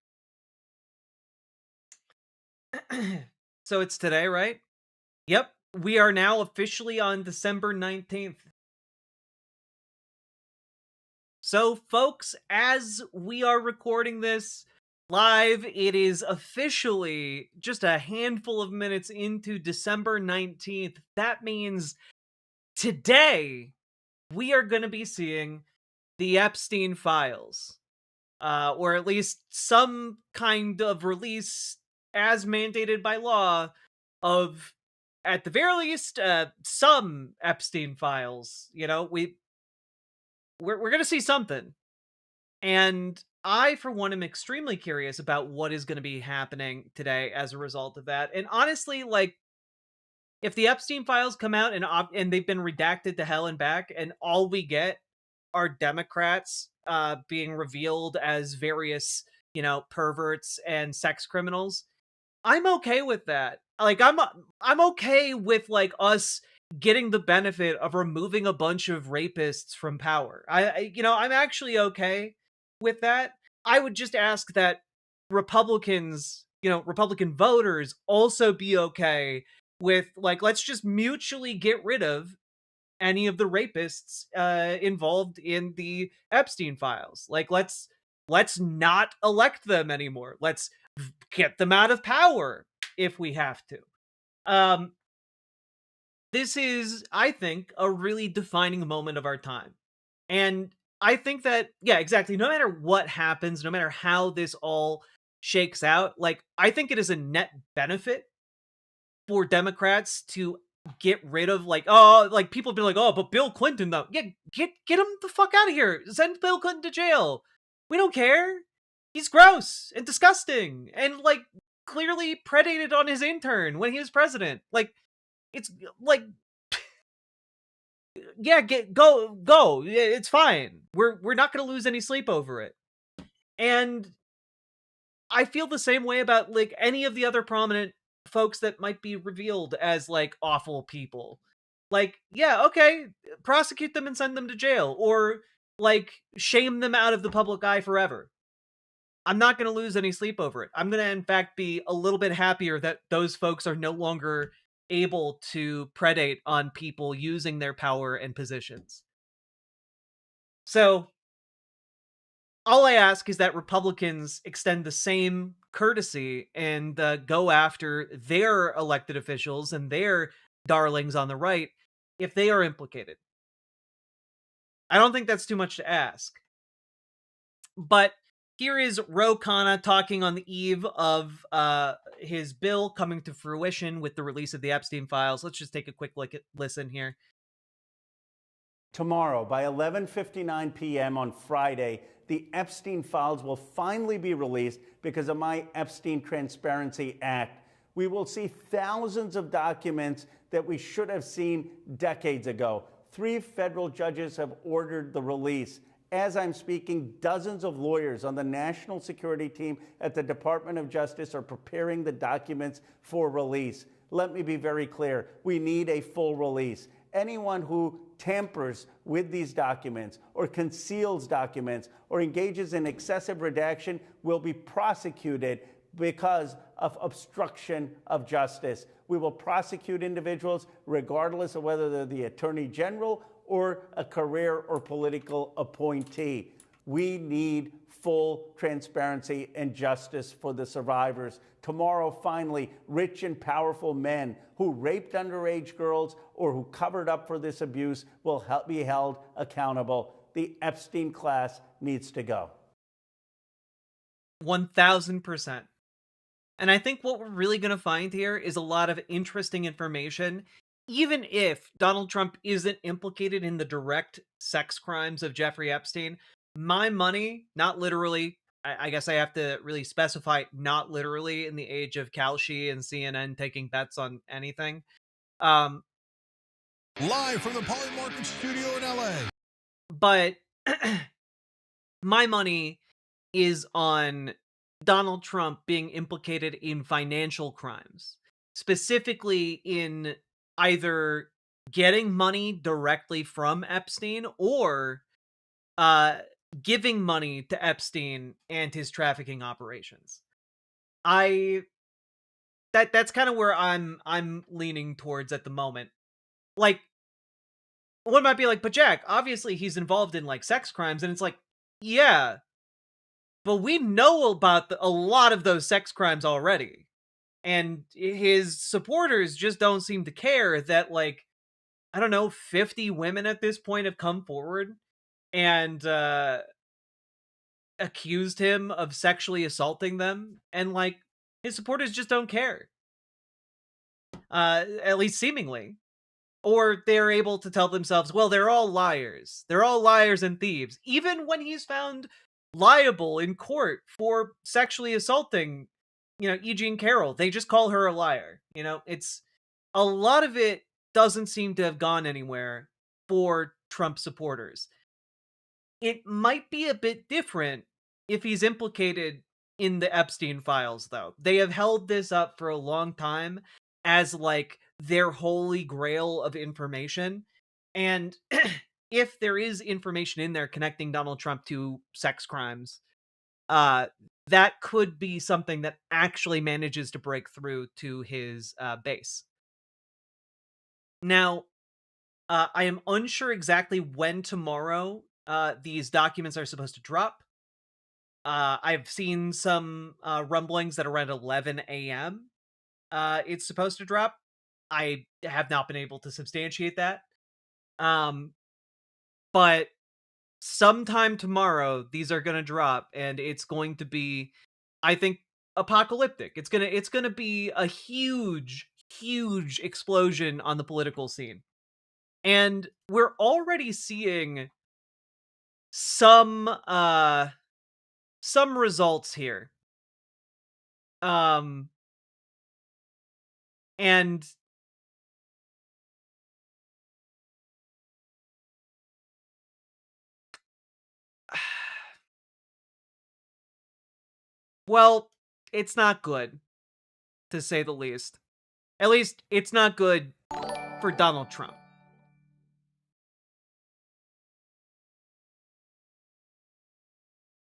So it's today, right? Yep. We are now officially on December 19th. So, folks, as we are recording this live, it is officially just a handful of minutes into December 19th. That means today we are going to be seeing the Epstein files, or at least some kind of release as mandated by law of, at the very least, some Epstein files. You know, we're going to see something. And I, for one, am extremely curious about what is going to be happening today as a result of that. And honestly, like, if the Epstein files come out and they've been redacted to hell and back, and all we get are Democrats being revealed as various, you know, perverts and sex criminals, I'm okay with that. Like, I'm okay with, like, us getting the benefit of removing a bunch of rapists from power. I'm actually okay with that. I would just ask that Republicans, Republican voters also be okay with, like, let's just mutually get rid of any of the rapists involved in the Epstein files. Like, let's not elect them anymore. Let's get them out of power if we have to. This is, I think, a really defining moment of our time. And I think that, yeah, exactly. No matter what happens, no matter how this all shakes out, like, I think it is a net benefit for Democrats to get rid of, like, oh, like, people be like, oh, but Bill Clinton, though. Yeah, get him the fuck out of here. Send Bill Clinton to jail. We don't care. He's gross and disgusting and, like, clearly predated on his intern when he was president. Like, it's like, yeah, go. It's fine. We're not gonna lose any sleep over it. And I feel the same way about, like, any of the other prominent folks that might be revealed as, like, awful people. Like, yeah, okay, prosecute them and send them to jail, or, like, shame them out of the public eye forever. I'm not gonna lose any sleep over it. I'm gonna, in fact, be a little bit happier that those folks are no longer able to predate on people using their power and positions. So, all I ask is that Republicans extend the same courtesy and go after their elected officials and their darlings on the right if they are implicated. I don't think that's too much to ask. But here is Ro Khanna talking on the eve of his bill coming to fruition with the release of the Epstein files. Let's just take a quick listen here. Tomorrow, by 11:59 p.m. on Friday, the Epstein files will finally be released because of my Epstein Transparency Act. We will see thousands of documents that we should have seen decades ago. 3 federal judges have ordered the release. As I'm speaking, dozens of lawyers on the national security team at the Department of Justice are preparing the documents for release. Let me be very clear. We need a full release. Anyone who tampers with these documents or conceals documents or engages in excessive redaction will be prosecuted because of obstruction of justice. We will prosecute individuals regardless of whether they're the Attorney General or a career or political appointee. We need full transparency and justice for the survivors. Tomorrow, finally, rich and powerful men who raped underage girls or who covered up for this abuse will be held accountable. The Epstein class needs to go. 1000%. And I think what we're really going to find here is a lot of interesting information. Even if Donald Trump isn't implicated in the direct sex crimes of Jeffrey Epstein, my money, not literally, I guess I have to really specify not literally in the age of Kalshi and CNN taking bets on anything. Live from the Polymarket studio in LA. But my money is on Donald Trump being implicated in financial crimes, specifically in either getting money directly from Epstein or giving money to Epstein and his trafficking operations. That's kind of where I'm leaning towards at the moment. Like, one might be like, but Jack, obviously he's involved in, like, sex crimes, and it's like, yeah, but we know about a lot of those sex crimes already. And his supporters just don't seem to care that, like, I don't know, 50 women at this point have come forward and accused him of sexually assaulting them. And, like, his supporters just don't care. At least seemingly. Or they're able to tell themselves, well, they're all liars. They're all liars and thieves. Even when he's found liable in court for sexually assaulting, E. Jean Carroll, they just call her a liar. It's a lot of it doesn't seem to have gone anywhere for Trump supporters. It might be a bit different if he's implicated in the Epstein files, though. They have held this up for a long time as, like, their holy grail of information. And if there is information in there connecting Donald Trump to sex crimes, that could be something that actually manages to break through to his base. Now, I am unsure exactly when tomorrow these documents are supposed to drop. I've seen some rumblings that around 11 a.m. It's supposed to drop. I have not been able to substantiate that. But sometime tomorrow these are going to drop, and it's going to be, I think, apocalyptic. It's going to be a huge explosion on the political scene. And we're already seeing some results here. And well, it's not good, to say the least. At least it's not good for Donald Trump.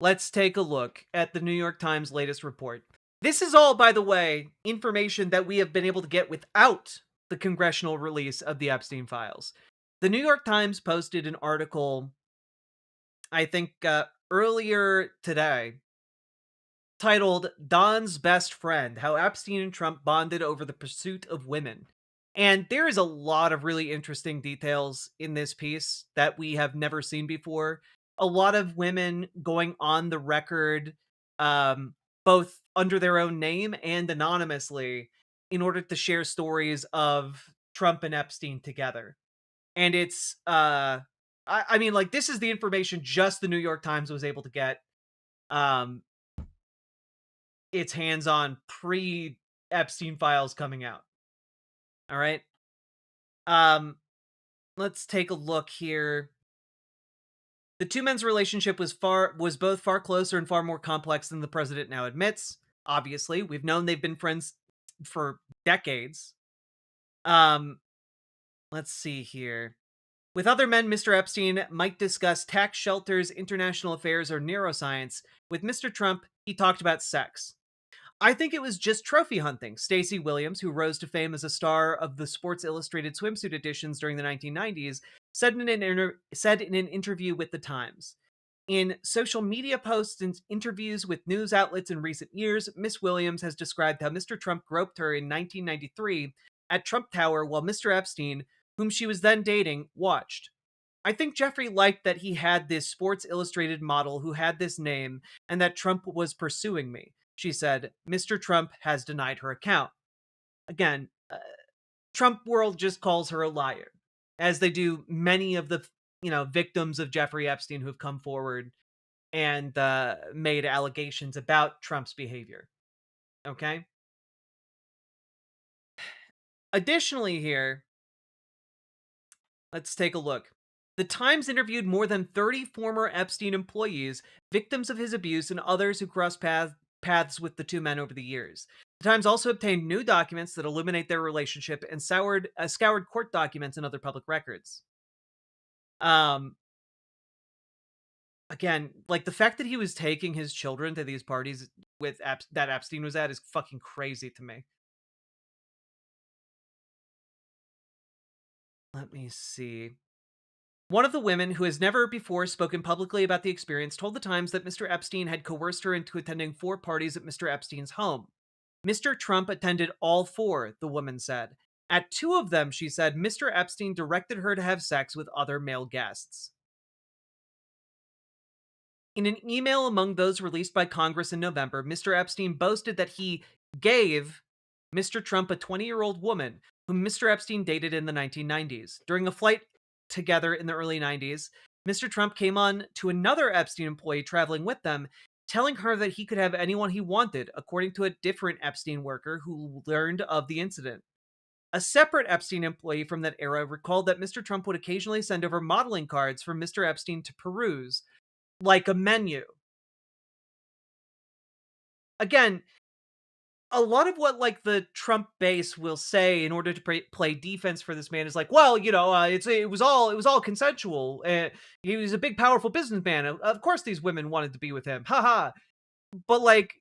Let's take a look at the New York Times latest report. This is all, by the way, information that we have been able to get without the congressional release of the Epstein files. The New York Times posted an article, I think, earlier today, titled Don's Best Friend, How Epstein and Trump Bonded Over the Pursuit of Women. And there is a lot of really interesting details in this piece that we have never seen before. A lot of women going on the record, both under their own name and anonymously, in order to share stories of Trump and Epstein together. And it's, I mean, like, this is the information just the New York Times was able to get its hands on pre-Epstein files coming out. All right. Let's take a look here. The two men's relationship was both far closer and far more complex than the president now admits. Obviously, we've known they've been friends for decades. Let's see here. With other men, Mr. Epstein might discuss tax shelters, international affairs, or neuroscience. With Mr. Trump, he talked about sex. I think it was just trophy hunting. Stacey Williams, who rose to fame as a star of the Sports Illustrated swimsuit editions during the 1990s, said in an interview with The Times. In social media posts and interviews with news outlets in recent years, Miss Williams has described how Mr. Trump groped her in 1993 at Trump Tower while Mr. Epstein, whom she was then dating, watched. I think Jeffrey liked that he had this Sports Illustrated model who had this name and that Trump was pursuing me. She said, Mr. Trump has denied her account. Again, Trump world just calls her a liar, as they do many of the victims of Jeffrey Epstein who have come forward and made allegations about Trump's behavior. Okay? Additionally here, let's take a look. The Times interviewed more than 30 former Epstein employees, victims of his abuse, and others who crossed paths with the two men over the years. The Times also obtained new documents that illuminate their relationship and scoured court documents and other public records. Again, like, the fact that he was taking his children to these parties with that Epstein was at is fucking crazy to me. Let me see. One of the women, who has never before spoken publicly about the experience, told The Times that Mr. Epstein had coerced her into attending 4 parties at Mr. Epstein's home. Mr. Trump attended all 4, the woman said. At 2 of them, she said, Mr. Epstein directed her to have sex with other male guests. In an email among those released by Congress in November, Mr. Epstein boasted that he gave Mr. Trump a 20-year-old woman whom Mr. Epstein dated in the 1990s. During a flight together in the early 90s, Mr. Trump came on to another Epstein employee traveling with them, telling her that he could have anyone he wanted, according to a different Epstein worker who learned of the incident. A separate Epstein employee from that era recalled that Mr. Trump would occasionally send over modeling cards for Mr. Epstein to peruse, like a menu. Again, a lot of what, like, the Trump base will say in order to play defense for this man is like, well, it was all consensual. He was a big, powerful businessman. Of course, these women wanted to be with him. Haha. But, like,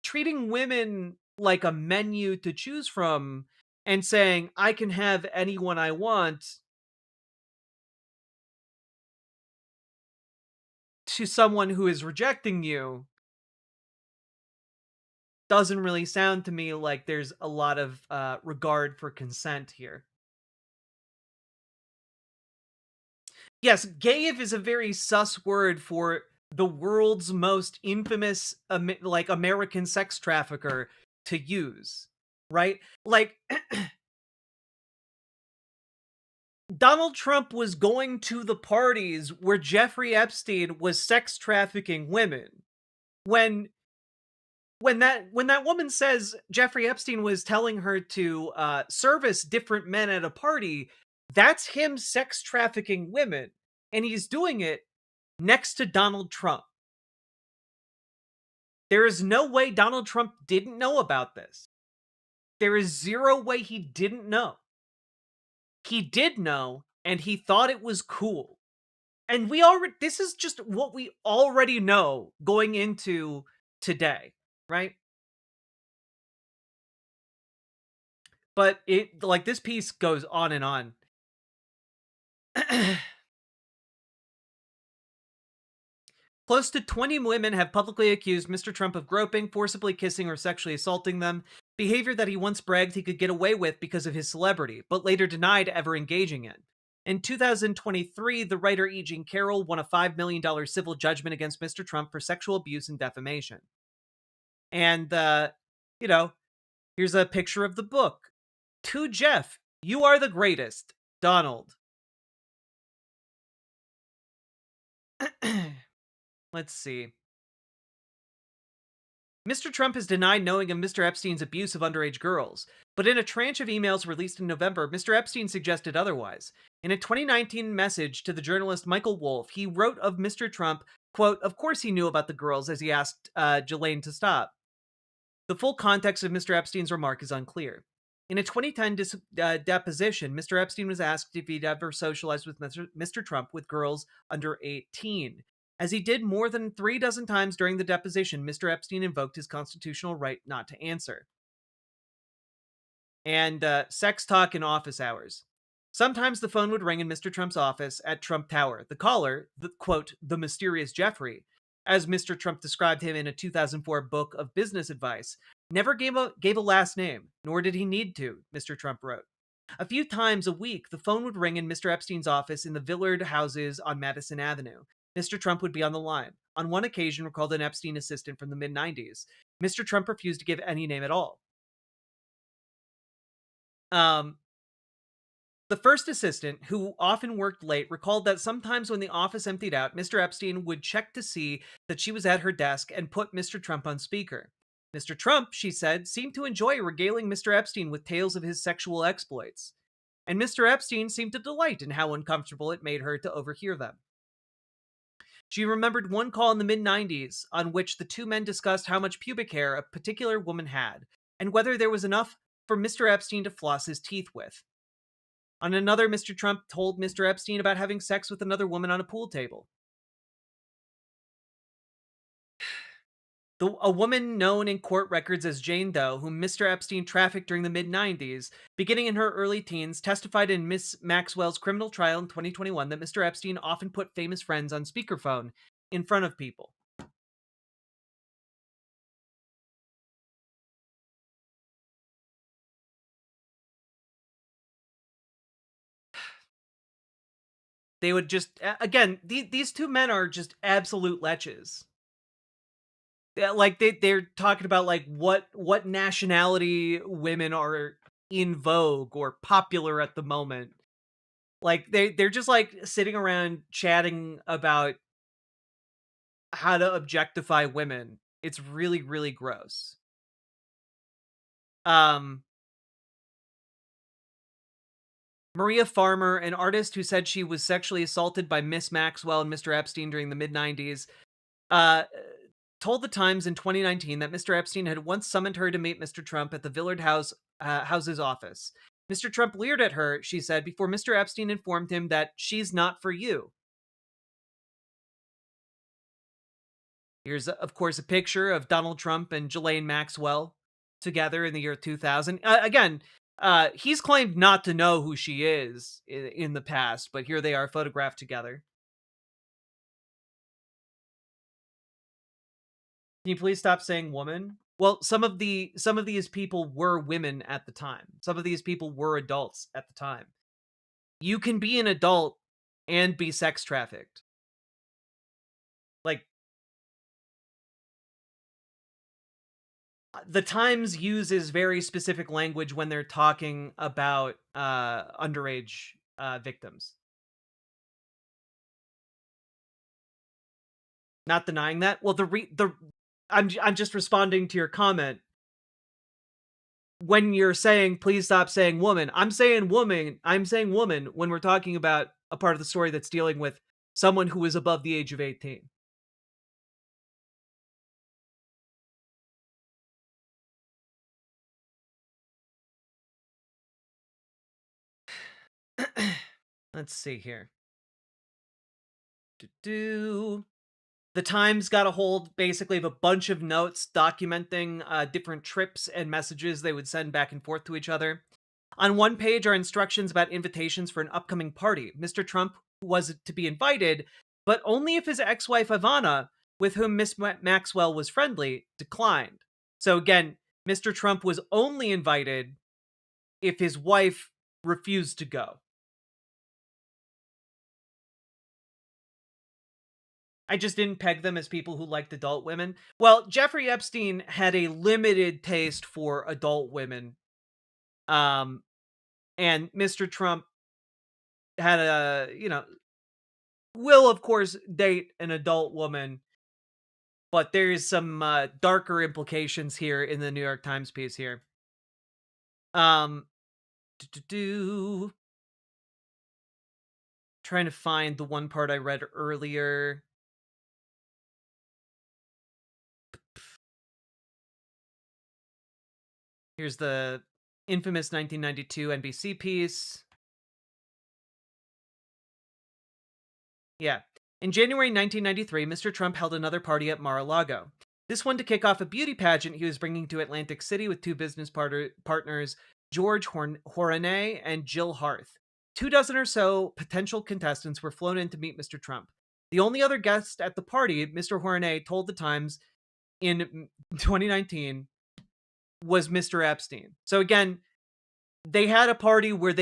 treating women like a menu to choose from and saying, I can have anyone I want, to someone who is rejecting you, doesn't really sound to me like there's a lot of regard for consent here. Yes, gave is a very sus word for the world's most infamous, like, American sex trafficker to use, right? Like, Donald Trump was going to the parties where Jeffrey Epstein was sex trafficking women. When that woman says Jeffrey Epstein was telling her to service different men at a party, that's him sex trafficking women, and he's doing it next to Donald Trump. There is no way Donald Trump didn't know about this. There is zero way he didn't know. He did know, and he thought it was cool. And this is just what we already know going into today, right? But this piece goes on and on. Close to 20 women have publicly accused Mr. Trump of groping, forcibly kissing, or sexually assaulting them, behavior that he once bragged he could get away with because of his celebrity, but later denied ever engaging in. In 2023, the writer E. Jean Carroll won a $5 million civil judgment against Mr. Trump for sexual abuse and defamation. And, here's a picture of the book. To Jeff, you are the greatest, Donald. Let's see. Mr. Trump has denied knowing of Mr. Epstein's abuse of underage girls, but in a tranche of emails released in November, Mr. Epstein suggested otherwise. In a 2019 message to the journalist Michael Wolff, he wrote of Mr. Trump, quote, "Of course he knew about the girls," as he asked Ghislaine to stop. The full context of Mr. Epstein's remark is unclear. In a 2010 deposition, Mr. Epstein was asked if he'd ever socialized with Mr. Trump with girls under 18. As he did more than 36 times during the deposition, Mr. Epstein invoked his constitutional right not to answer. And sex talk in office hours. Sometimes the phone would ring in Mr. Trump's office at Trump Tower. The caller, the mysterious Jeffrey, as Mr. Trump described him in a 2004 book of business advice, never gave a last name, nor did he need to, Mr. Trump wrote. A few times a week, the phone would ring in Mr. Epstein's office in the Villard houses on Madison Avenue. Mr. Trump would be on the line. On one occasion, recalled an Epstein assistant from the mid-90s. Mr. Trump refused to give any name at all. The first assistant, who often worked late, recalled that sometimes when the office emptied out, Mr. Epstein would check to see that she was at her desk and put Mr. Trump on speaker. Mr. Trump, she said, seemed to enjoy regaling Mr. Epstein with tales of his sexual exploits. And Mr. Epstein seemed to delight in how uncomfortable it made her to overhear them. She remembered one call in the mid-90s on which the two men discussed how much pubic hair a particular woman had, and whether there was enough for Mr. Epstein to floss his teeth with. On another, Mr. Trump told Mr. Epstein about having sex with another woman on a pool table. A woman known in court records as Jane Doe, whom Mr. Epstein trafficked during the mid-90s, beginning in her early teens, testified in Miss Maxwell's criminal trial in 2021 that Mr. Epstein often put famous friends on speakerphone in front of people. They would just, again, these two men are just absolute leches. Like, they're talking about, like, what nationality women are in vogue or popular at the moment. Like, they're just, like, sitting around chatting about how to objectify women. It's really, really gross. Maria Farmer, an artist who said she was sexually assaulted by Miss Maxwell and Mr. Epstein during the mid-90s, told the Times in 2019 that Mr. Epstein had once summoned her to meet Mr. Trump at the Villard House's office. Mr. Trump leered at her, she said, before Mr. Epstein informed him that she's not for you. Here's, of course, a picture of Donald Trump and Ghislaine Maxwell together in the year 2000. Again, he's claimed not to know who she is in the past, but here they are photographed together. Can you please stop saying woman? Well, some of these people were women at the time. Some of these people were adults at the time. You can be an adult and be sex trafficked. Like, the Times uses very specific language when they're talking about underage victims. Not denying that. Well, I'm just responding to your comment. When you're saying please stop saying woman, I'm saying woman when we're talking about a part of the story that's dealing with someone who is above the age of 18. Let's see here. The Times got a hold basically of a bunch of notes documenting different trips and messages they would send back and forth to each other. On one page are instructions about invitations for an upcoming party. Mr. Trump was to be invited, but only if his ex-wife Ivana, with whom Miss Maxwell was friendly, declined. So again, Mr. Trump was only invited if his wife refused to go. I just didn't peg them as people who liked adult women. Well, Jeffrey Epstein had a limited taste for adult women. And Mr. Trump had will of course date an adult woman, but there's some darker implications here in the New York Times piece here. Trying to find the one part I read earlier. Here's the infamous 1992 NBC piece. Yeah. In January 1993, Mr. Trump held another party at Mar-a-Lago. This one to kick off a beauty pageant he was bringing to Atlantic City with two business partners, George Horanay and Jill Harth. 24 or so potential contestants were flown in to meet Mr. Trump. The only other guest at the party, Mr. Horanay told the Times in 2019, was Mr. Epstein. So again, they had a party where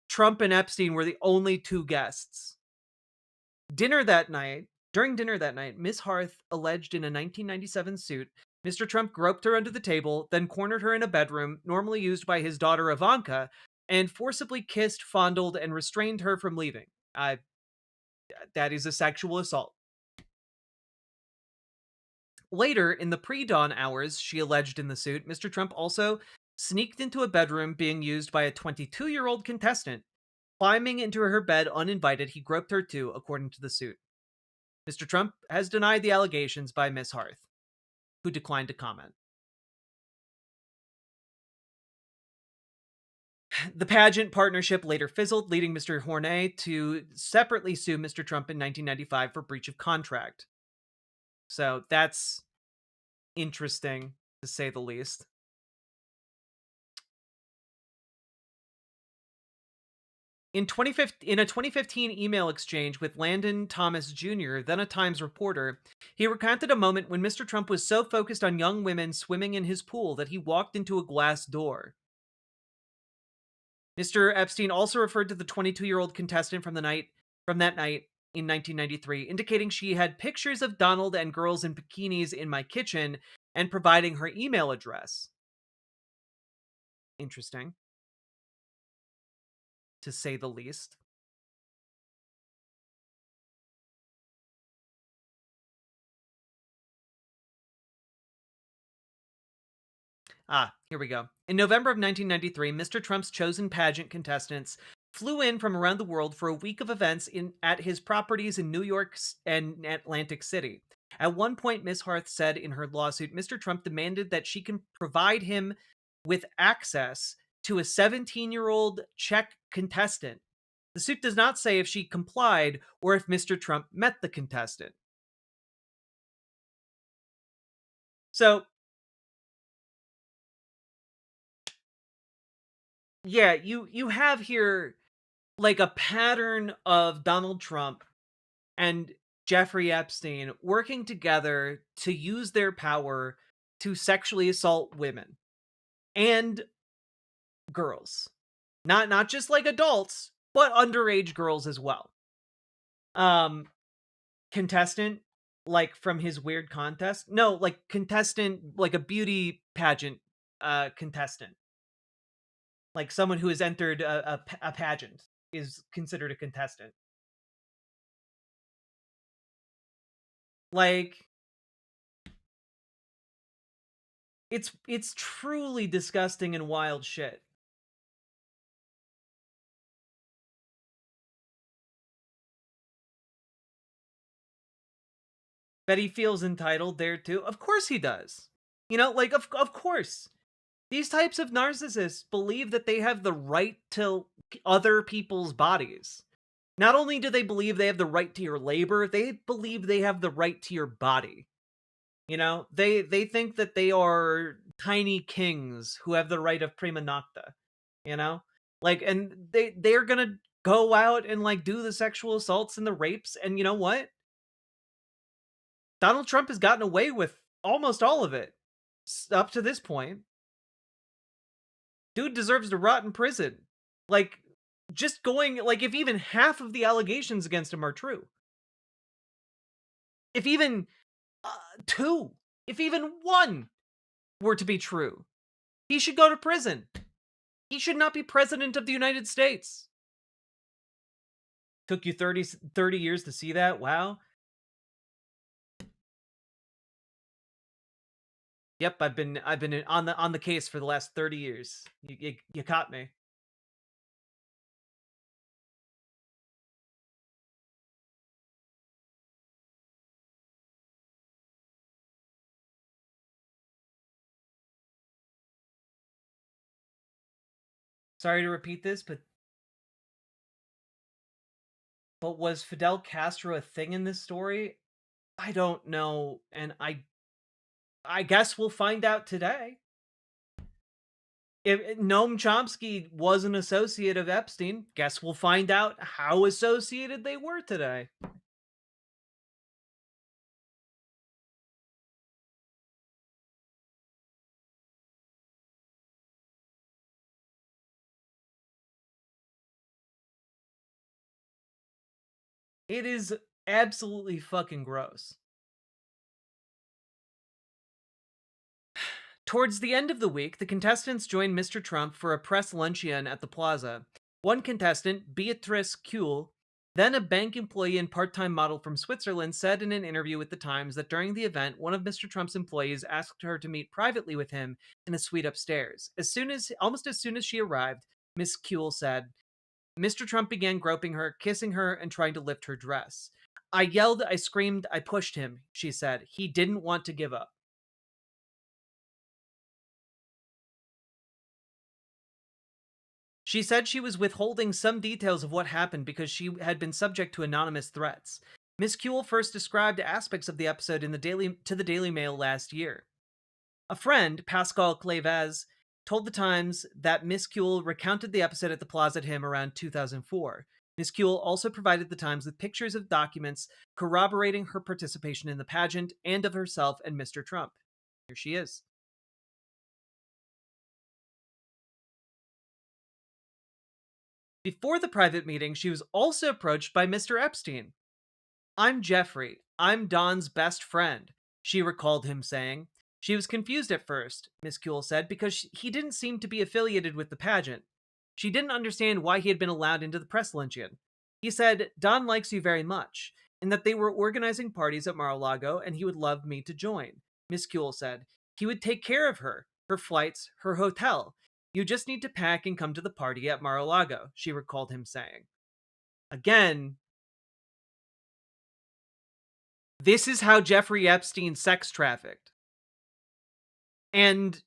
Trump and Epstein were the only two guests. During dinner that night, Miss Harth alleged in a 1997 suit, Mr. Trump groped her under the table, then cornered her in a bedroom, normally used by his daughter Ivanka, and forcibly kissed, fondled, and restrained her from leaving. That is a sexual assault. Later, in the pre-dawn hours, she alleged in the suit, Mr. Trump also sneaked into a bedroom being used by a 22-year-old contestant. Climbing into her bed uninvited, he groped her too, according to the suit. Mr. Trump has denied the allegations by Miss Harth, who declined to comment. The pageant partnership later fizzled, leading Mr. Horanay to separately sue Mr. Trump in 1995 for breach of contract. So that's interesting, to say the least. In a 2015 email exchange with Landon Thomas Jr., then a Times reporter, he recounted a moment when Mr. Trump was so focused on young women swimming in his pool that he walked into a glass door. Mr. Epstein also referred to the 22-year-old contestant from that night in 1993, indicating she had pictures of Donald and girls in bikinis in my kitchen and providing her email address. Interesting, to say the least. Here we go. In November of 1993, Mr. Trump's chosen pageant contestants flew in from around the world for a week of events at his properties in New York and Atlantic City. At one point, Ms. Harth said in her lawsuit, Mr. Trump demanded that she can provide him with access to a 17-year-old Czech contestant. The suit does not say if she complied or if Mr. Trump met the contestant. So, yeah, you have here like a pattern of Donald Trump and Jeffrey Epstein working together to use their power to sexually assault women and girls. Not just like adults, but underage girls as well. contestant, like from his weird contest. No, like contestant, like a beauty pageant contestant. Like someone who has entered a pageant is considered a contestant. Like it's truly disgusting and wild shit. That he feels entitled there too. Of course he does. You know, like of course. These types of narcissists believe that they have the right to other people's bodies. Not only do they believe they have the right to your labor, they believe they have the right to your body. You know, they think that they are tiny kings who have the right of prima nocta. You know, like, and they're gonna go out and like do the sexual assaults and the rapes. And you know what? Donald Trump has gotten away with almost all of it up to this point. Dude deserves to rot in prison. Like, just going, like, if even half of the allegations against him are true, if even two, if even one were to be true, he should go to prison. He should not be president of the United States. Took you 30 years to see that? Wow. Yep, I've been on the case for the last 30 years. You caught me. Sorry to repeat this, but was Fidel Castro a thing in this story? I don't know, and I guess we'll find out today. If Noam Chomsky was an associate of Epstein, guess we'll find out how associated they were today. It is absolutely fucking gross. Towards the end of the week, the contestants joined Mr. Trump for a press luncheon at the plaza. One contestant, Beatrice Kuhl, then a bank employee and part-time model from Switzerland, said in an interview with The Times that during the event, one of Mr. Trump's employees asked her to meet privately with him in a suite upstairs. Almost as soon as she arrived, Miss Kuhl said, Mr. Trump began groping her, kissing her, and trying to lift her dress. I yelled, I screamed, I pushed him, she said. He didn't want to give up. She said she was withholding some details of what happened because she had been subject to anonymous threats. Miss Kuhl first described aspects of the episode to the Daily Mail last year. A friend, Pascal Cleves, told The Times that Miss Kuhl recounted the episode at the plaza to him around 2004. Miss Kuhl also provided The Times with pictures of documents corroborating her participation in the pageant and of herself and Mr. Trump. Here she is. Before the private meeting, she was also approached by Mr. Epstein. I'm Jeffrey. I'm Don's best friend, she recalled him saying. She was confused at first, Miss Kuhl said, because he didn't seem to be affiliated with the pageant. She didn't understand why he had been allowed into the press luncheon. He said, Don likes you very much, and that they were organizing parties at Mar-a-Lago and he would love me to join. Miss Kuhl said, he would take care of her flights, her hotel. You just need to pack and come to the party at Mar-a-Lago, she recalled him saying. Again, this is how Jeffrey Epstein sex trafficked. And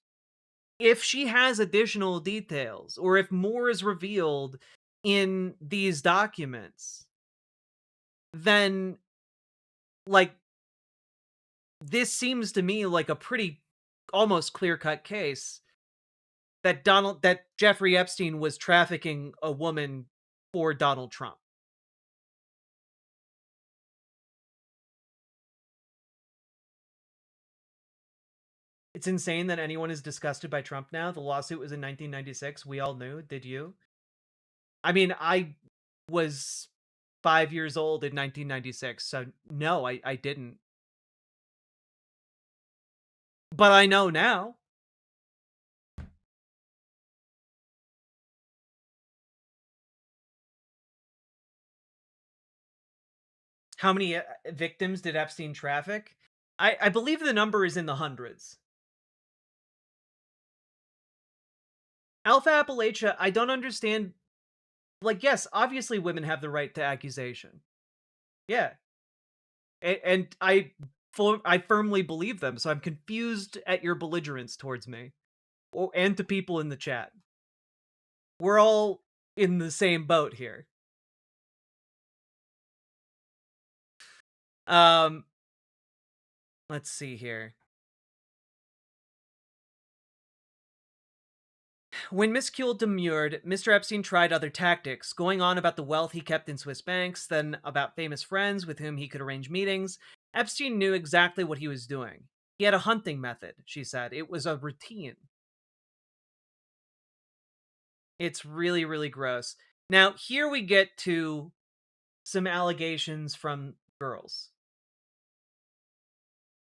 if she has additional details, or if more is revealed in these documents, then, like, this seems to me like a pretty almost clear-cut case that Jeffrey Epstein was trafficking a woman for Donald Trump. It's insane that anyone is disgusted by Trump now. The lawsuit was in 1996. We all knew. Did you? I mean, I was 5 years old in 1996, so no, I didn't. But I know now. How many victims did Epstein traffic? I believe the number is in the hundreds. Alpha Appalachia, I don't understand. Like, yes, obviously women have the right to accusation. Yeah. And I firmly believe them, so I'm confused at your belligerence towards me. And to people in the chat. We're all in the same boat here. Let's see here. When Miss Kuehl demurred, Mr. Epstein tried other tactics, going on about the wealth he kept in Swiss banks, then about famous friends with whom he could arrange meetings. Epstein knew exactly what he was doing. He had a hunting method, she said. It was a routine. It's really, really gross. Now, here we get to some allegations from girls.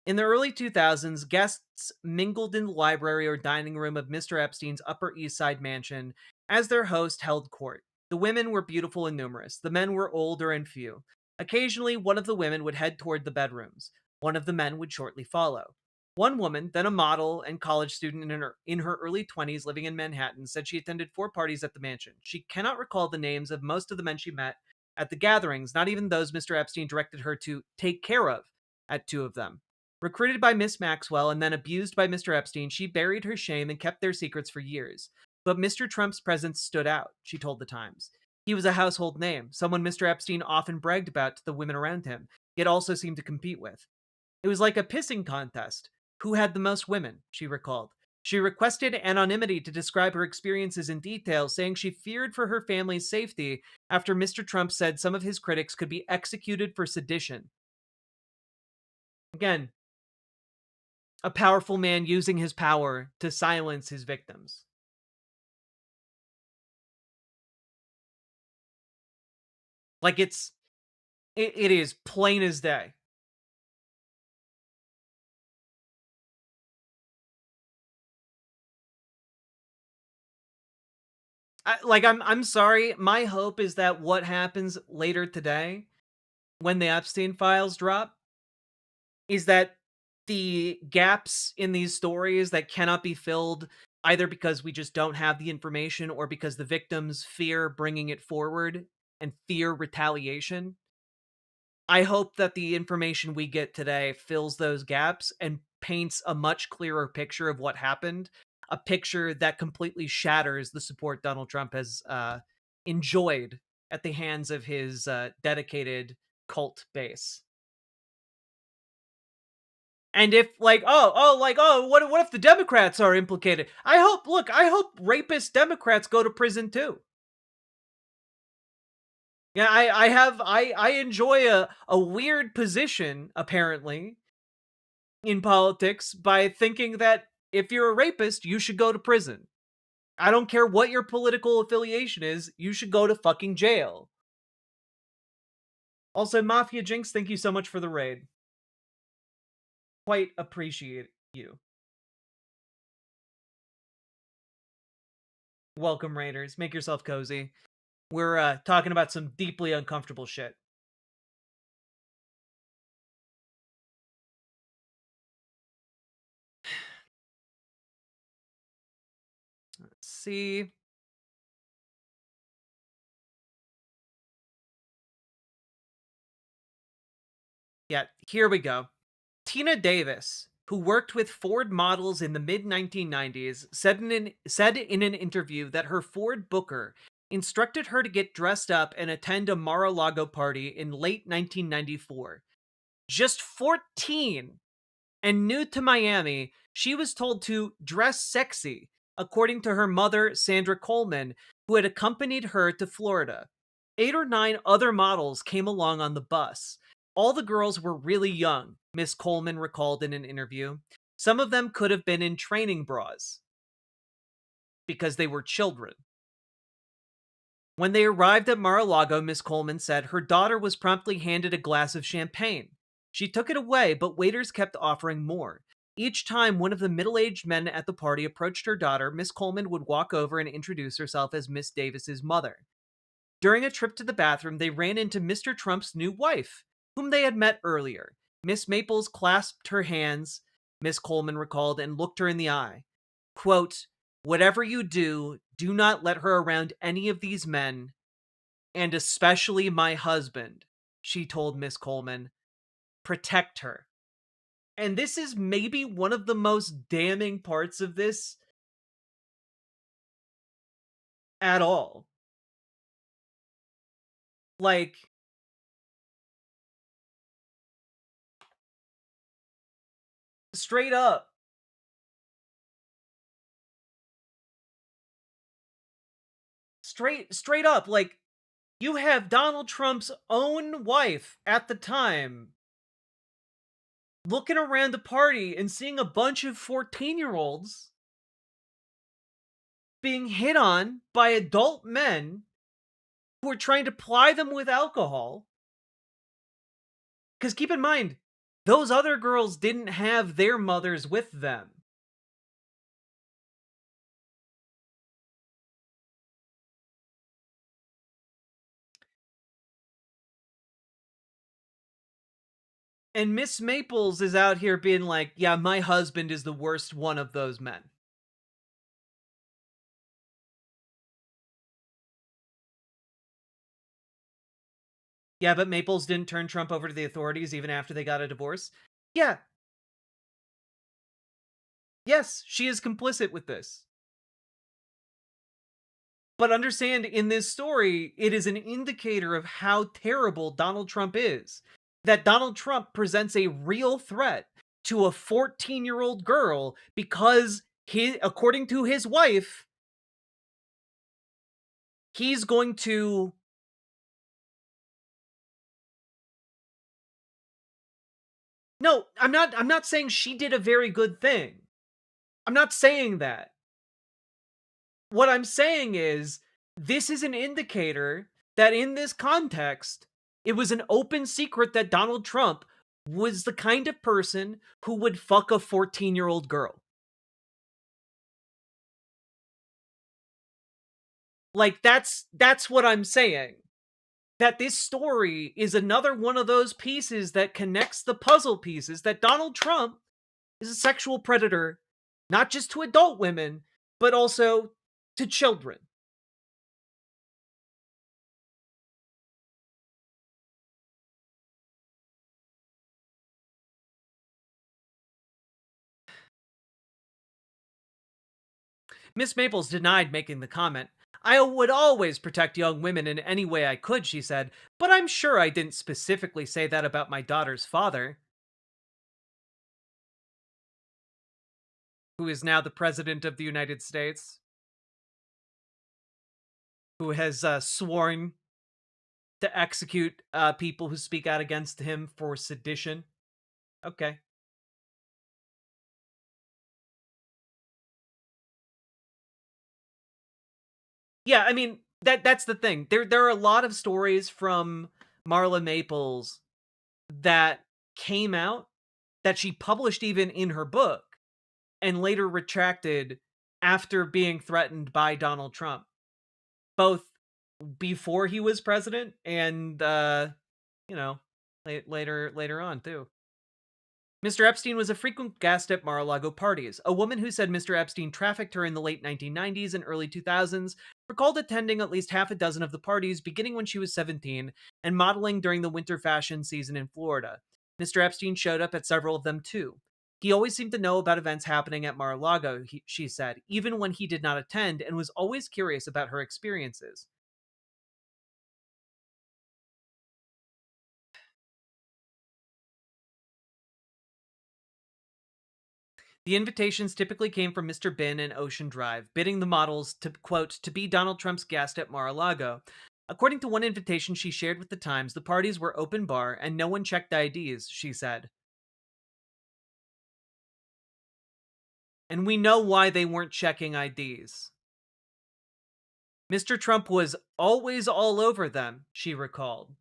In the early 2000s, guests mingled in the library or dining room of Mr. Epstein's Upper East Side mansion as their host held court. The women were beautiful and numerous. The men were older and few. Occasionally, one of the women would head toward the bedrooms. One of the men would shortly follow. One woman, then a model and college student in her early 20s living in Manhattan, said she attended 4 parties at the mansion. She cannot recall the names of most of the men she met at the gatherings, not even those Mr. Epstein directed her to take care of at 2 of them. Recruited by Miss Maxwell and then abused by Mr. Epstein, she buried her shame and kept their secrets for years. But Mr. Trump's presence stood out, she told the Times. He was a household name, someone Mr. Epstein often bragged about to the women around him, yet also seemed to compete with. It was like a pissing contest. Who had the most women, she recalled. She requested anonymity to describe her experiences in detail, saying she feared for her family's safety after Mr. Trump said some of his critics could be executed for sedition. Again, a powerful man using his power to silence his victims. Like it is plain as day. I'm sorry. My hope is that what happens later today, when the Epstein files drop, is that the gaps in these stories that cannot be filled either because we just don't have the information or because the victims fear bringing it forward and fear retaliation. I hope that the information we get today fills those gaps and paints a much clearer picture of what happened, a picture that completely shatters the support Donald Trump has enjoyed at the hands of his dedicated cult base. And if what if the Democrats are implicated? I hope rapist Democrats go to prison too. Yeah, I enjoy a weird position, apparently, in politics by thinking that if you're a rapist, you should go to prison. I don't care what your political affiliation is, you should go to fucking jail. Also, Mafia Jinx, thank you so much for the raid. Quite appreciate you. Welcome, Raiders. Make yourself cozy. We're talking about some deeply uncomfortable shit. Let's see. Yeah, here we go. Tina Davis, who worked with Ford models in the mid-1990s, said in an interview that her Ford booker instructed her to get dressed up and attend a Mar-a-Lago party in late 1994. Just 14 and new to Miami, she was told to dress sexy, according to her mother, Sandra Coleman, who had accompanied her to Florida. 8 or 9 other models came along on the bus. All the girls were really young, Miss Coleman recalled in an interview. Some of them could have been in training bras because they were children. When they arrived at Mar-a-Lago, Miss Coleman said her daughter was promptly handed a glass of champagne. She took it away, but waiters kept offering more. Each time one of the middle-aged men at the party approached her daughter, Miss Coleman would walk over and introduce herself as Miss Davis's mother. During a trip to the bathroom, they ran into Mr. Trump's new wife, whom they had met earlier. Miss Maples clasped her hands, Miss Coleman recalled, and looked her in the eye. Quote, "Whatever you do, do not let her around any of these men, and especially my husband," she told Miss Coleman. "Protect her." And this is maybe one of the most damning parts of this at all. Like, straight up. Straight up, like, you have Donald Trump's own wife at the time looking around the party and seeing a bunch of 14-year-olds being hit on by adult men who are trying to ply them with alcohol. Because keep in mind, those other girls didn't have their mothers with them. And Miss Maples is out here being like, yeah, my husband is the worst one of those men. Yeah, but Maples didn't turn Trump over to the authorities even after they got a divorce. Yeah. Yes, she is complicit with this. But understand, in this story, it is an indicator of how terrible Donald Trump is. That Donald Trump presents a real threat to a 14-year-old girl because, according to his wife, he's going to... No, I'm not saying she did a very good thing. I'm not saying that. What I'm saying is, this is an indicator that in this context, it was an open secret that Donald Trump was the kind of person who would fuck a 14-year-old girl. Like, that's what I'm saying. That this story is another one of those pieces that connects the puzzle pieces that Donald Trump is a sexual predator, not just to adult women, but also to children. Miss Maples denied making the comment. "I would always protect young women in any way I could," she said, "but I'm sure I didn't specifically say that about my daughter's father," who is now the President of the United States, who has sworn to execute people who speak out against him for sedition. Okay. Yeah, I mean, that's the thing. There are a lot of stories from Marla Maples that came out that she published even in her book and later retracted after being threatened by Donald Trump, both before he was president and you know, later on too. Mr. Epstein was a frequent guest at Mar-a-Lago parties. A woman who said Mr. Epstein trafficked her in the late 1990s and early 2000s recalled attending at least half a dozen of the parties beginning when she was 17 and modeling during the winter fashion season in Florida. Mr. Epstein showed up at several of them too. He always seemed to know about events happening at Mar-a-Lago, she said, even when he did not attend, and was always curious about her experiences. The invitations typically came from Mr. Bin and Ocean Drive, bidding the models to, quote, to be Donald Trump's guest at Mar-a-Lago. According to one invitation she shared with the Times, the parties were open bar and no one checked IDs, she said. And we know why they weren't checking IDs. Mr. Trump was always all over them, she recalled.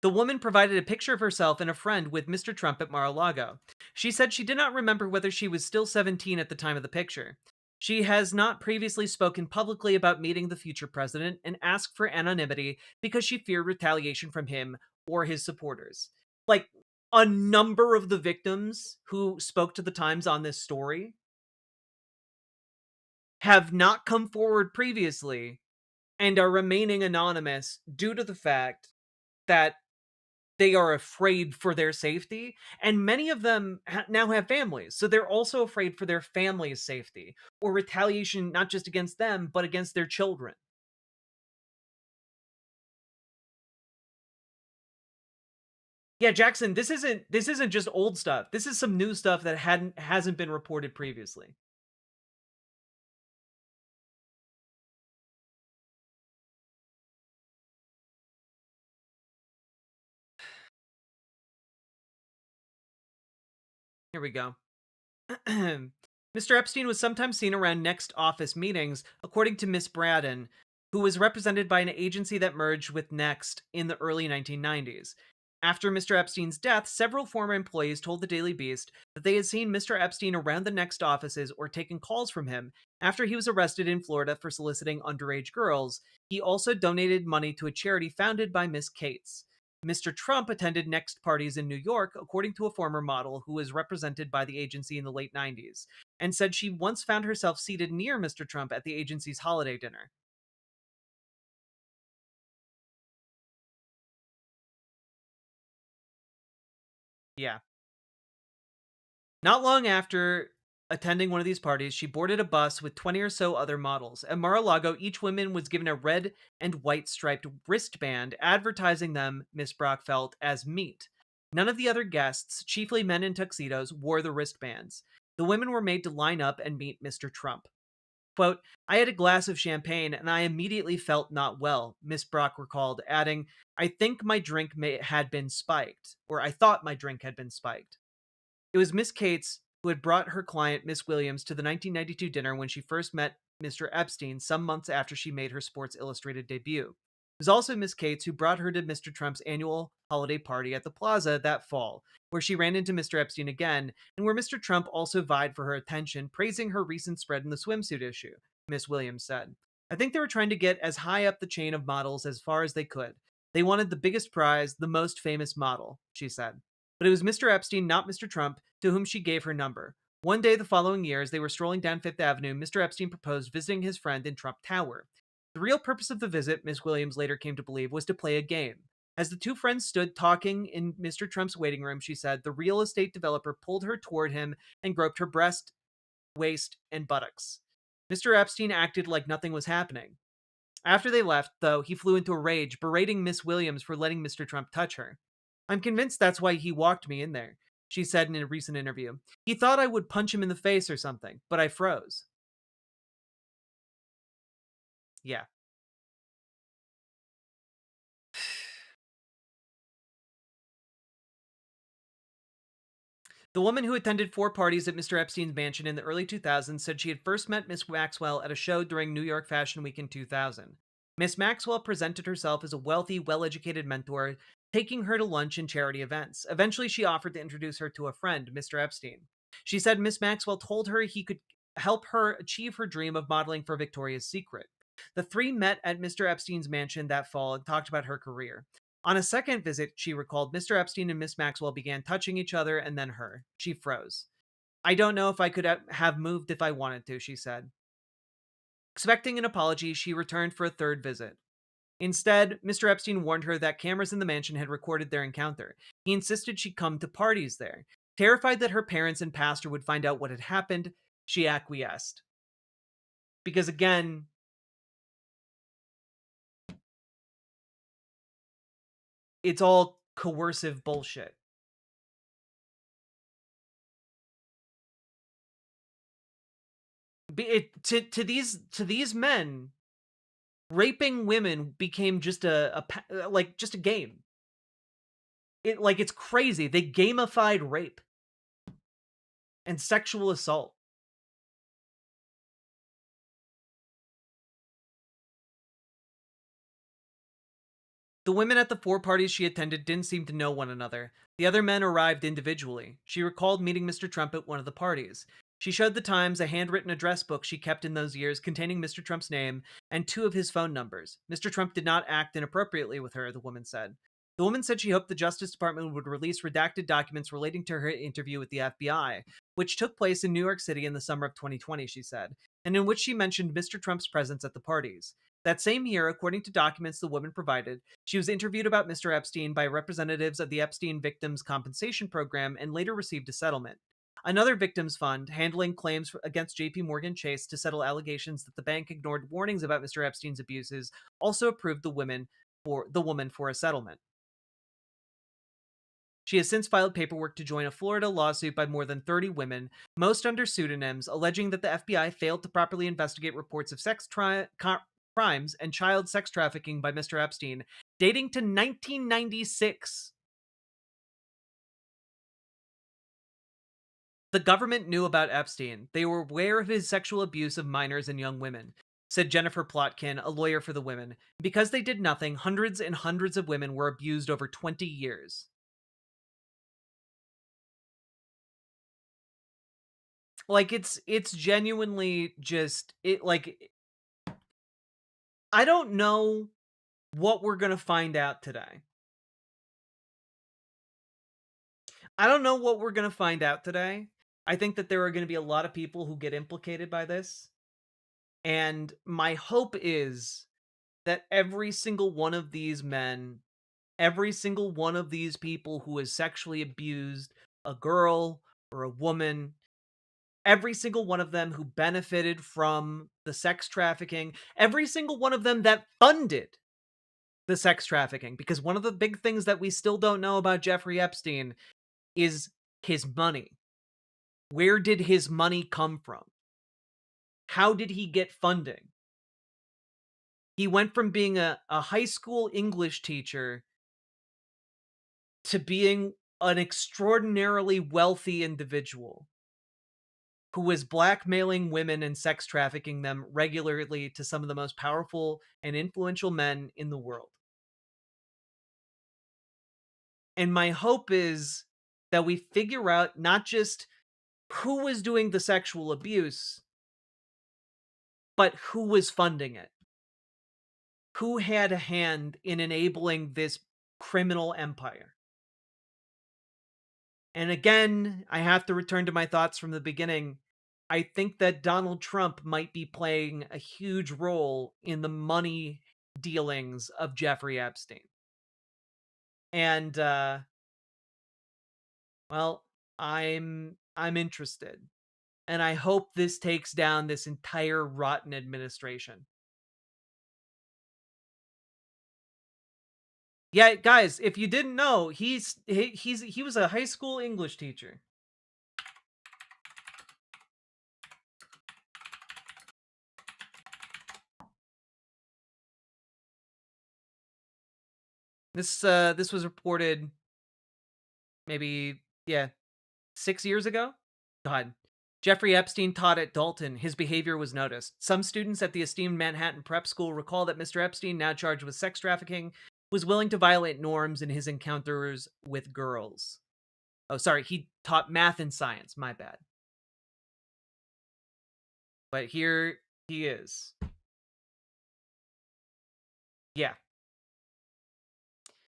The woman provided a picture of herself and a friend with Mr. Trump at Mar-a-Lago. She said she did not remember whether she was still 17 at the time of the picture. She has not previously spoken publicly about meeting the future president and asked for anonymity because she feared retaliation from him or his supporters. Like, a number of the victims who spoke to the Times on this story have not come forward previously and are remaining anonymous due to the fact that they are afraid for their safety, and many of them now have families, so they're also afraid for their family's safety or retaliation, not just against them but against their children. Yeah, Jackson, this isn't just old stuff. This is some new stuff that hasn't been reported previously. Here we go. Mr. Epstein was sometimes seen around Next office meetings, according to Miss Braddon, who was represented by an agency that merged with Next in the early 1990s. After Mr. Epstein's death, several former employees told the Daily Beast that they had seen Mr. Epstein around the Next offices or taken calls from him after he was arrested in Florida for soliciting underage girls. He also donated money to a charity founded by Miss Cates. Mr. Trump attended Next parties in New York, according to a former model who was represented by the agency in the late 90s, and said she once found herself seated near Mr. Trump at the agency's holiday dinner. Yeah. Not long after attending one of these parties, she boarded a bus with 20 or so other models. At Mar-a-Lago, each woman was given a red and white striped wristband advertising them, Miss Brock felt, as meat. None of the other guests, chiefly men in tuxedos, wore the wristbands. The women were made to line up and meet Mr. Trump. Quote, I had a glass of champagne and I immediately felt not well, Miss Brock recalled, adding, I think my drink had been spiked, or I thought my drink had been spiked. It was Miss Cates who had brought her client, Miss Williams, to the 1992 dinner when she first met Mr. Epstein some months after she made her Sports Illustrated debut. It was also Miss Cates who brought her to Mr. Trump's annual holiday party at the Plaza that fall, where she ran into Mr. Epstein again, and where Mr. Trump also vied for her attention, praising her recent spread in the swimsuit issue, Miss Williams said. I think they were trying to get as high up the chain of models as far as they could. They wanted the biggest prize, the most famous model, she said. But it was Mr. Epstein, not Mr. Trump, to whom she gave her number. One day the following year, as they were strolling down Fifth Avenue, Mr. Epstein proposed visiting his friend in Trump Tower. The real purpose of the visit, Miss Williams later came to believe, was to play a game. As the two friends stood talking in Mr. Trump's waiting room, she said, the real estate developer pulled her toward him and groped her breast, waist, and buttocks. Mr. Epstein acted like nothing was happening. After they left, though, he flew into a rage, berating Miss Williams for letting Mr. Trump touch her. I'm convinced that's why he walked me in there, she said in a recent interview. He thought I would punch him in the face or something, but I froze. Yeah. The woman who attended 4 parties at Mr. Epstein's mansion in the early 2000s said she had first met Miss Maxwell at a show during New York Fashion Week in 2000. Miss Maxwell presented herself as a wealthy, well-educated mentor, taking her to lunch and charity events. Eventually, she offered to introduce her to a friend, Mr. Epstein. She said Miss Maxwell told her he could help her achieve her dream of modeling for Victoria's Secret. The three met at Mr. Epstein's mansion that fall and talked about her career. On a second visit, she recalled, Mr. Epstein and Miss Maxwell began touching each other and then her. She froze. I don't know if I could have moved if I wanted to, she said. Expecting an apology, she returned for a third visit. Instead, Mr. Epstein warned her that cameras in the mansion had recorded their encounter. He insisted she come to parties there. Terrified that her parents and pastor would find out what had happened, she acquiesced. Because again, it's all coercive bullshit. To these men, raping women became just a game. It's crazy. They gamified rape and sexual assault. The women at the 4 parties she attended didn't seem to know one another. The other men arrived individually. She recalled meeting Mr. Trump at one of the parties. She showed the Times a handwritten address book she kept in those years containing Mr. Trump's name and 2 of his phone numbers. Mr. Trump did not act inappropriately with her, the woman said. The woman said she hoped the Justice Department would release redacted documents relating to her interview with the FBI, which took place in New York City in the summer of 2020, she said, and in which she mentioned Mr. Trump's presence at the parties. That same year, according to documents the woman provided, she was interviewed about Mr. Epstein by representatives of the Epstein Victims Compensation Program and later received a settlement. Another victims fund, handling claims against JP Morgan Chase to settle allegations that the bank ignored warnings about Mr. Epstein's abuses, also approved the woman for a settlement. She has since filed paperwork to join a Florida lawsuit by more than 30 women, most under pseudonyms, alleging that the FBI failed to properly investigate reports of crimes and child sex trafficking by Mr. Epstein, dating to 1996. The government knew about Epstein. They were aware of his sexual abuse of minors and young women, said Jennifer Plotkin, a lawyer for the women. Because they did nothing, hundreds and hundreds of women were abused over 20 years. Like, it's genuinely just, I don't know what we're gonna find out today. I don't know what we're gonna find out today. I think that there are gonna be a lot of people who get implicated by this. And my hope is that every single one of these men, every single one of these people who has sexually abused a girl or a woman, every single one of them who benefited from the sex trafficking, every single one of them that funded the sex trafficking, because one of the big things that we still don't know about Jeffrey Epstein is his money. Where did his money come from? How did he get funding? He went from being a high school English teacher to being an extraordinarily wealthy individual who was blackmailing women and sex trafficking them regularly to some of the most powerful and influential men in the world. And my hope is that we figure out not just who was doing the sexual abuse, but who was funding it. Who had a hand in enabling this criminal empire? And again, I have to return to my thoughts from the beginning. I think that Donald Trump might be playing a huge role in the money dealings of Jeffrey Epstein. And well, I'm interested. And I hope this takes down this entire rotten administration. Yeah, guys, if you didn't know, he was a high school English teacher. This was reported maybe 6 years ago. God. Jeffrey Epstein taught at Dalton. His behavior was noticed. Some students at the esteemed Manhattan prep school recall that Mr. Epstein, now charged with sex trafficking, was willing to violate norms in his encounters with girls. Oh, sorry, he taught math and science. My bad. But here he is. Yeah.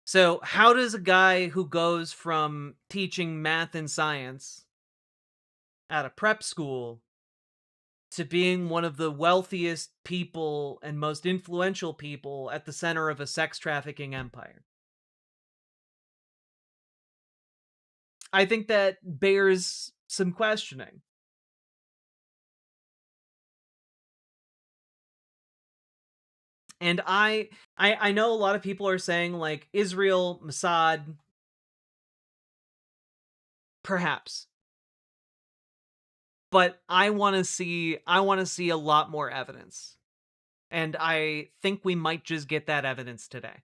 So, how does a guy who goes from teaching math and science at a prep school to being one of the wealthiest people and most influential people at the center of a sex trafficking empire? I think that bears some questioning. And I know a lot of people are saying, like, Israel, Mossad, perhaps. But I want to see a lot more evidence. And I think we might just get that evidence today.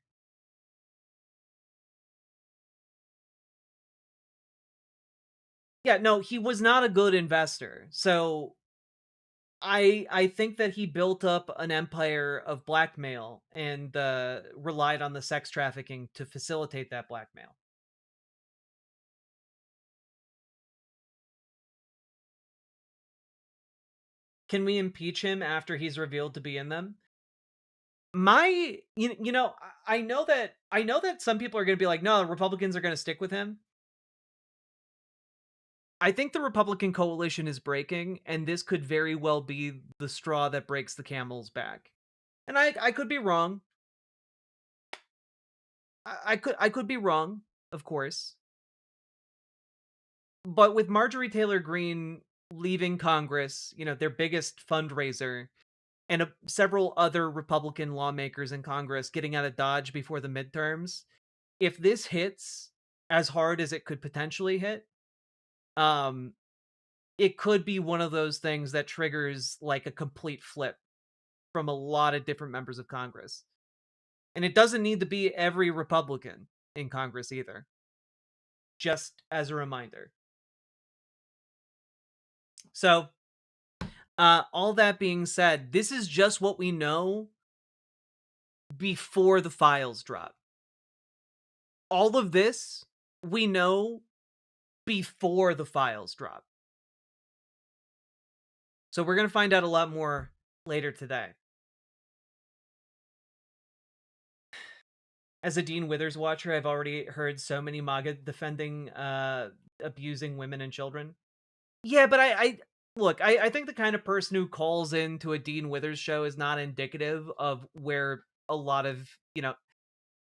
Yeah, no, he was not a good investor. So I think that he built up an empire of blackmail and relied on the sex trafficking to facilitate that blackmail. Can we impeach him after he's revealed to be in them? You know, I know that some people are going to be like, no, Republicans are going to stick with him. I think the Republican coalition is breaking, and this could very well be the straw that breaks the camel's back. And I could be wrong. I could be wrong, of course. But with Marjorie Taylor Greene leaving Congress, you know, their biggest fundraiser, and several other Republican lawmakers in Congress getting out of Dodge before the midterms, if this hits as hard as it could potentially hit, it could be one of those things that triggers like a complete flip from a lot of different members of Congress. And it doesn't need to be every Republican in Congress either. Just as a reminder. So, all that being said, this is just what we know before the files drop. All of this we know before the files drop. So we're going to find out a lot more later today. As a Dean Withers watcher, I've already heard so many MAGA defending abusing women and children. Yeah, but I think the kind of person who calls into a Dean Withers show is not indicative of where a lot of, you know,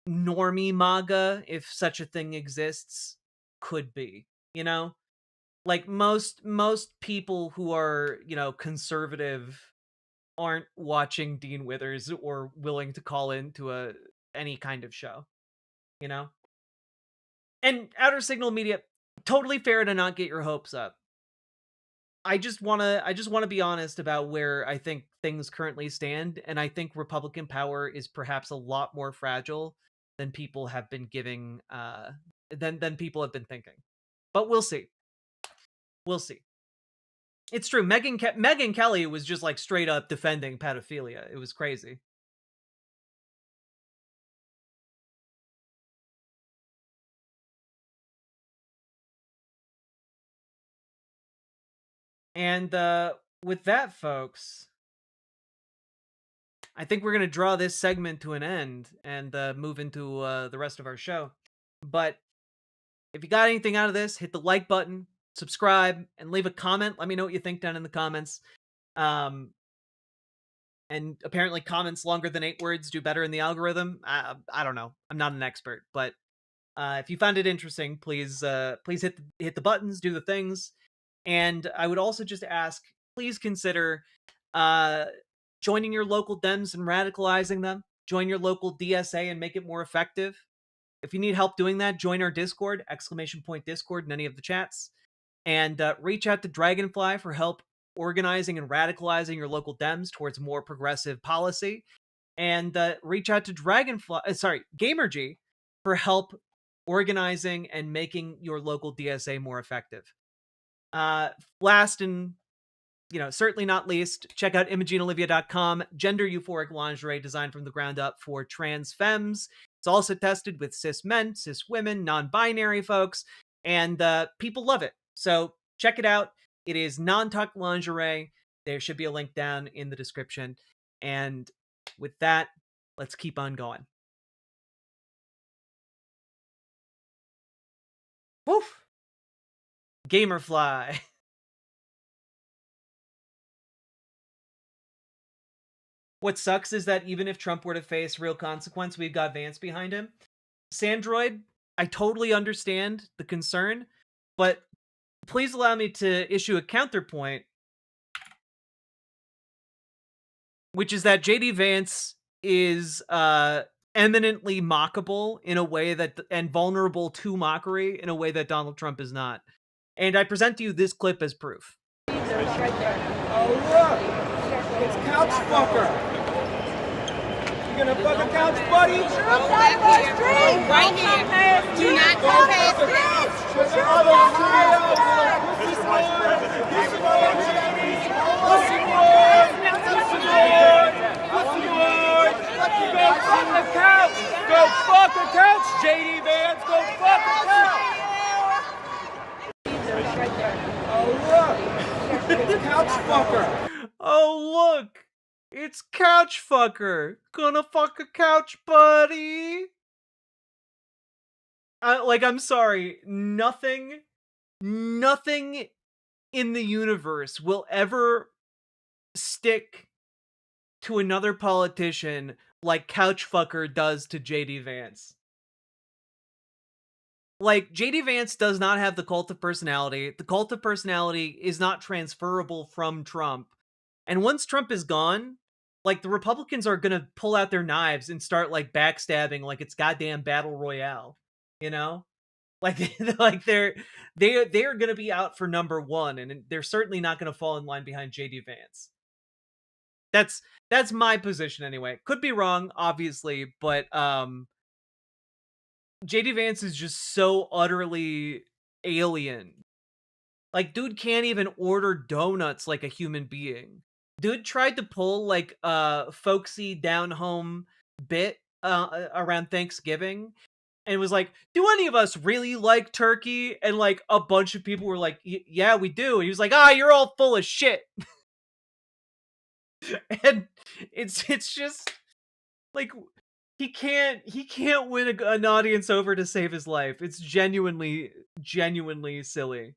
normie MAGA, if such a thing exists, could be. You know? Like most people who are, you know, conservative aren't watching Dean Withers or willing to call into any kind of show, you know? And Outer Signal Media, totally fair to not get your hopes up. I just want to be honest about where I think things currently stand, and I think Republican power is perhaps a lot more fragile than people have been giving than people have been thinking. But we'll see. We'll see. It's true. Megyn Kelly was just like straight up defending pedophilia. It was crazy. And with that, folks, I think we're going to draw this segment to an end and move into the rest of our show. But if you got anything out of this, hit the like button, subscribe, and leave a comment. Let me know what you think down in the comments. And apparently comments longer than 8 words do better in the algorithm. I don't know. I'm not an expert. But if you found it interesting, please hit the buttons, do the things. And I would also just ask, please consider joining your local Dems and radicalizing them. Join your local DSA and make it more effective. If you need help doing that, join our Discord, !Discord in any of the chats. And reach out to Dragonfly for help organizing and radicalizing your local Dems towards more progressive policy. And reach out to Gamergy for help organizing and making your local DSA more effective. Last and, you know, certainly not least, check out ImogeneOlivia.com, gender euphoric lingerie designed from the ground up for trans femmes. It's also tested with cis men, cis women, non-binary folks, and people love it. So check it out. It is non-tuck lingerie. There should be a link down in the description. And with that, let's keep on going. Woof! Gamerfly. What sucks is that even if Trump were to face real consequence, we've got Vance behind him. Sandroid, I totally understand the concern, but please allow me to issue a counterpoint, which is that JD Vance is eminently mockable in a way that, and vulnerable to mockery in a way that Donald Trump is not. And I present to you this clip as proof. Oh, look! It's Couch Fucker! You gonna fuck a couch, buddy? Right here. Do not go past this. There's another Ohio with a pussy boy. Pussy boy. Go fuck a couch! Go fuck a couch, JD Vance! Go fuck a couch! Oh, look! It's couch fucker! Oh, look! It's couch fucker! Gonna fuck a couch, buddy! I'm sorry. Nothing in the universe will ever stick to another politician like couch fucker does to JD Vance. Like, JD Vance does not have the cult of personality. The cult of personality is not transferable from Trump. And once Trump is gone, like, the Republicans are gonna pull out their knives and start, like, backstabbing like it's goddamn Battle Royale. You know? Like, they're gonna be out for number one, and they're certainly not gonna fall in line behind JD Vance. That's my position anyway. Could be wrong, obviously, but JD Vance is just so utterly alien. Like, dude can't even order donuts like a human being. Dude tried to pull like a folksy down home bit around Thanksgiving and was like, do any of us really like turkey? And like a bunch of people were like, yeah, we do. And he was like, you're all full of shit. And it's just like he can't win an audience over to save his life. It's genuinely silly.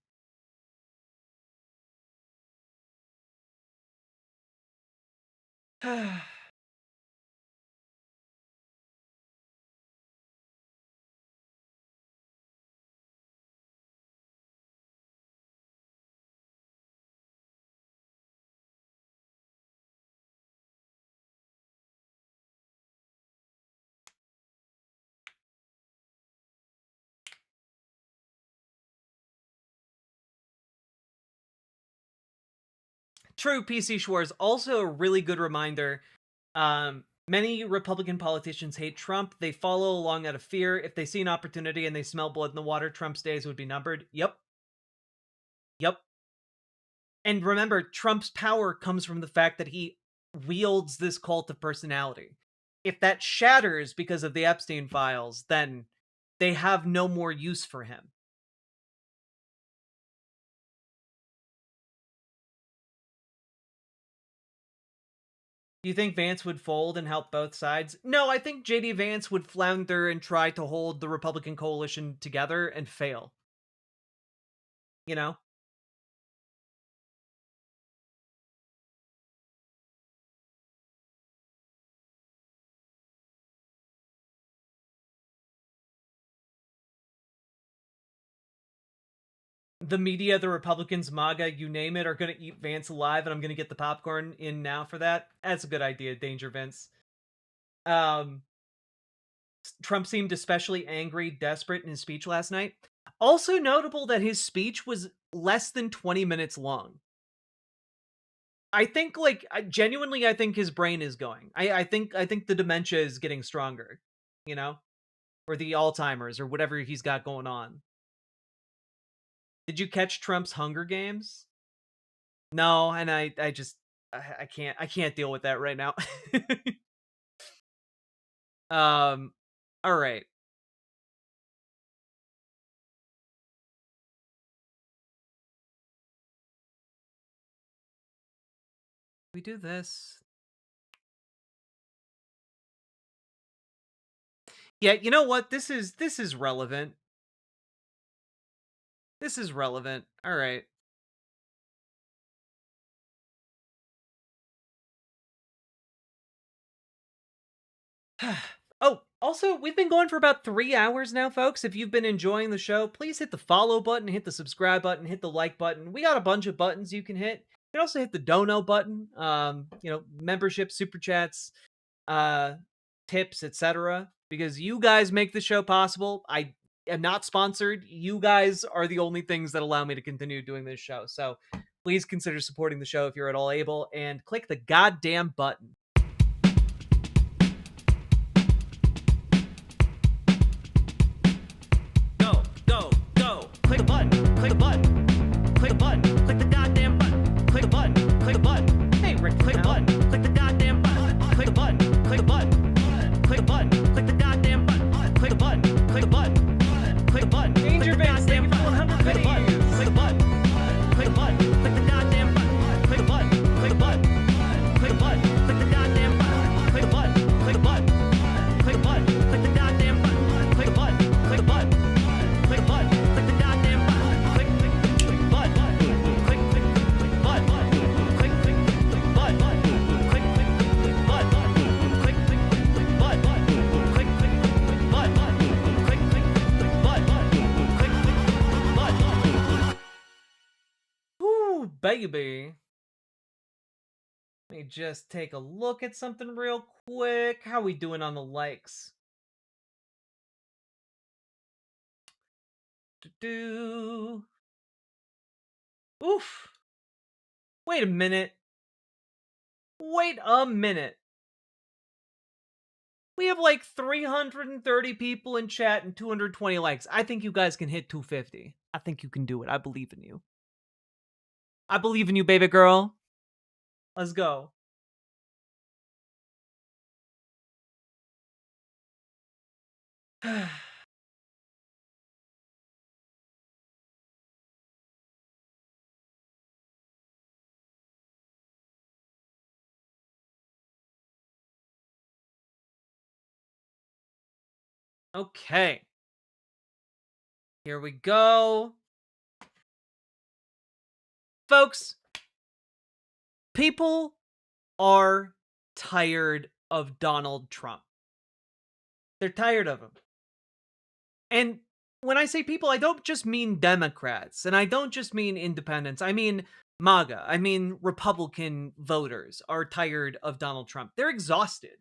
True, PC Schwartz. Also a really good reminder. Many Republican politicians hate Trump. They follow along out of fear. If they see an opportunity and they smell blood in the water, Trump's days would be numbered. Yep. And remember, Trump's power comes from the fact that he wields this cult of personality. If that shatters because of the Epstein files, then they have no more use for him. Do you think Vance would fold and help both sides? No, I think JD Vance would flounder and try to hold the Republican coalition together and fail. You know? The media, the Republicans, MAGA, you name it, are going to eat Vance alive, and I'm going to get the popcorn in now for that. That's a good idea, Danger Vince. Trump seemed especially angry, desperate in his speech last night. Also notable that his speech was less than 20 minutes long. I think, genuinely, I think his brain is going. I think the dementia is getting stronger, you know? Or the Alzheimer's, or whatever he's got going on. Did you catch Trump's Hunger Games? No, and I can't deal with that right now. All right. We do this. Yeah, you know what? This is relevant. This is relevant. All right. Oh, also, we've been going for about 3 hours now, folks. If you've been enjoying the show, please hit the follow button, hit the subscribe button, hit the like button. We got a bunch of buttons you can hit. You can also hit the dono button. Membership, super chats, tips, etc. Because you guys make the show possible. I am not sponsored. You guys are the only things that allow me to continue doing this show. So please consider supporting the show if you're at all able, and click the goddamn button. Click the button. Click the button. Click the button. Click the goddamn button. Click the button. Click the button. Hey, Rick, click the button. Click the goddamn baby. Let me just take a look at something real quick. How we doing on the likes? Oof. Wait a minute. Wait a minute. We have like 330 people in chat and 220 likes. I think you guys can hit 250. I think you can do it. I believe in you. I believe in you, baby girl. Let's go. Okay. Here we go. Folks, people are tired of Donald Trump. They're tired of him. And when I say people, I don't just mean Democrats, and I don't just mean independents. I mean MAGA. I mean Republican voters are tired of Donald Trump. They're exhausted.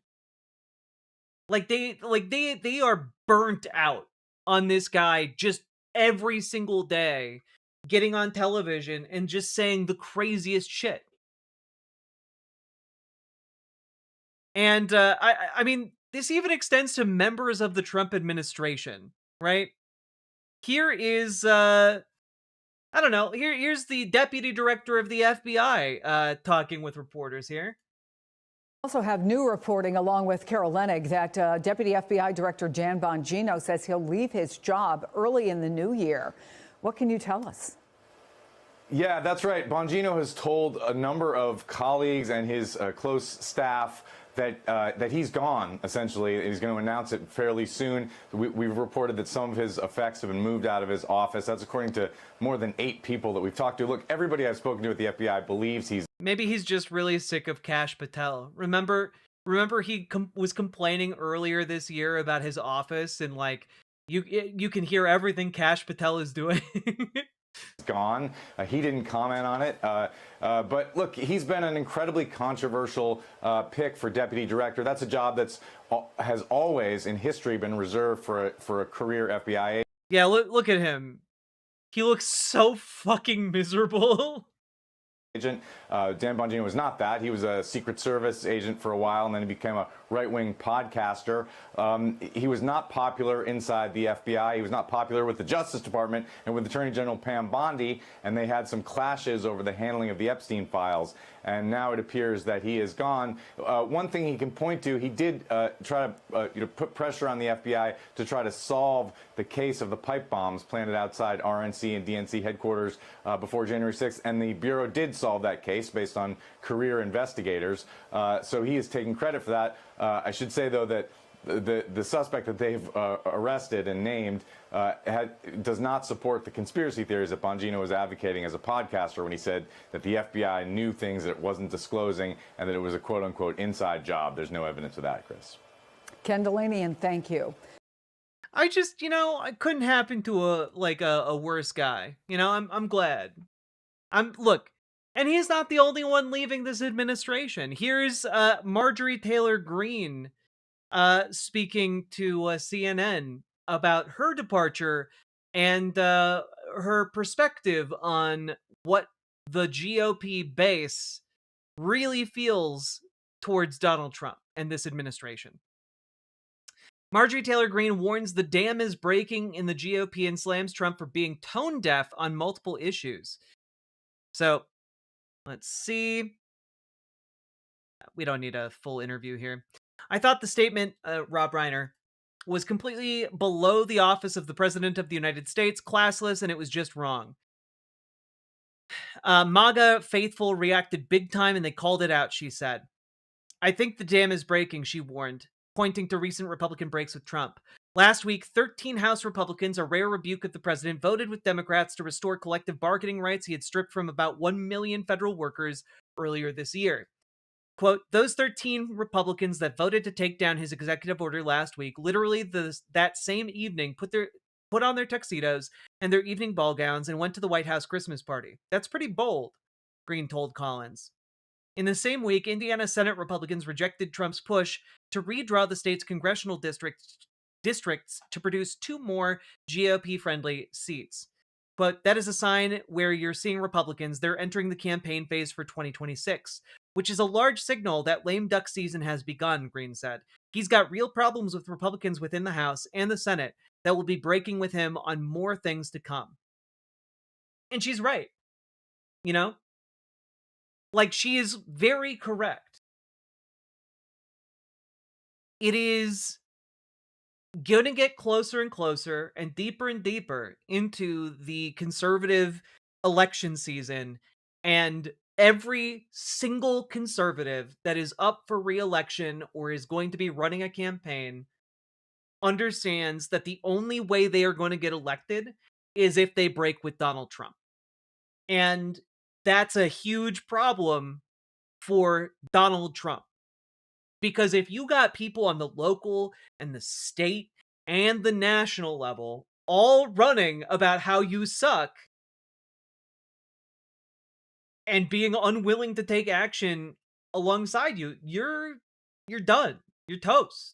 They are burnt out on this guy just every single day, getting on television and just saying the craziest shit. And I mean, this even extends to members of the Trump administration, right? Here is I don't know. Here's the deputy director of the FBI talking with reporters here. Also have new reporting along with Carol Leonnig that Deputy FBI Director Dan Bongino says he'll leave his job early in the new year. What can you tell us? Yeah, that's right. Bongino has told a number of colleagues and his close staff that he's gone, essentially. He's going to announce it fairly soon. We've reported that some of his effects have been moved out of his office. That's according to more than 8 people that we've talked to. Look, everybody I've spoken to at the FBI believes he's... Maybe he's just really sick of Kash Patel. Remember he was complaining earlier this year about his office, and like you can hear everything Kash Patel is doing. Gone. He didn't comment on it. But look, he's been an incredibly controversial pick for deputy director. That's a job that's has always in history been reserved for a career FBI agent. Yeah, look at him. He looks so fucking miserable. Dan Bongino was not that. He was a Secret Service agent for a while, and then he became a right-wing podcaster. He was not popular inside the FBI. He was not popular with the Justice Department and with Attorney General Pam Bondi, and they had some clashes over the handling of the Epstein files. And now it appears that he is gone. One thing he can point to, he did try to put pressure on the FBI to try to solve the case of the pipe bombs planted outside RNC and DNC headquarters before January 6th, and the Bureau did solve that case based on career investigators. So he is taking credit for that. I should say, though, that the suspect that they've arrested and named does not support the conspiracy theories that Bongino was advocating as a podcaster when he said that the FBI knew things that it wasn't disclosing and that it was a quote-unquote inside job. There's no evidence of that, Chris. Ken Delanian, thank you. I just, I couldn't happen to a worse guy. I'm glad. Look, and he's not the only one leaving this administration. Here's Marjorie Taylor Greene speaking to CNN about her departure and her perspective on what the GOP base really feels towards Donald Trump and this administration. Marjorie Taylor Greene warns the dam is breaking in the GOP and slams Trump for being tone deaf on multiple issues. So, let's see. We don't need a full interview here. I thought the statement, Rob Reiner, was completely below the office of the President of the United States, classless, and it was just wrong. MAGA faithful reacted big time and they called it out, she said. I think the dam is breaking, she warned, pointing to recent Republican breaks with Trump. Last week, 13 House Republicans, a rare rebuke of the president, voted with Democrats to restore collective bargaining rights he had stripped from about 1 million federal workers earlier this year. Quote, those 13 Republicans that voted to take down his executive order last week, literally that same evening, put on their tuxedos and their evening ball gowns and went to the White House Christmas party. That's pretty bold. Green told Collins. In the same week, Indiana Senate Republicans rejected Trump's push to redraw the state's congressional districts to produce 2 more GOP-friendly seats. But that is a sign where you're seeing Republicans, they're entering the campaign phase for 2026, which is a large signal that lame duck season has begun, Green said. He's got real problems with Republicans within the House and the Senate that will be breaking with him on more things to come. And she's right. You know? Like, she is very correct. It is going to get closer and closer and deeper into the conservative election season, and every single conservative that is up for re-election or is going to be running a campaign understands that the only way they are going to get elected is if they break with Donald Trump. And that's a huge problem for Donald Trump. Because if you got people on the local and the state and the national level all running about how you suck and being unwilling to take action alongside you, you're done. You're toast.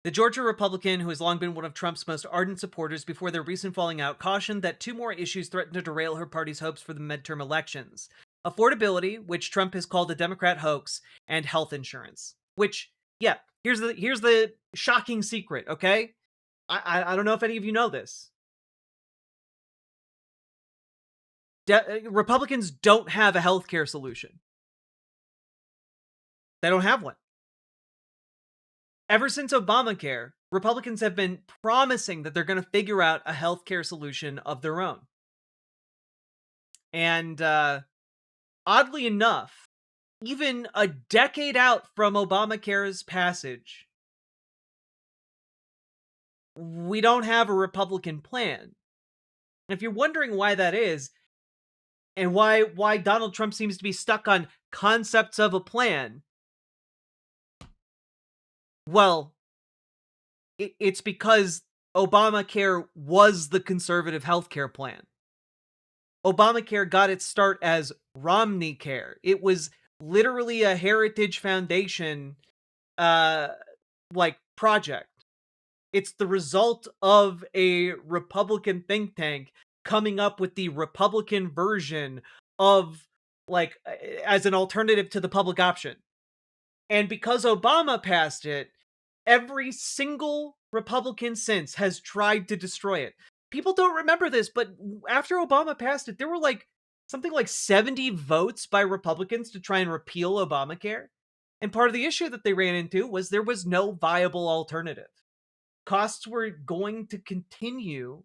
The Georgia Republican, who has long been one of Trump's most ardent supporters before their recent falling out, cautioned that 2 more issues threaten to derail her party's hopes for the midterm elections. Affordability, which Trump has called a Democrat hoax, and health insurance. Which, yeah, here's the shocking secret, okay? I don't know if any of you know this. Republicans don't have a healthcare solution. They don't have one. Ever since Obamacare, Republicans have been promising that they're going to figure out a healthcare solution of their own. And oddly enough, even a decade out from Obamacare's passage, we don't have a Republican plan. And if you're wondering why that is, and why Donald Trump seems to be stuck on concepts of a plan, well, it's because Obamacare was the conservative healthcare plan. Obamacare got its start as Romney Care. It was literally a Heritage Foundation project. It's the result of a Republican think tank coming up with the Republican version of, as an alternative to the public option. And because Obama passed it, every single Republican since has tried to destroy it. People don't remember this, but after Obama passed it, there were something like 70 votes by Republicans to try and repeal Obamacare. And part of the issue that they ran into was there was no viable alternative. Costs were going to continue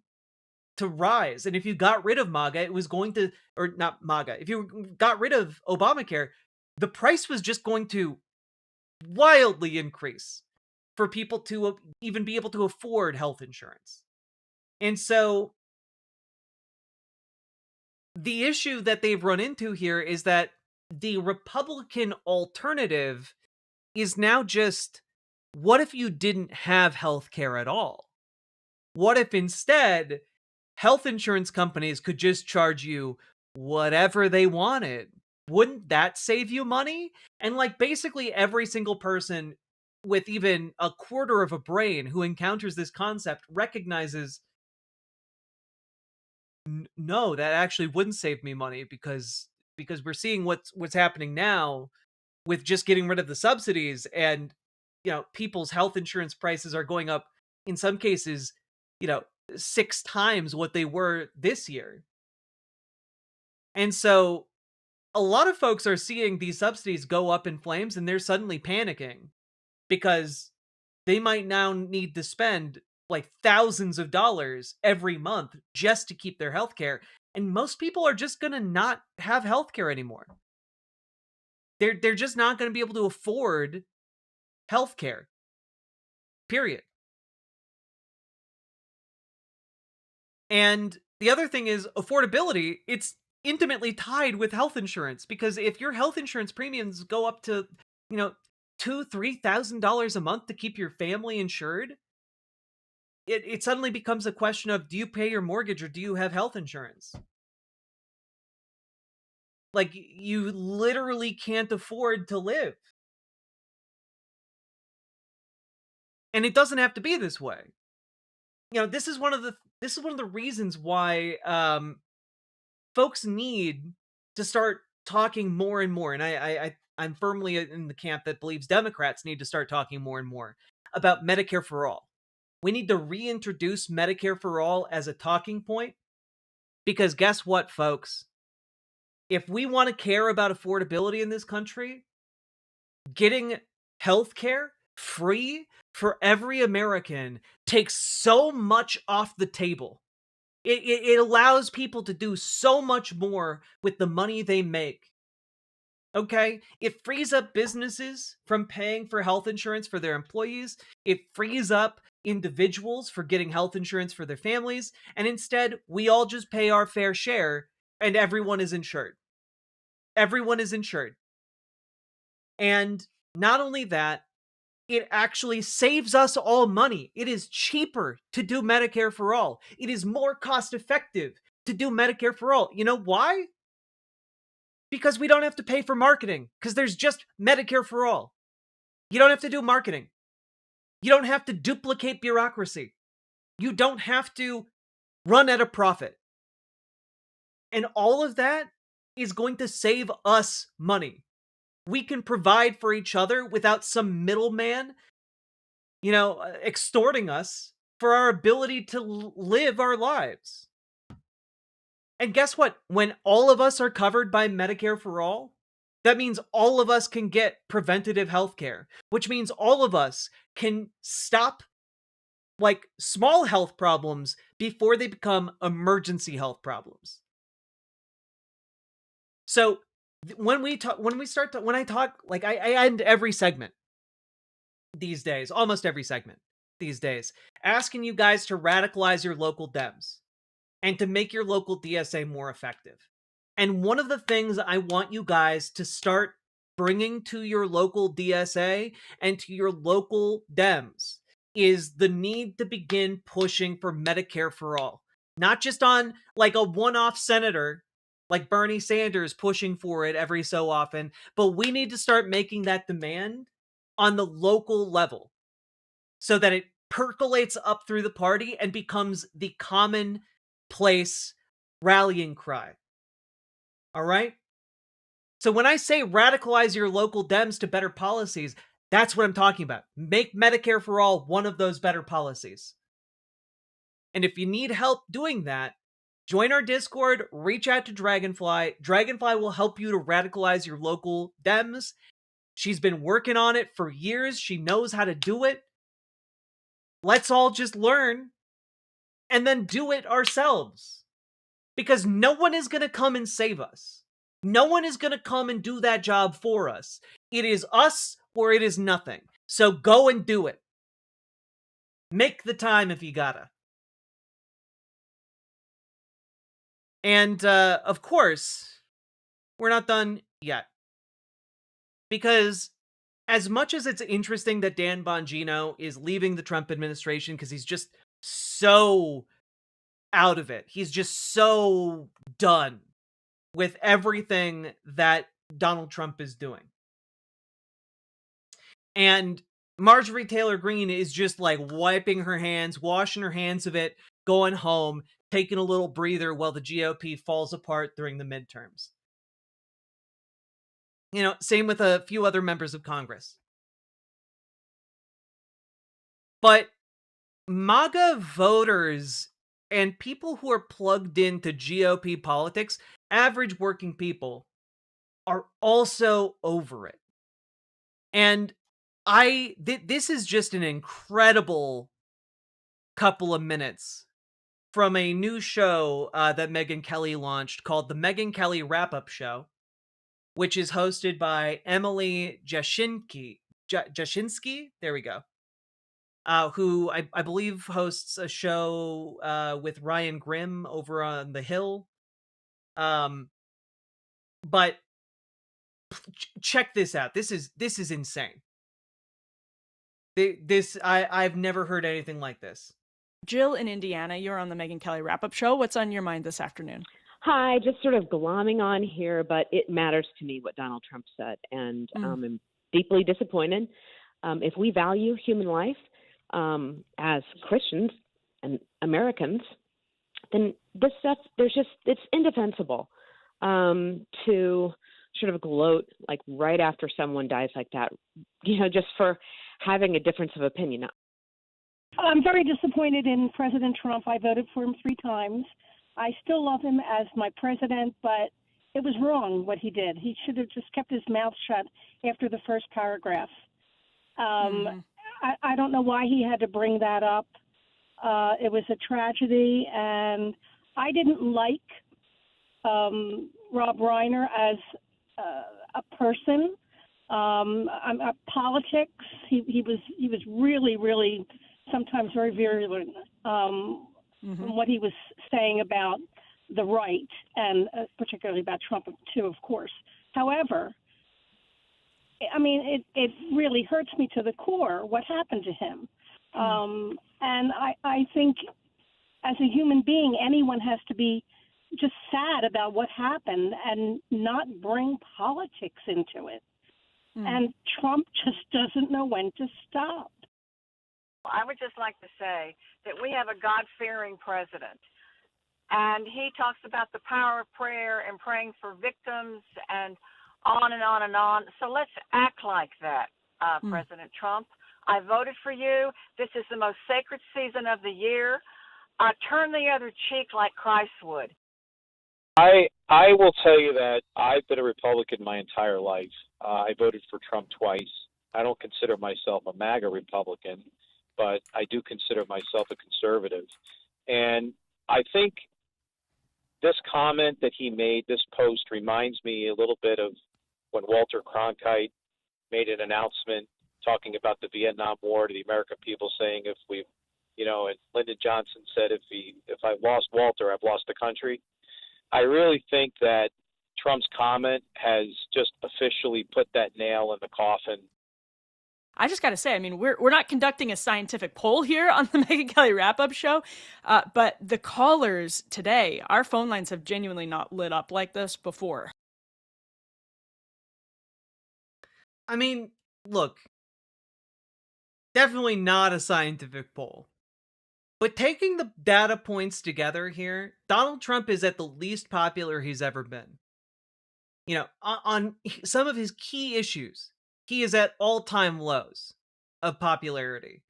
to rise. And if you got rid of MAGA, it was going to, or not MAGA, if you got rid of Obamacare, the price was just going to wildly increase for people to even be able to afford health insurance. And so the issue that they've run into here is that the Republican alternative is now just, what if you didn't have health care at all? What if instead health insurance companies could just charge you whatever they wanted? Wouldn't that save you money? And basically every single person with even a quarter of a brain who encounters this concept recognizes, no, that actually wouldn't save me money, because we're seeing what's happening now with just getting rid of the subsidies, and people's health insurance prices are going up in some cases 6 times what they were this year. And so a lot of folks are seeing these subsidies go up in flames, and they're suddenly panicking because they might now need to spend thousands of dollars every month just to keep their healthcare. And most people are just going to not have healthcare anymore. They're just not going to be able to afford healthcare. Period. And the other thing is affordability. It's intimately tied with health insurance, because if your health insurance premiums go up to, $2,000-$3,000 a month to keep your family insured, it suddenly becomes a question of, do you pay your mortgage or do you have health insurance? Like, you literally can't afford to live. And it doesn't have to be this way. You know, this is one of the reasons why folks need to start talking more and more. And I'm firmly in the camp that believes Democrats need to start talking more and more about Medicare for all. We need to reintroduce Medicare for all as a talking point, because guess what, folks? If we want to care about affordability in this country, getting healthcare free for every American takes so much off the table. It allows people to do so much more with the money they make. Okay? It frees up businesses from paying for health insurance for their employees. It frees up individuals for getting health insurance for their families. And instead, we all just pay our fair share and everyone is insured. Everyone is insured. And not only that, it actually saves us all money. It is cheaper to do Medicare for all. It is more cost effective to do Medicare for all. You know why? Because we don't have to pay for marketing, because there's just Medicare for all. You don't have to do marketing. You don't have to duplicate bureaucracy. You don't have to run at a profit. And all of that is going to save us money. We can provide for each other without some middleman, extorting us for our ability to live our lives. And guess what? When all of us are covered by Medicare for all, that means all of us can get preventative health care, which means all of us can stop like small health problems before they become emergency health problems. So when I talk, like I end every segment these days, almost every segment these days, asking you guys to radicalize your local Dems and to make your local DSA more effective. And one of the things I want you guys to start bringing to your local DSA and to your local Dems is the need to begin pushing for Medicare for all. Not just on like a one-off senator like Bernie Sanders pushing for it every so often, but we need to start making that demand on the local level so that it percolates up through the party and becomes the commonplace rallying cry. All right? So when I say radicalize your local Dems to better policies, that's what I'm talking about. Make Medicare for all one of those better policies. And if you need help doing that, join our Discord, reach out to Dragonfly. Dragonfly will help you to radicalize your local Dems. She's been working on it for years. She knows how to do it. Let's all just learn and then do it ourselves. Because no one is going to come and save us. No one is going to come and do that job for us. It is us or it is nothing. So go and do it. Make the time if you gotta. And, of course, we're not done yet. Because as much as it's interesting that Dan Bongino is leaving the Trump administration because he's just so out of it. He's just so done with everything that Donald Trump is doing. And Marjorie Taylor Greene is just like wiping her hands, washing her hands of it, going home, taking a little breather while the GOP falls apart during the midterms. Same with a few other members of Congress. But MAGA voters and people who are plugged into GOP politics, average working people, are also over it. And this is just an incredible couple of minutes from a new show that Megyn Kelly launched called The Megyn Kelly Wrap-Up Show, which is hosted by Emily Jashinsky. There we go. Who I believe hosts a show with Ryan Grimm over on The Hill. But check this out. This is insane. I've never heard anything like this. Jill in Indiana, you're on the Megyn Kelly Wrap-Up Show. What's on your mind this afternoon? Hi, just sort of glomming on here, but it matters to me what Donald Trump said, and I'm deeply disappointed. If we value human life as Christians and Americans, then this stuff, it's indefensible to sort of gloat like right after someone dies like that, just for having a difference of opinion. I'm very disappointed in President Trump. I voted for him 3 times. I still love him as my president, but it was wrong what he did. He should have just kept his mouth shut after the first paragraph. I don't know why he had to bring that up. It was a tragedy, and I didn't like Rob Reiner as a person. Politics, he was really, really sometimes very virulent in what he was saying about the right, and particularly about Trump too, of course. However, I mean, it really hurts me to the core what happened to him. And I think as a human being, anyone has to be just sad about what happened and not bring politics into it. And Trump just doesn't know when to stop. I would just like to say that we have a God-fearing president, and he talks about the power of prayer and praying for victims and on and on and on. So let's act like that, President Trump. I voted for you. This is the most sacred season of the year. Turn the other cheek like Christ would. I will tell you that I've been a Republican my entire life. I voted for Trump twice. I don't consider myself a MAGA Republican, but I do consider myself a conservative. And I think this comment that he made, this post, reminds me a little bit of when Walter Cronkite made an announcement talking about the Vietnam War to the American people, saying if we, and Lyndon Johnson said, if I've lost Walter, I've lost the country. I really think that Trump's comment has just officially put that nail in the coffin. I just got to say, I mean, we're not conducting a scientific poll here on the Megyn Kelly Wrap-Up Show, but the callers today, our phone lines have genuinely not lit up like this before. I mean, look, definitely not a scientific poll. But taking the data points together here, Donald Trump is at the least popular he's ever been. On some of his key issues, he is at all-time lows of popularity.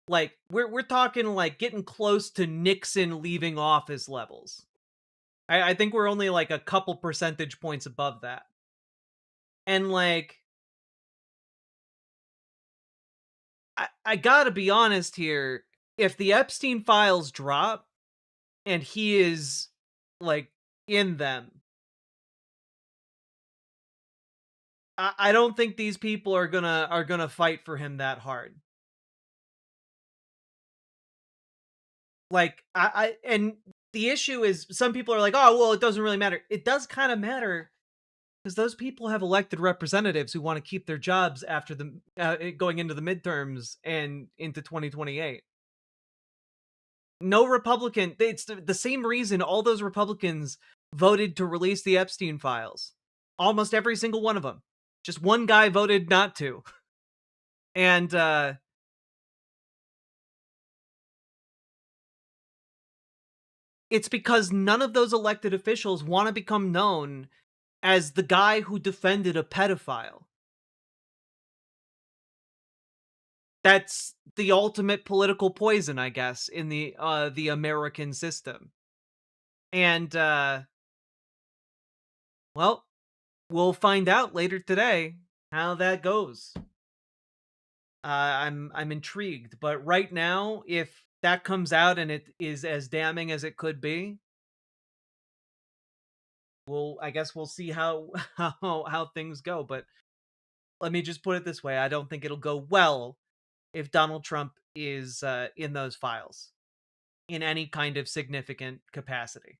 Like, we're talking like getting close to Nixon leaving office levels. I think we're only like a couple percentage points above that. And like, I gotta be honest here, if the Epstein files drop and he is like in them, I don't think these people are gonna fight for him that hard. Like, and the issue is some people are like, oh, well, it doesn't really matter. It does kind of matter because those people have elected representatives who want to keep their jobs after the going into the midterms and into 2028. No Republican, it's the same reason all those Republicans voted to release the Epstein files. Almost every single one of them. Just one guy voted not to. And it's because none of those elected officials want to become known as the guy who defended a pedophile. That's the ultimate political poison, I guess, in the American system. And well, we'll find out later today how that goes. I'm intrigued, but right now, if that comes out and it is as damning as it could be, I guess we'll see how things go. But let me just put it this way: I don't think it'll go well if Donald Trump is in those files in any kind of significant capacity.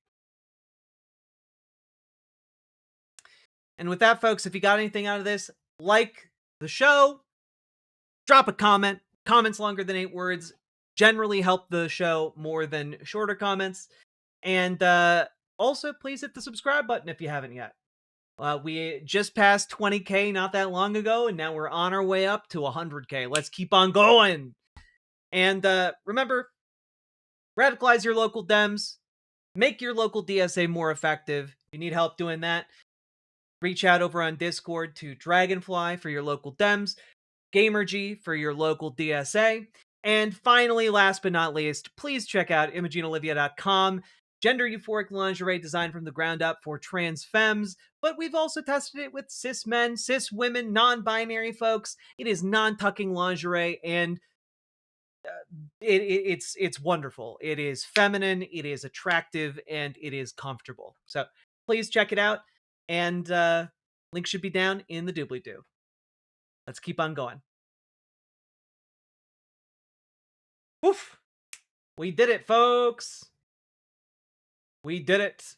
And with that, folks, if you got anything out of this, like the show, drop a comment. Comments longer than 8 words generally help the show more than shorter comments. And also, please hit the subscribe button if you haven't yet. We just passed 20K not that long ago, and now we're on our way up to 100K. Let's keep on going. And remember, radicalize your local Dems. Make your local DSA more effective. If you need help doing that, reach out over on Discord to Dragonfly for your local Dems, Gamergy for your local DSA. And finally, last but not least, please check out ImogeneOlivia.com. Gender euphoric lingerie designed from the ground up for trans femmes, but we've also tested it with cis men, cis women, non-binary folks. It is non-tucking lingerie, and it's wonderful. It is feminine, it is attractive, and it is comfortable. So please check it out, and link should be down in the doobly-doo. Let's keep on going. Woof! We did it, folks! We did it!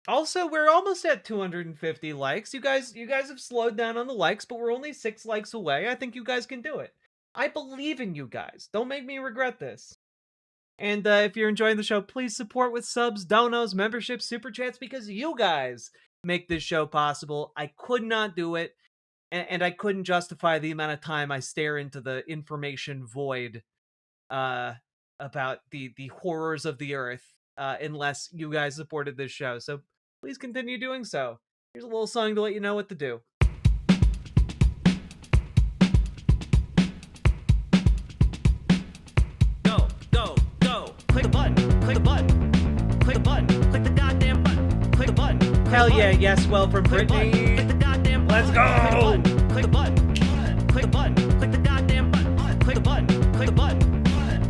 Also, we're almost at 250 likes. You guys have slowed down on the likes, but we're only 6 likes away. I think you guys can do it. I believe in you guys. Don't make me regret this. And if you're enjoying the show, please support with subs, donos, memberships, super chats, because you guys make this show possible. I could not do it, and I couldn't justify the amount of time I stare into the information void about the horrors of the earth unless you guys supported this show. So please continue doing so. Here's a little song to let you know what to do. Go, go, go. Click the button, click the button, click the button, click the goddamn button, click the button. Hell yeah, yes, well from Brittany. Click the goddamn button. Let's go! Click the button, click the button, click the goddamn button, click the button, click the button,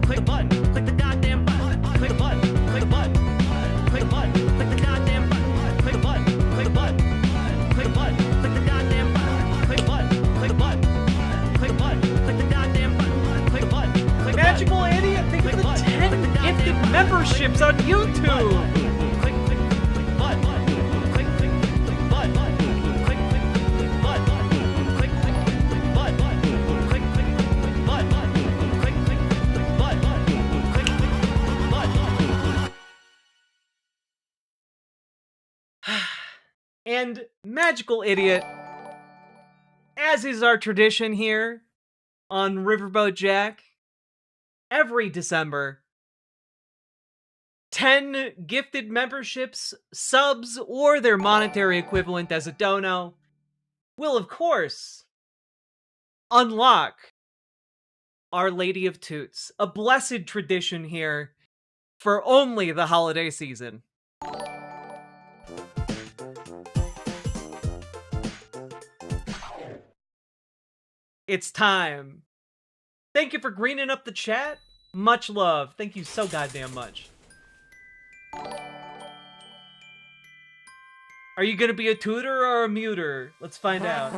click the button, click the goddamn button, click the button, click the button, click the button, click the goddamn button, click the button, click the button, click the button, click the goddamn button, click the button, click the button, click the button, click the goddamn button, click the button, click Magical Idiot, think of the 10 gifted memberships on YouTube! And Magical Idiot, as is our tradition here on Riverboat Jack, every December, 10 gifted memberships, subs, or their monetary equivalent as a dono will, of course, unlock Our Lady of Toots, a blessed tradition here for only the holiday season. It's time. Thank you for greening up the chat. Much love. Thank you so goddamn much. Are you gonna be a tutor or a muter? Let's find out.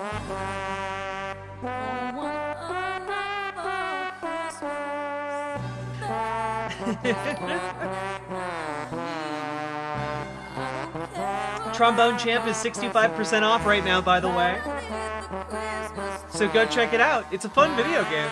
Trombone Champ is 65% off right now, by the way. So go check it out. It's a fun video game.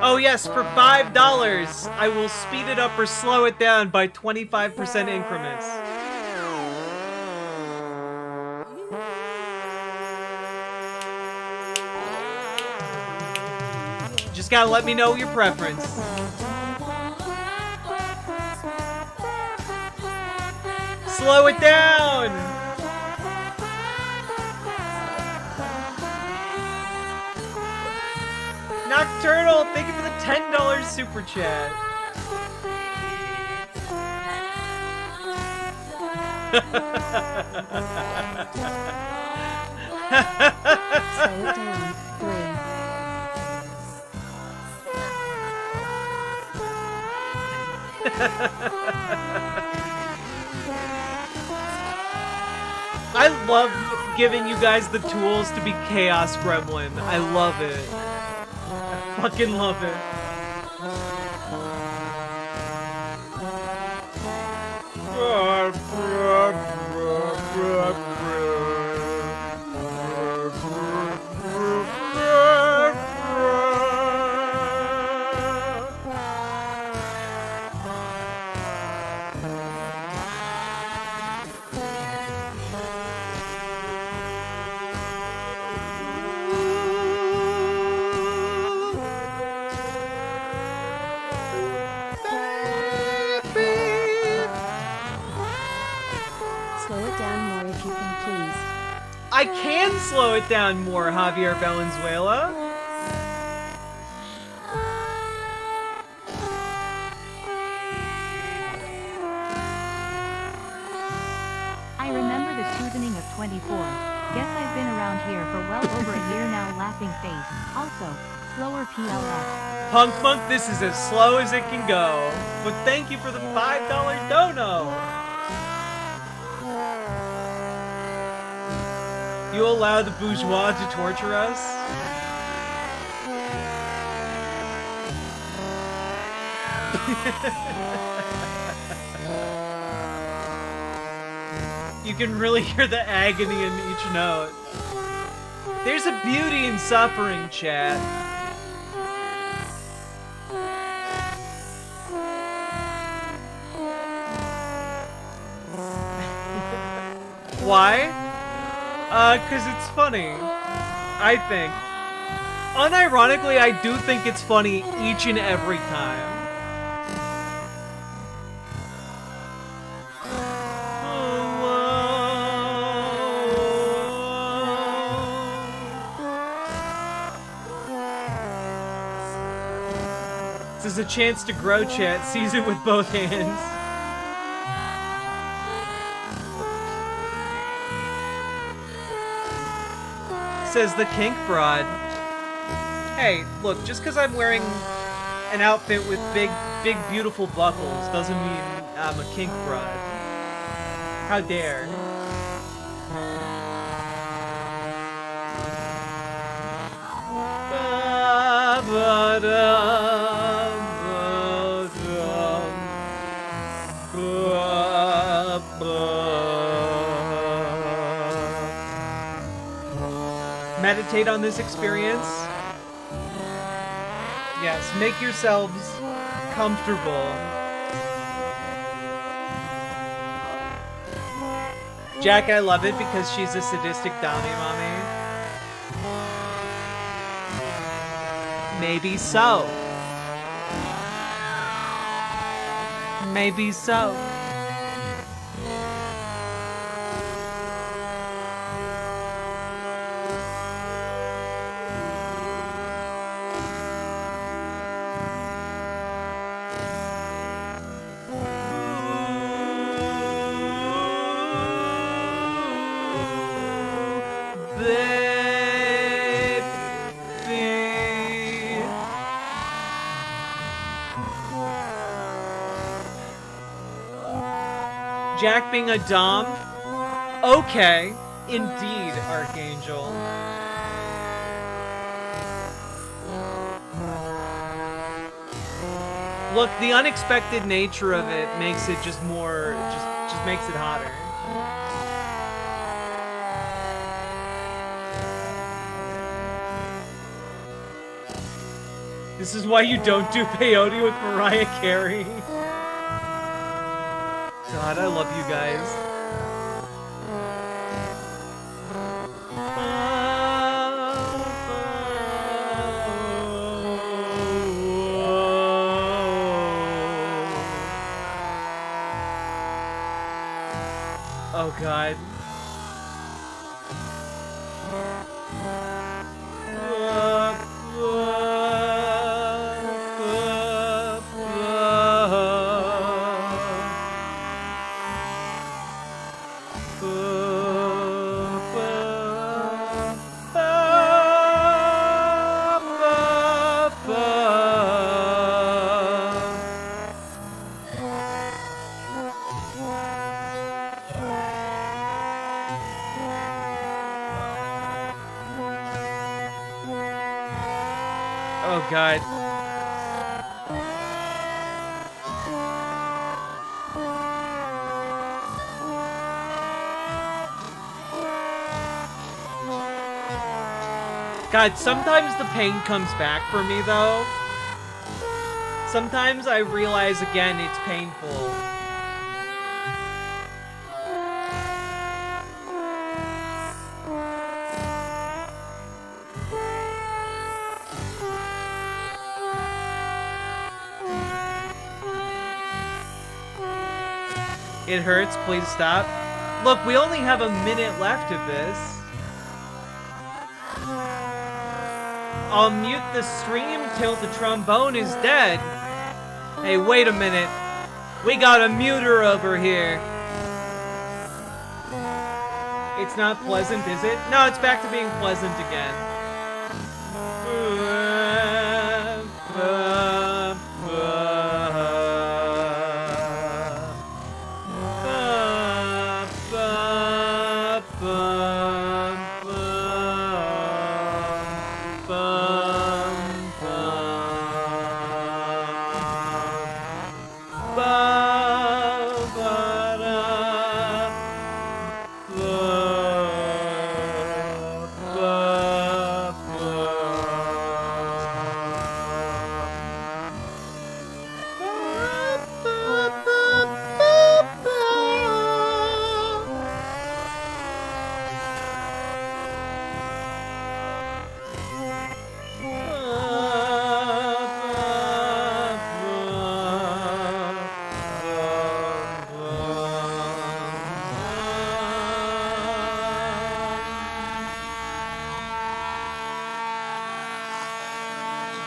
Oh yes, for $5, I will speed it up or slow it down by 25% increments. Just gotta let me know your preference. Slow it down! Nocturnal, thank you for the $10 super chat. Slow it down. 3. I I love giving you guys the tools to be Chaos Gremlin. I love it. I fucking love it. Slow it down more if you can, please. I can slow it down more, Javier Valenzuela. I remember the Tuesday of 24. Guess I've been around here for well over a year now. Laughing face. Also, slower PLS. Punk Monk, this is as slow as it can go. But thank you for the $5 dono. You allow the bourgeois to torture us? You can really hear the agony in each note. There's a beauty in suffering, chat. Why? 'Cause it's funny. I think. Unironically, I do think it's funny each and every time. This is a chance to grow, chat. Seize it with both hands. Says the kink broad. Hey, look, just because I'm wearing an outfit with big, beautiful buckles doesn't mean I'm a kink broad. How dare. Meditate on this experience. Yes, make yourselves comfortable. Jack, I love it because she's a sadistic Dami mommy. Maybe so. Maybe so. Jack being a dom? Okay. Indeed, Archangel. Look, the unexpected nature of it makes it just more, just makes it hotter. This is why you don't do peyote with Mariah Carey. God, I love you guys. Oh God. god. God, sometimes the pain comes back for me, though. Sometimes I realize again it's painful. It hurts, please stop. Look, we only have a minute left of this. I'll mute the stream till the trombone is dead. Hey, wait a minute. We got a muter over here. It's not pleasant, is it? No, it's back to being pleasant again.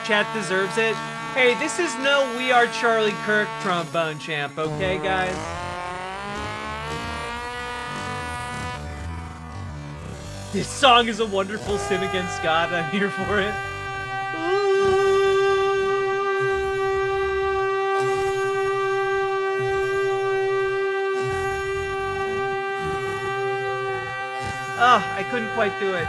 Chat deserves it. Hey, this is no We Are Charlie Kirk trombone champ, okay, guys? This song is a wonderful sin against God. I'm here for it. Oh, I couldn't quite do it.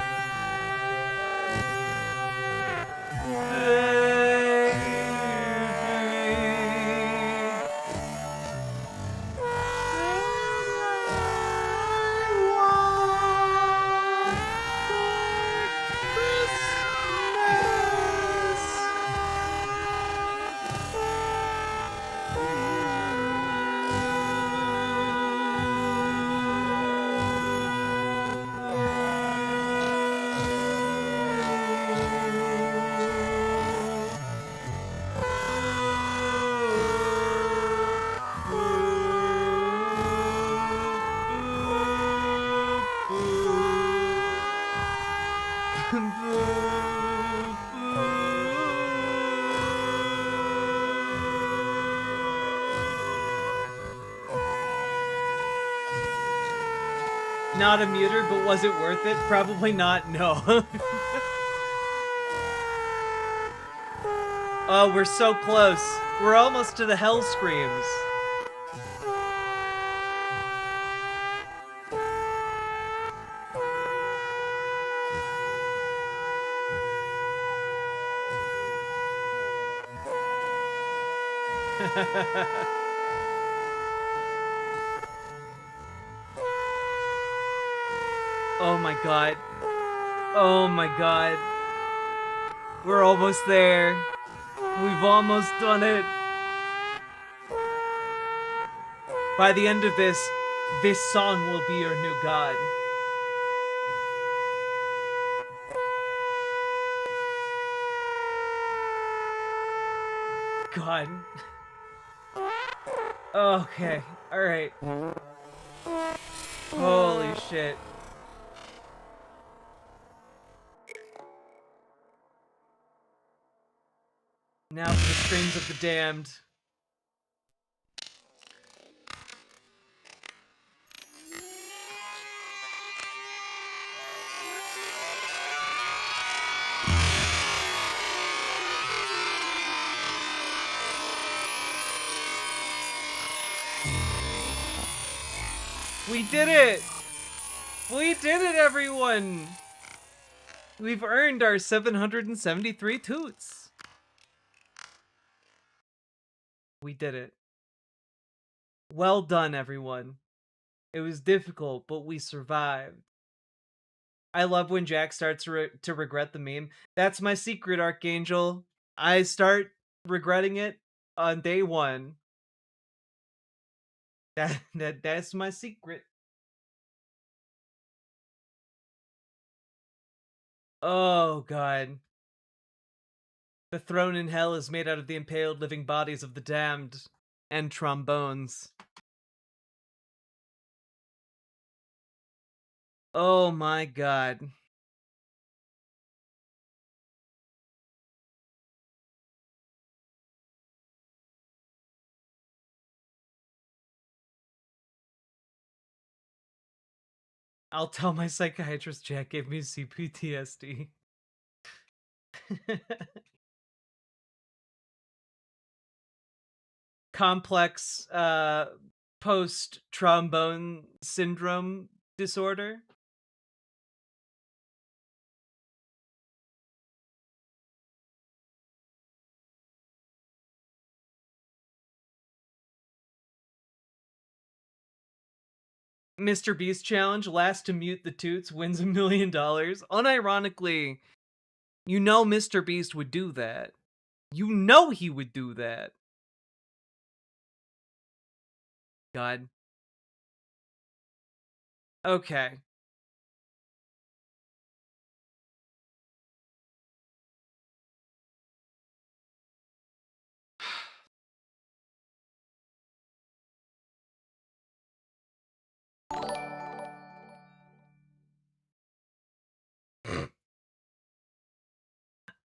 Not a muter, but was it worth it? Probably not, no. Oh, we're so close. We're almost to the hell screams. Oh my god. Oh my god. We're almost there. We've almost done it. By the end of this song will be your new god. God. Okay. Alright. Holy shit. Now for the streams of the damned. We did it! We did it, everyone! We've earned our 773 toots. We did it. Well done, everyone. It was difficult, but we survived. I love when Jack starts to regret the meme. That's my secret, Archangel. I start regretting it on day one. That's my secret. Oh, God. The throne in hell is made out of the impaled living bodies of the damned and trombones. Oh my God. I'll tell my psychiatrist Jack gave me CPTSD. Complex post-trombone syndrome disorder. Mr. Beast challenge, last to mute the toots wins $1 million. Unironically, you know Mr. Beast would do that. You know he would do that. God. Okay.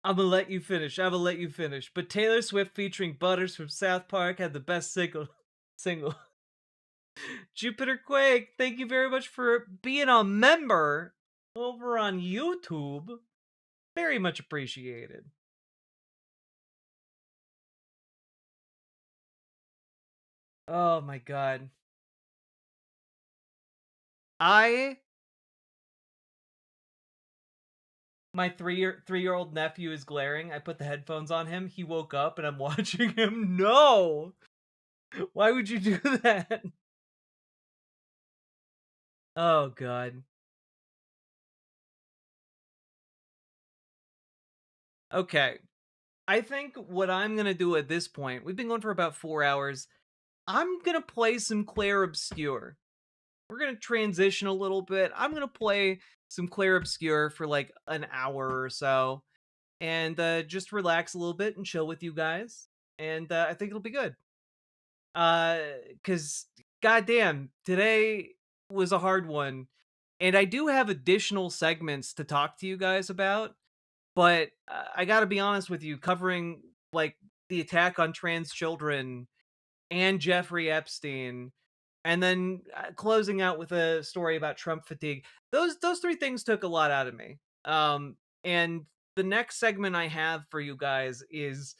I'm gonna let you finish. But Taylor Swift featuring Butters from South Park had the best single. Jupiter Quake, thank you very much for being a member over on YouTube. Very much appreciated. Oh my God. My three-year-old nephew is glaring. I put the headphones on him. He woke up and I'm watching him. No! Why would you do that? Oh God. Okay. I think what I'm gonna do at this point, we've been going for about 4 hours. I'm gonna play some Clair Obscur. We're gonna transition a little bit. I'm gonna play some Clair Obscur for like an hour or so. And just relax a little bit and chill with you guys. And I think it'll be good. Because goddamn, today was a hard one. And I do have additional segments to talk to you guys about. But I gotta be honest with you, covering like the attack on trans children and Jeffrey Epstein, and then closing out with a story about Trump fatigue. Those three things took a lot out of me. And the next segment I have for you guys is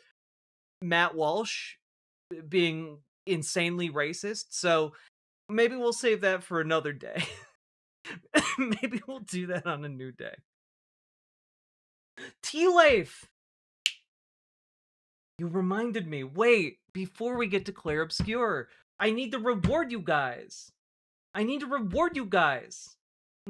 Matt Walsh being insanely racist. So maybe we'll save that for another day. Maybe we'll do that on a new day. T-Life! You reminded me. Wait, before we get to Clair Obscur, I need to reward you guys. I'm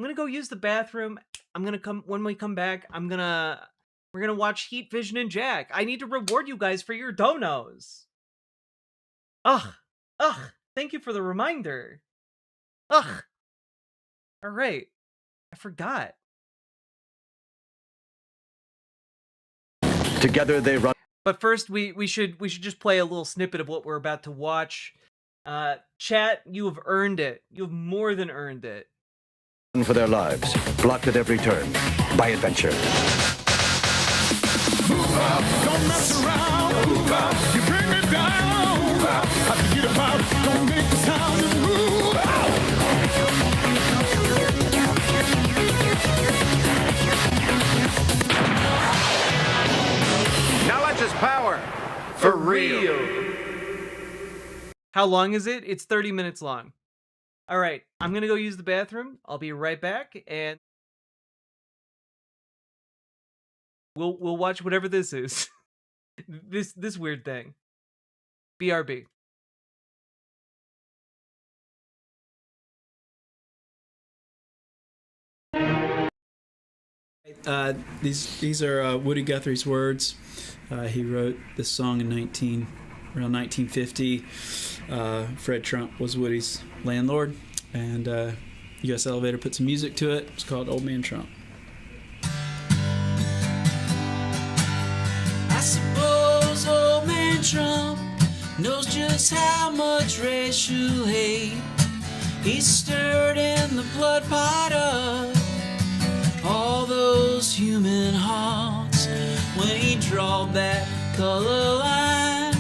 gonna go use the bathroom. When we come back, we're gonna watch Heat, Vision, and Jack. I need to reward you guys for your donos. Ugh. Thank you for the reminder. Ugh. All right. I forgot. Together they run. But first, we should just play a little snippet of what we're about to watch. Chat, you have earned it. You have more than earned it. For their lives, blocked at every turn by adventure. Move up, don't mess around. Move up, you bring me down. Move up, I can get about. Don't make the sound and move out. Knowledge is power. For real. How long is it? It's 30 minutes long. All right, I'm gonna go use the bathroom. I'll be right back, and we'll watch whatever this is. this weird thing. BRB. These are Woody Guthrie's words. He wrote this song in around 1950. Fred Trump was Woody's landlord, and U.S. Elevator put some music to it. It's called Old Man Trump. I suppose old man Trump knows just how much racial hate he's stirred in the blood pot of all those human hearts when he drawed that color line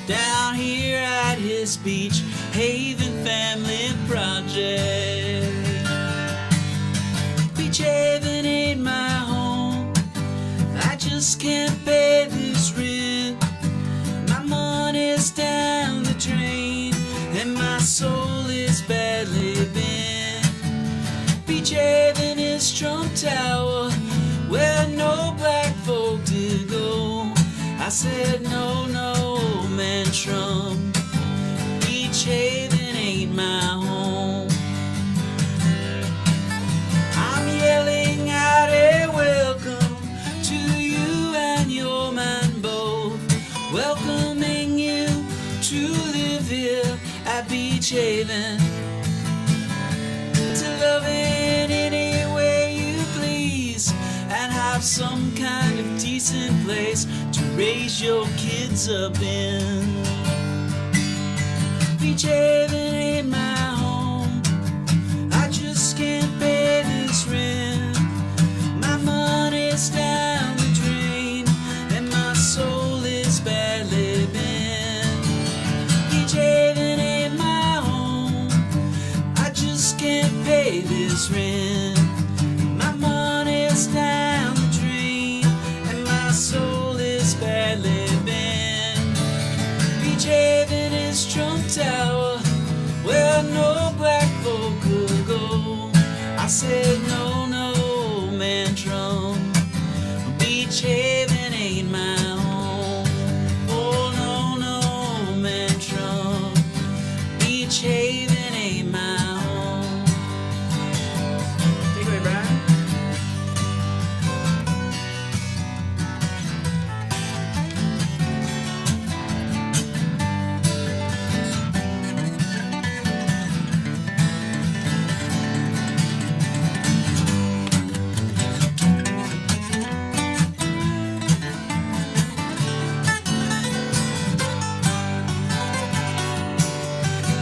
down here at his Beach Haven Family Project. Beach Haven ain't my home, I just can't pay this rent. My money's down the drain and my soul is badly bent. Beach Haven is Trump Tower, where no black folk to go. I said no, no, man Trump, Beach Haven ain't my home. I'm yelling out a welcome to you and your man both, welcoming you to live here at Beach Haven, to love in any way you please, and have some kind of decent place to raise your kids up in. Beach Haven ain't my home, I just can't pay this rent. My money's down the drain and my soul is badly bent. Beach Haven ain't my home, I just can't pay this rent. My money's down the drain and my soul is badly bent. Beach Haven is Trump Tower, where no black folk could go. I said no, no, man Trump, Beach Haven ain't my home. Oh no, no, man Trump, Beach Haven ain't my home. Take it away, Brian.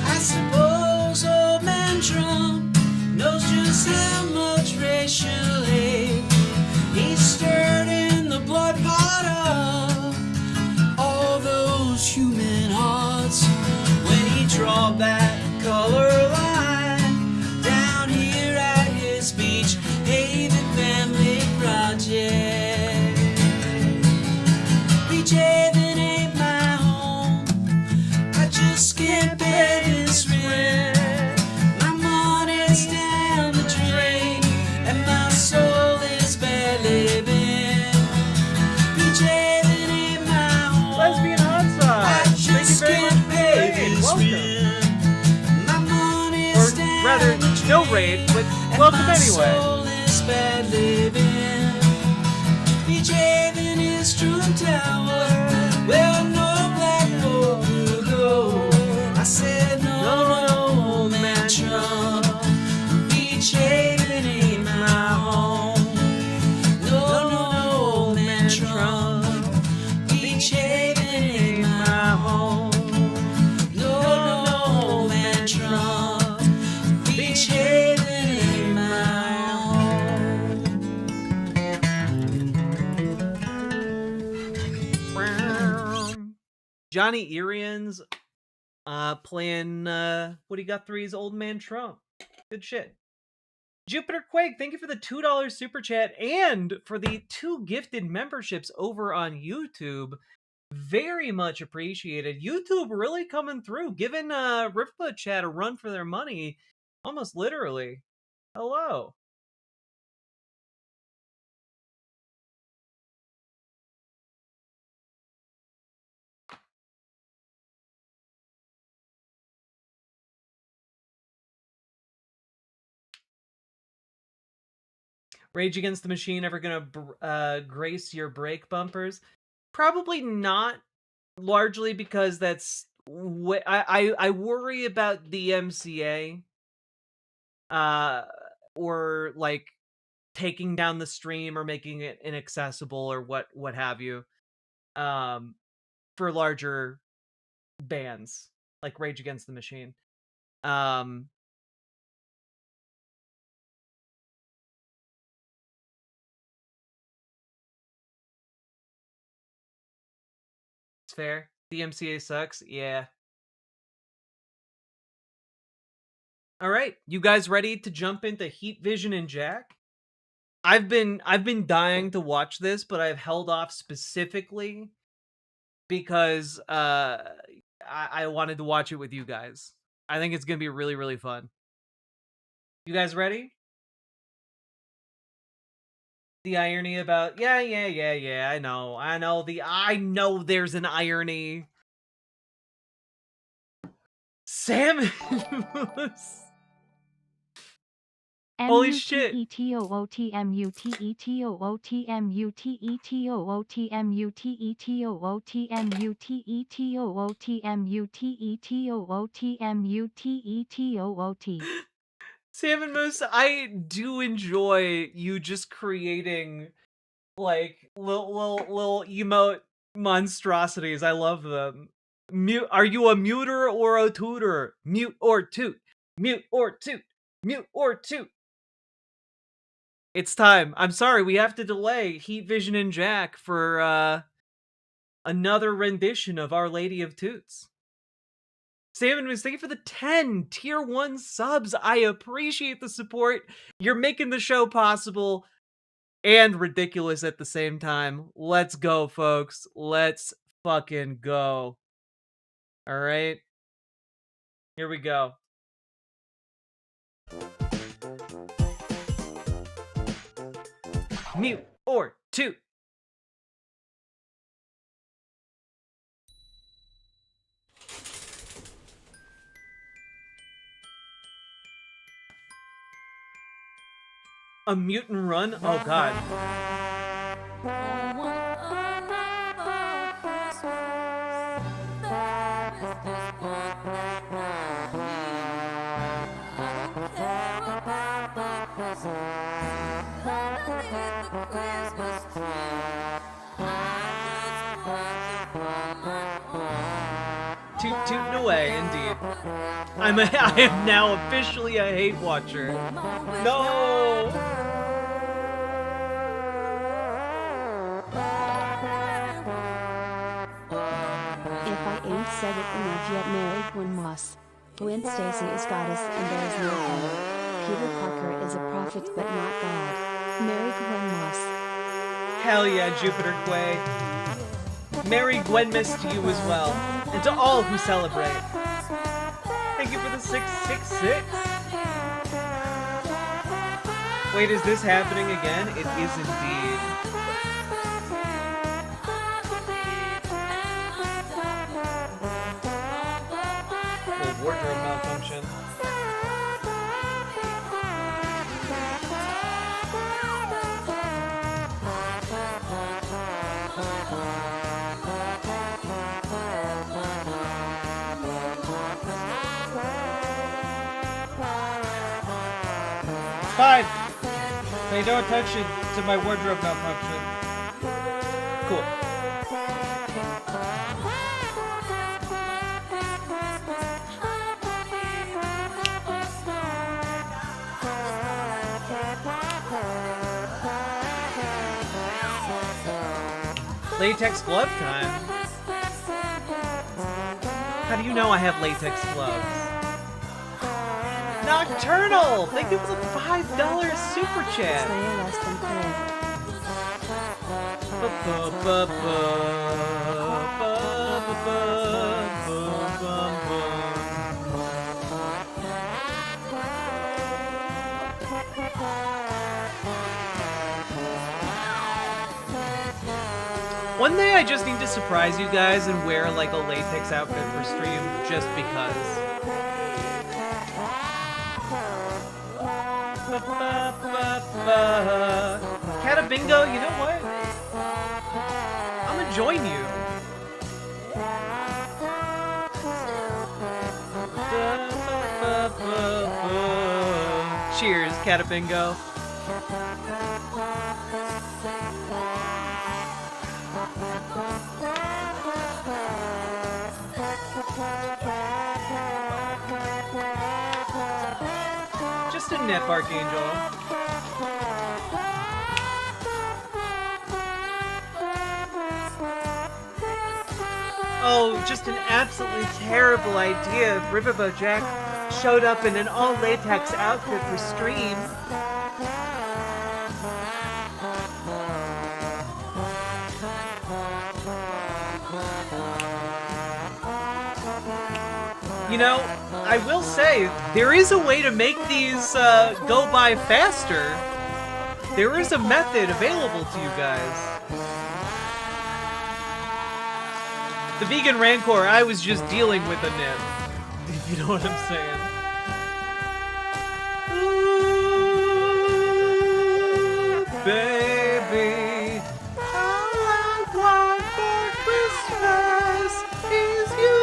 I suppose old man Trump knows just how much racial hate he stirred in the blood pot of all those human hearts when he drawed that color line down here at his Beach Haven Family Project. Beach Haven ain't my home, I just can't pay this rent. My money's down the drain and my soul is badly bent. Beach Haven ain't my home, Lesbian Hotspot. I just Thank you very can't much pay for the raid. this Welcome. rent. My money's Or down rather, the drain no raid, but and welcome my anyway. soul is badly bent. Beach Haven is Trump Tower, where no black folk will go. I said no, no, man Trump, Beach Haven ain't my home. No, no, man Trump, Beach Haven ain't my home. No, no, man Trump, Beach Haven ain't my Johnny Irians playing Woody Guthrie's Old Man Trump. Good shit. Jupiter Quake, thank you for the $2 super chat and for the 2 gifted memberships over on YouTube. Very much appreciated. YouTube really coming through, giving Riftfoot Chat a run for their money, almost literally. Hello. Rage Against the Machine ever gonna grace your brake bumpers? Probably not, largely because that's what I worry about the MCA, or like taking down the stream or making it inaccessible or what have you, for larger bands like Rage Against the Machine. It's fair. The MCA sucks. Yeah. All right, you guys ready to jump into Heat Vision and Jack? I've been dying to watch this, but I've held off specifically because I wanted to watch it with you guys. I think it's gonna be really, really fun. You guys ready? The irony about yeah, I know there's an irony. Salmon Moose. Holy shit. Salmon Moose, I do enjoy you just creating like little emote monstrosities. I love them. Mute. Are you a muter or a tutor? Mute or toot. Mute or toot. Mute or toot. It's time. I'm sorry, we have to delay Heat Vision and Jack for another rendition of Our Lady of Toots. Salmon Moose, thank you for the 10 tier 1 subs. I appreciate the support. You're making the show possible and ridiculous at the same time. Let's go, folks. Let's fucking go. All right. Here we go. Mute or toot. A mutant run? Oh god. Tootin' away, indeed. I am now officially a hate watcher. No! If I ain't said it enough yet, Mary Gwen Moss. Gwen Stacy is goddess and there is no God. Peter Parker is a prophet but not God. Mary Gwen Moss. Hell yeah, Jupiter Quay. Merry Gwenmas to you as well, and to all who celebrate. Thank you for the 666. Wait, is this happening again? It is indeed. Little wardrobe malfunction. Fine. Pay no attention to my wardrobe malfunction. Cool. Latex glove time. How do you know I have latex gloves? Nocturnal! Thank you for the $5 super chat. One day I just need to surprise you guys and wear like a latex outfit for stream just because. Catabingo, you know what? I'm gonna join you. Cheers, Catabingo. Just a nip, Archangel. Oh, just an absolutely terrible idea if Riverboat Jack showed up in an all-latex outfit for stream. You know, I will say, there is a way to make these go by faster. There is a method available to you guys. The vegan rancor, I was just dealing with a nip. If you know what I'm saying. Ooh, baby, all I want for Christmas is you,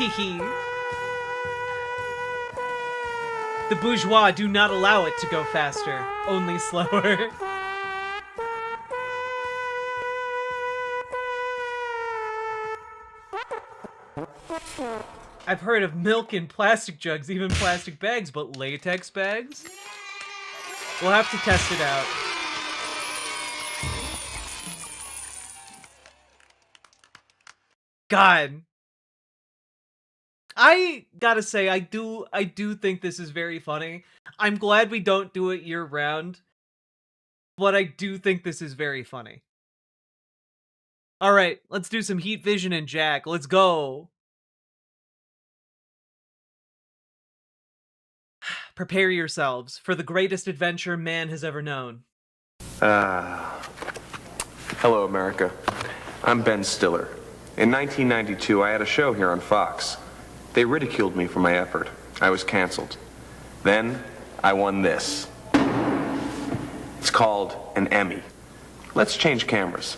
baby. The bourgeois do not allow it to go faster, only slower. I've heard of milk in plastic jugs, even plastic bags, but latex bags? We'll have to test it out. God. I gotta say, I do think this is very funny. I'm glad we don't do it year round, but I do think this is very funny. All right, let's do some Heat Vision and Jack. Let's go. Prepare yourselves for the greatest adventure man has ever known. Hello, America. I'm Ben Stiller. In 1992, I had a show here on Fox. They ridiculed me for my effort. I was canceled. Then, I won this. It's called an Emmy. Let's change cameras.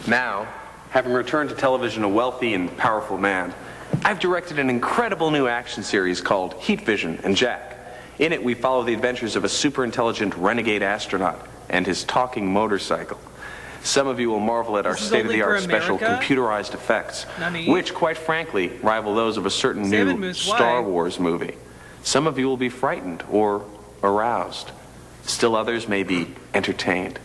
Now, having returned to television a wealthy and powerful man, I've directed an incredible new action series called Heat Vision and Jack. In it, we follow the adventures of a super-intelligent renegade astronaut and his talking motorcycle. Some of you will marvel at our state-of-the-art special computerized effects, which, quite frankly, rival those of a certain new Star Wars movie. Some of you will be frightened or aroused. Still others may be entertained.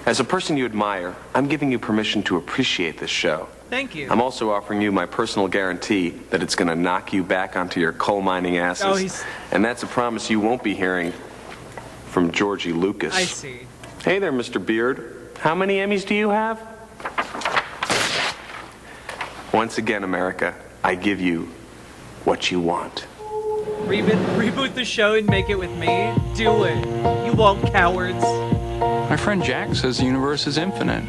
As a person you admire, I'm giving you permission to appreciate this show. Thank you. I'm also offering you my personal guarantee that it's going to knock you back onto your coal mining asses. And that's a promise you won't be hearing from Georgie Lucas. I see. Hey there, Mr. Beard. How many Emmys do you have? Once again, America, I give you what you want. Reboot the show and make it with me? Do it. You won't, cowards. My friend Jack says the universe is infinite.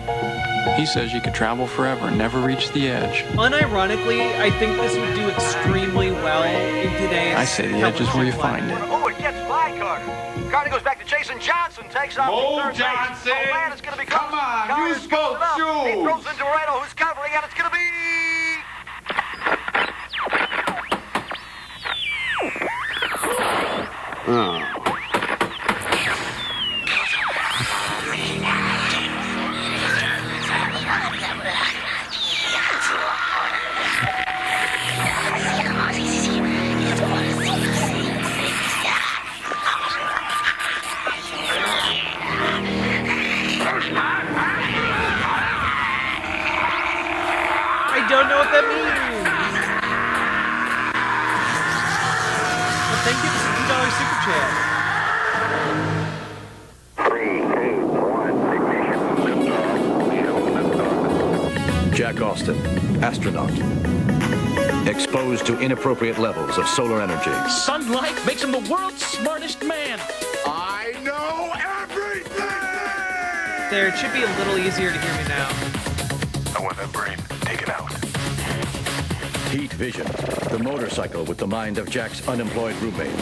He says you could travel forever and never reach the edge. Unironically, I think this would do extremely well in today's... I say the edge is where you find it. Oh, it gets by Carter. Carter goes back to Jason Johnson, takes off to third Johnson. base. Oh, man, it's going to be close. Come on, Carter use both shoes. He throws into Righto, who's covering, and it's going to be... I don't know what that means. Well, thank you for the $2 super chat. Jack Austin, astronaut. exposed to inappropriate levels of solar energy. Sunlight makes him the world's smartest man. I know everything! There, it should be a little easier to hear me now. I want that brain. Take it out. Heat Vision, the motorcycle with the mind of Jack's unemployed roommate.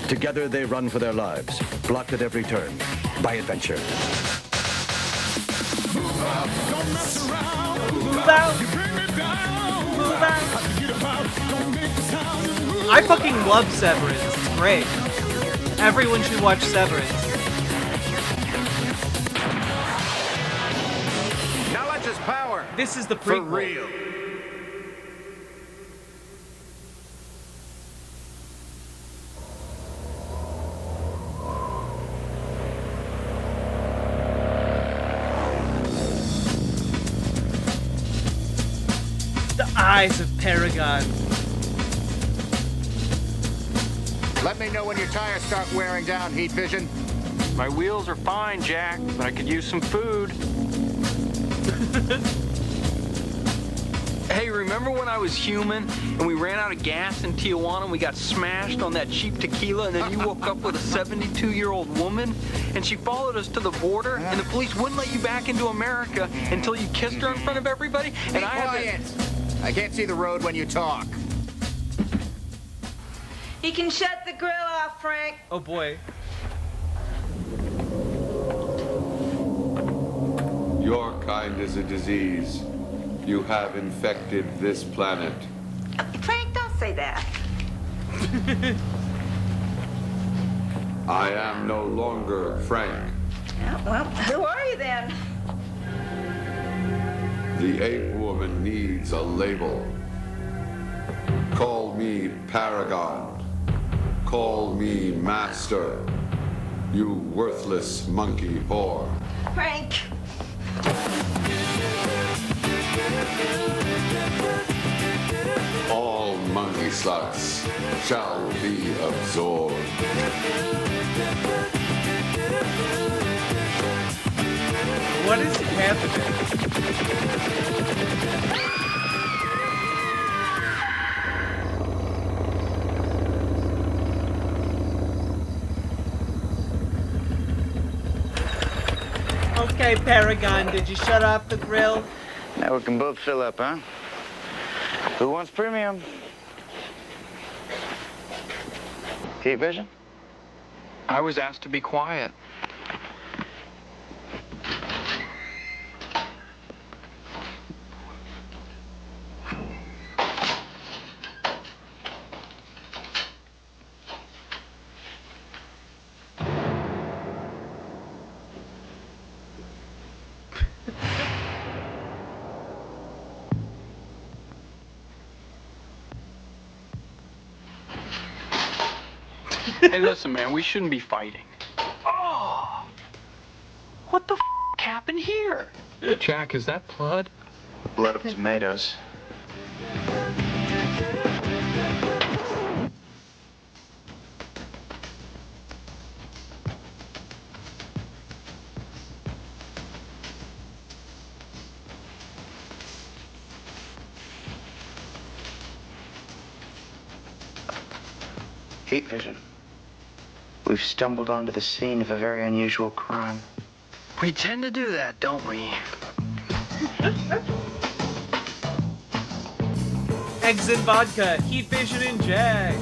Together they run for their lives, blocked at every turn by adventure. Move out, don't mess around. Move out. You bring me down. Move out. Get about, don't make a sound. Move I fucking love Severance. It's great. Everyone should watch Severance. Knowledge is power. This is the For prequel. real. The eyes of Paragon. Let me know when your tires start wearing down, Heat Vision. My wheels are fine, Jack, but I could use some food. Hey, remember when I was human and we ran out of gas in Tijuana and we got smashed on that cheap tequila and then you woke up with a 72-year-old woman and she followed us to the border and the police wouldn't let you back into America until you kissed her in front of everybody? Be quiet. I can't see the road when you talk. He can shut the grill off, Frank. Oh boy. Your kind is a disease. You have infected this planet. Frank, don't say that. I am no longer Frank. Yeah, well, who are you then? The ape woman needs a label. Call me Paragon. Call me Master. You worthless monkey whore. Frank. All monkey sluts shall be absorbed. What is happening? Okay, Paragon, did you shut off the grill? Now we can both fill up, huh? Who wants premium? Heat Vision? I was asked to be quiet. Hey, listen, man, we shouldn't be fighting. Oh! What the f happened here? Jack, is that blood? Blood of tomatoes. Heat Vision. We've stumbled onto the scene of a very unusual crime. We tend to do that, don't we? Eggs and vodka, Heat Vision and Jag.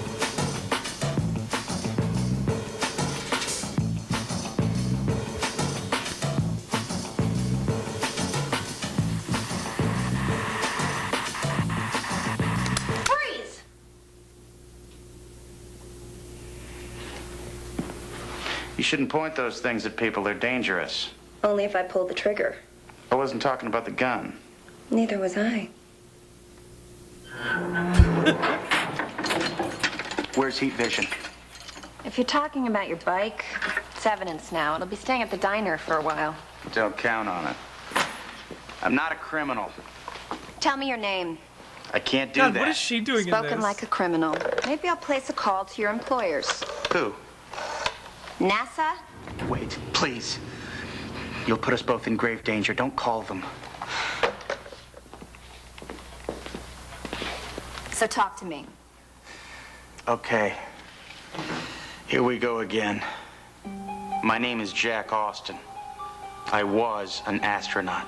You shouldn't point those things at people. They're dangerous. Only if I pull the trigger. I wasn't talking about the gun. Neither was I. Where's Heat Vision? If you're talking about your bike, it's evidence now. It'll be staying at the diner for a while. Don't count on it. I'm not a criminal. Tell me your name. I can't do God, that. what is she doing Spoken in this? like a criminal. Maybe I'll place a call to your employers. Who? NASA? Wait, please. You'll put us both in grave danger. Don't call them. So talk to me. Okay. Here we go again. My name is Jack Austin. I was an astronaut.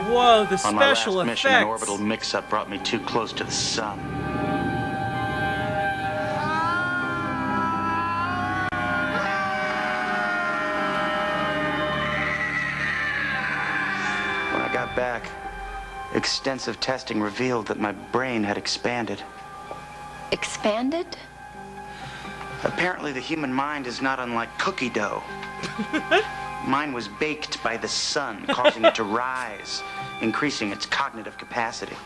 Whoa, the On my special last mission, an effects. orbital mix-up brought me too close to the sun. When I got back, extensive testing revealed that my brain had expanded. Expanded? Apparently, the human mind is not unlike cookie dough. Mine was baked by the sun, causing it to rise, increasing its cognitive capacity.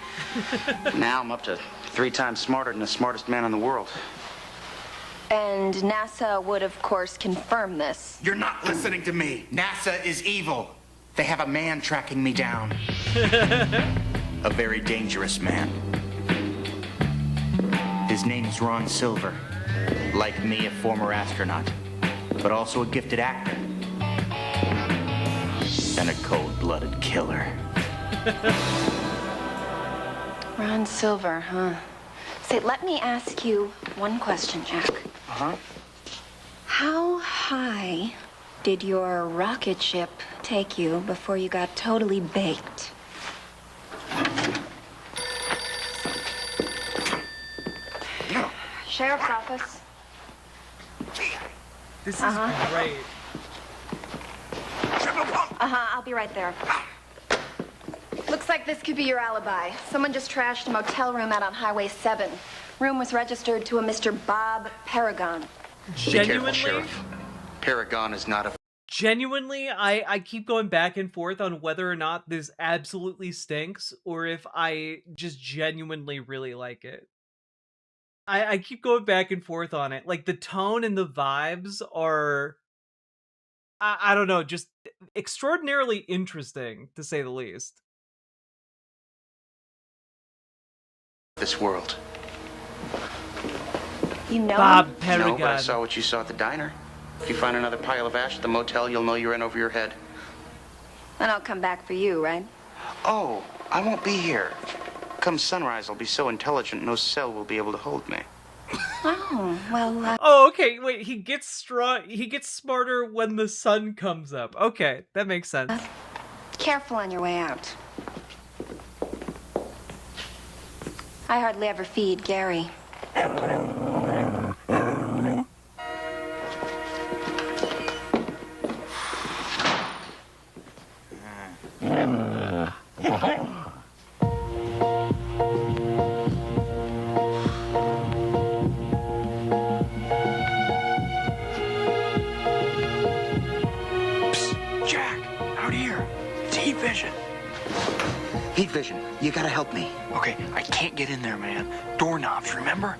Now I'm up to 3 times smarter than the smartest man in the world. And NASA would, of course, confirm this. You're not listening to me. NASA is evil. They have a man tracking me down. A very dangerous man. His name's Ron Silver. Like me, a former astronaut, but also a gifted actor. And a cold-blooded killer. Ron Silver, huh? Say, let me ask you one question, Jack. Uh-huh. How high did your rocket ship take you before you got totally baked? Sheriff's office. This is Uh-huh. great. I'll be right there. Looks like this could be your alibi. Someone just trashed a motel room out on Highway 7. Room was registered to a Mr. Bob Paragon. Genuinely? Be careful, Sheriff. Paragon is not a... Genuinely, I keep going back and forth on whether or not this absolutely stinks or if I just genuinely really like it. I keep going back and forth on it. Like, the tone and the vibes are, I don't know, just extraordinarily interesting, to say the least. this world. You know Bob him? Paragon. No, but I saw what you saw at the diner. If you find another pile of ash at the motel, you'll know you're in over your head. And I'll come back for you, right? Oh, I won't be here. Come sunrise, I'll be so intelligent, no cell will be able to hold me. Oh, well, Oh, okay, wait, he gets smarter when the sun comes up. Okay, that makes sense. Careful on your way out. I hardly ever feed Gary. Psst, Jack, out here. It's heat vision. Heat vision, you gotta help me. Okay, I can't get in there, man. Doorknobs, remember?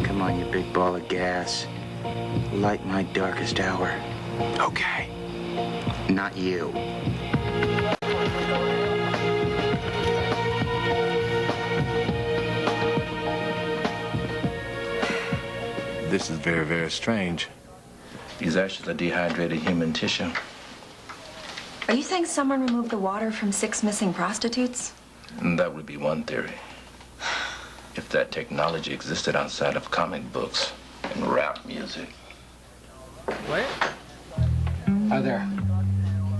Come on, you big ball of gas. Light my darkest hour. Okay. Not you. This is very, very strange. These ashes are dehydrated human tissue. Are you saying someone removed the water from 6 missing prostitutes? And that would be one theory. If that technology existed outside of comic books and rap music. What? Hi there.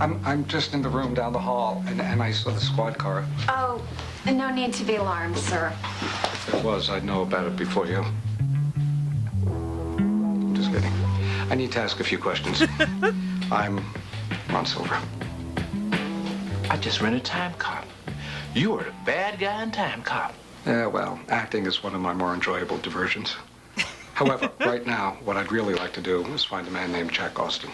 I'm just in the room down the hall, and I saw the squad car. Oh, no need to be alarmed, sir. If it was, I'd know about it before you. I'm just kidding. I need to ask a few questions. I'm Ron Silver. I just rented Time Cop. You are the bad guy in Time Cop. Yeah, well, acting is one of my more enjoyable diversions. However, right now, what I'd really like to do is find a man named Jack Austin.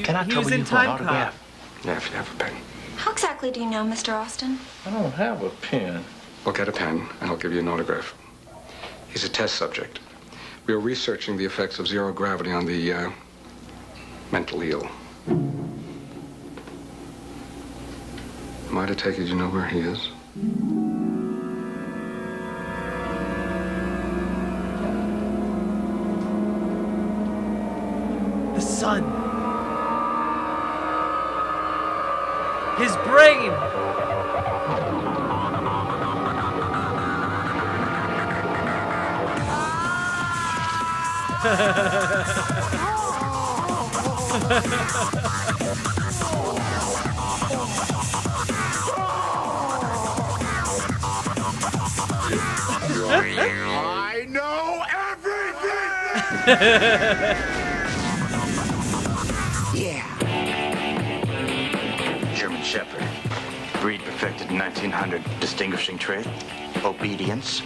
Can I he trouble was in you for an Time autograph? Yeah, if you have a pen. How exactly do you know Mr. Austin? I don't have a pen. Well, get a pen, and I'll give you an autograph. He's a test subject. We are researching the effects of zero gravity on the mentally ill. Am I to take it you know where he is? The sun. brain! I know everything! Yeah. German Shepherd. Breed perfected in 1900. Distinguishing trait, obedience.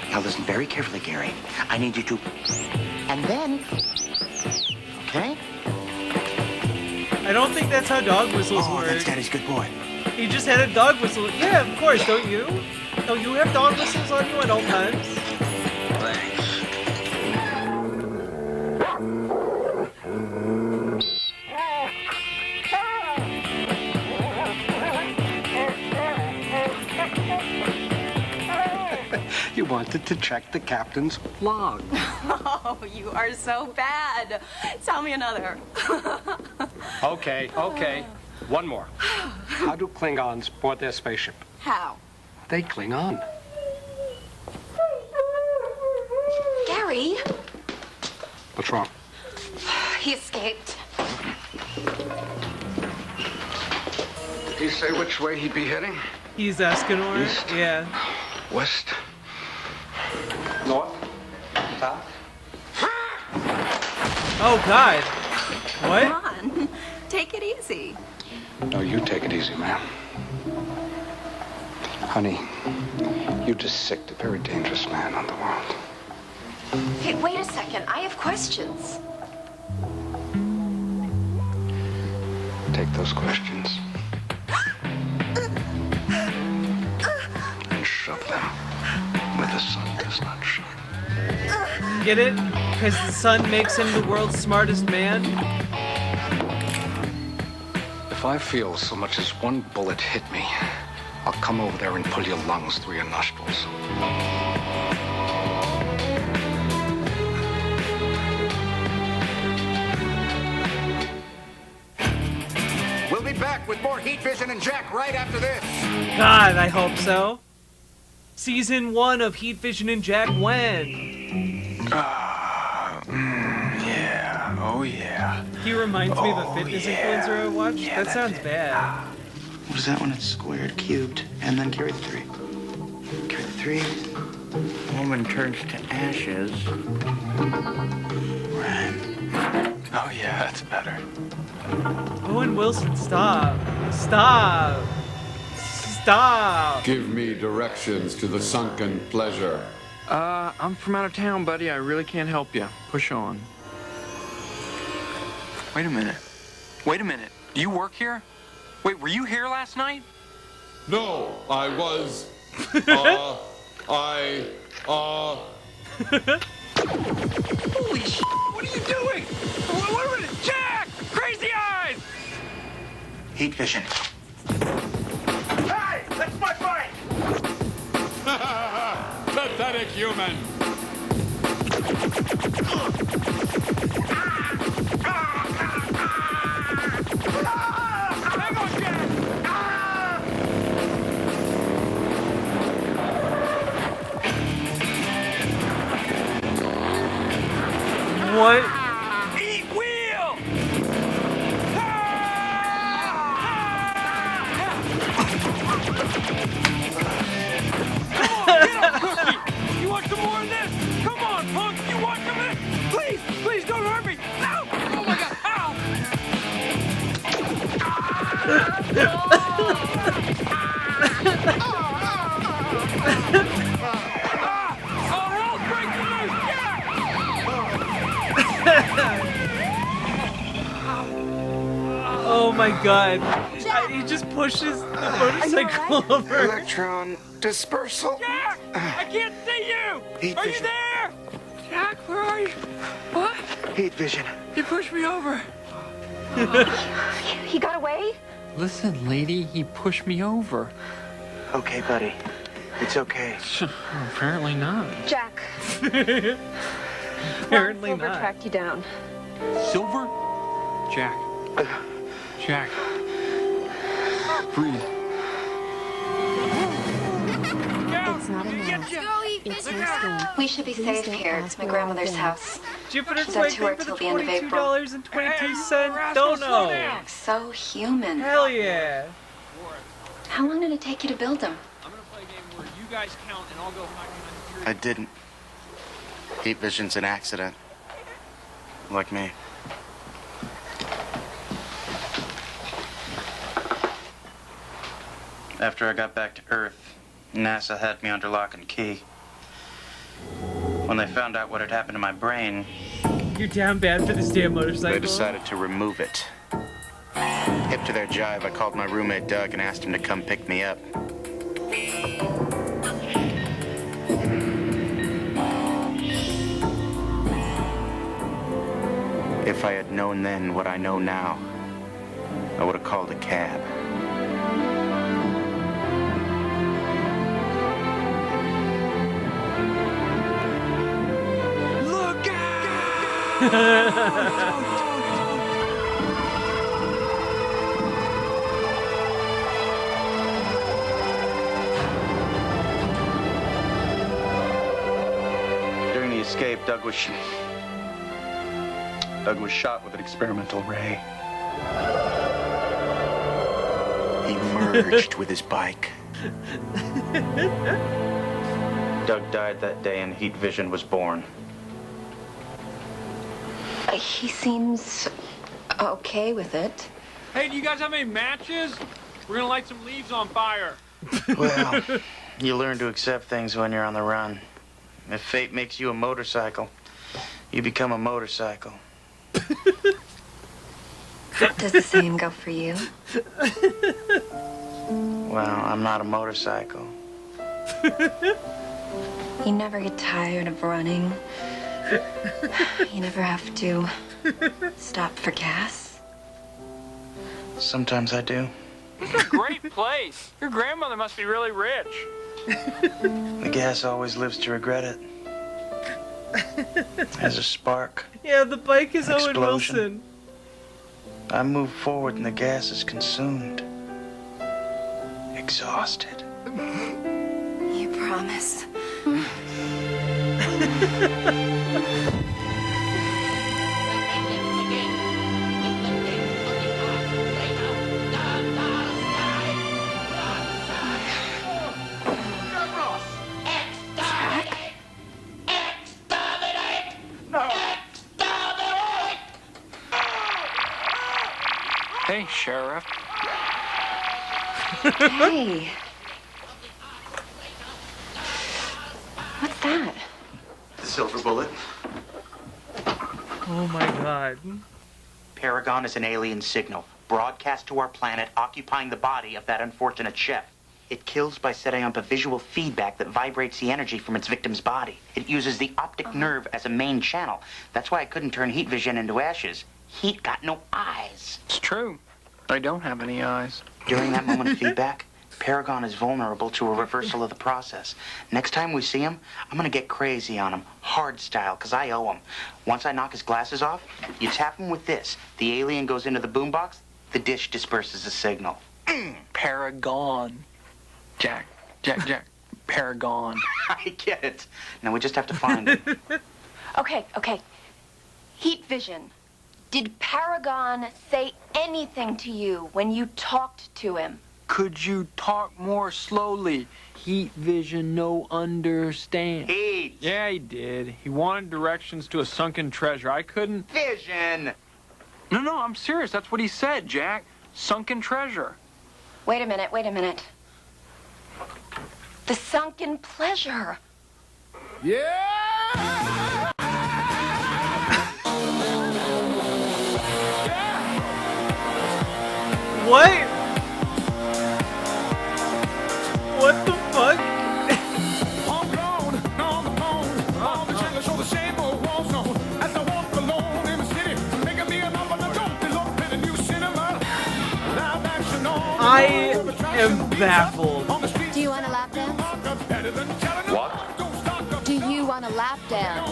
Now listen very carefully, Gary. I need you to... And then... Okay? I don't think that's how dog whistles work. That's Daddy's good boy. He just had a dog whistle. Yeah, of course, don't you? Don't you have dog whistles on you at all times? You wanted to check the captain's log. Oh, you are so bad. Tell me another. Okay. One more. How do Klingons board their spaceship? How? They cling on. Gary, What's wrong? he escaped. Did he say which way he'd be heading? He's Escanor. East. Yeah. West? North? South? Oh, God. What? Come on. Take it easy. No, you take it easy, ma'am. Honey, you just sicked a very dangerous man on the world. Hey, wait a second. I have questions. Take those questions and shove them where the sun does not shine. Get it? Because the sun makes him the world's smartest man? If I feel so much as one bullet hit me, I'll come over there and pull your lungs through your nostrils. We'll be back with more Heat Vision and Jack right after this. God, I hope so. Season 1 of Heat Vision and Jack when? Yeah. Oh, yeah. He reminds me of a fitness influencer I watched. Yeah, that sounds bad. What is that when it's squared, cubed, and then carry the 3? Carry the 3. Woman turns to ashes. Right. Oh, yeah, that's better. Owen Wilson, stop. Stop. Stop. Give me directions to the sunken pleasure. I'm from out of town, buddy. I really can't help you. Push on. Wait a minute. Do you work here? Wait, were you here last night? No, I was. Holy shit! What are you doing? What are it? Jack! Crazy eyes! Heat vision. Hey, that's my bike! Pathetic human. Hang on, Jack! What? Eat wheel! Come on, get up, Cookie! You want some more of this? Come on, punk! You want some of this? Please don't hurt me! Ow! Oh my God! Oh my God. He just pushes the motorcycle over. Electron dispersal. Jack! I can't see you! Heat Are you vision. there? Jack, where are you? What? Heat vision. You pushed me over. He got away? Listen, lady, he pushed me over. Okay, buddy. It's okay. Apparently not. Jack. Apparently Silver not. tracked you down. Silver? Jack. Jack. Breathe. It's not a mouse. It's her skin. We should be safe here. It's my grandmother's house. Jupiter's She's on waiting tour for the till the end of April. $22.22 dono. So human. Hell yeah. How long did it take you to build them? I'm gonna play a game where you guys count and I'll go hide behind I didn't. Heat vision's an accident. Like me. After I got back to Earth, NASA had me under lock and key. When they found out what had happened to my brain, You're down bad for this damn motorcycle. they decided to remove it. Hip to their jive, I called my roommate Doug and asked him to come pick me up. If I had known then what I know now, I would have called a cab. Look out! During the escape, Doug was shot with an experimental ray. He merged with his bike. Doug died that day and Heat Vision was born. He seems okay with it. Hey, do you guys have any matches? We're gonna light some leaves on fire. Well, you learn to accept things when you're on the run. If fate makes you a motorcycle, you become a motorcycle. Does the same go for you? Well, I'm not a motorcycle. You never get tired of running. You never have to stop for gas. Sometimes I do. This is a great place. Your grandmother must be really rich. The gas always lives to regret it. As a spark, Yeah, the bike is Owen Explosion. Wilson. I move forward and the gas is consumed. Exhausted. You promise? Hey, Sheriff. Hey. What's that? The silver bullet. Oh my god. Paragon is an alien signal, broadcast to our planet, occupying the body of that unfortunate chef. It kills by setting up a visual feedback that vibrates the energy from its victim's body. It uses the optic nerve as a main channel. That's why I couldn't turn Heat Vision into ashes. Heat got no eyes. It's true. I don't have any eyes. During that moment of feedback, Paragon is vulnerable to a reversal of the process. Next time we see him, I'm gonna get crazy on him, hard style, because I owe him. Once I knock his glasses off, you tap him with this. The alien goes into the boombox, the dish disperses the signal. Paragon. Jack. Paragon. I get it. Now we just have to find him. Okay. Heat Vision. Did Paragon say anything to you when you talked to him? Could you talk more slowly? Heat Vision no understand. Heat! Yeah, he did. He wanted directions to a sunken treasure. I couldn't... Vision! No, I'm serious. That's what he said, Jack. Sunken treasure. Wait a minute. The sunken pleasure. Yeah! What? What the fuck? I'm gone, on the phone. All the children show the same old war zone. As I walk alone in the city, making me another that don't belong in a new cinema. Live action on. I am baffled. Do want a lap dance.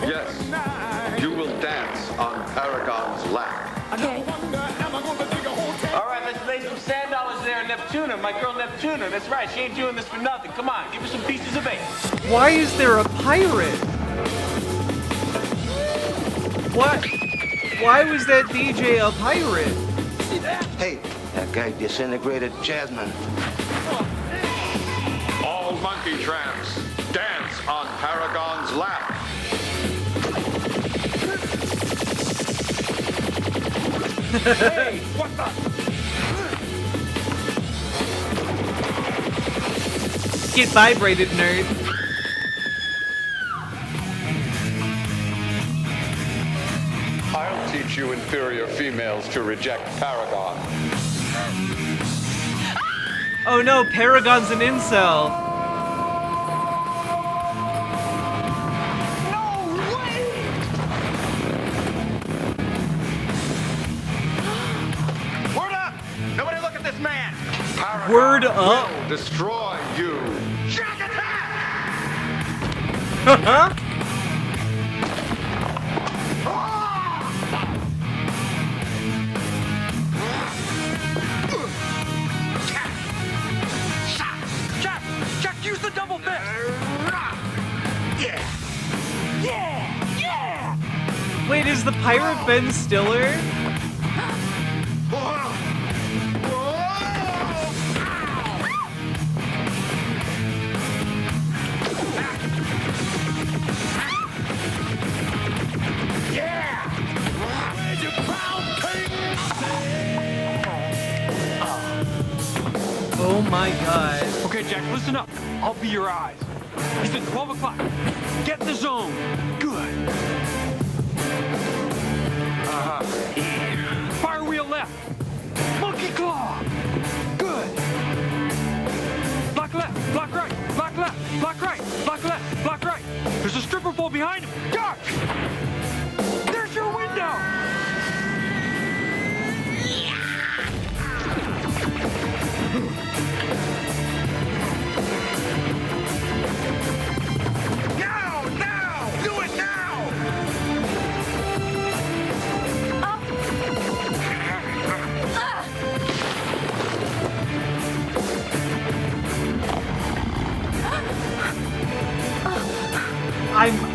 Yes, you will dance on Paragon's lap. Okay. All right, let's lay some sand dollars there, Neptuna, my girl Neptuna. That's right, she ain't doing this for nothing. Come on, give her some pieces of bacon. Why is there a pirate? What? Why was that DJ a pirate? Hey, that guy disintegrated Jasmine. All monkey tramps, dance on Paragon's lap. Hey, what the? Get vibrated, nerd. I'll teach you inferior females to reject Paragon. Oh no, Paragon's an incel. Word up! Nobody look at this man! Paragon Word up. will destroy you. Jack attack! Huh? Jack, use the double fist! Yeah! Yeah! Yeah! Wait, is the pirate Ben Stiller? Oh my god. Okay, Jack, listen up. I'll be your eyes. It's at 12 o'clock. Get in the zone. Good. Fire wheel left. Monkey claw. Good. Block left, block right, block left, block right, block left, block right. There's a stripper pole behind him. Duck! There's your window! Now! Now! Do it now!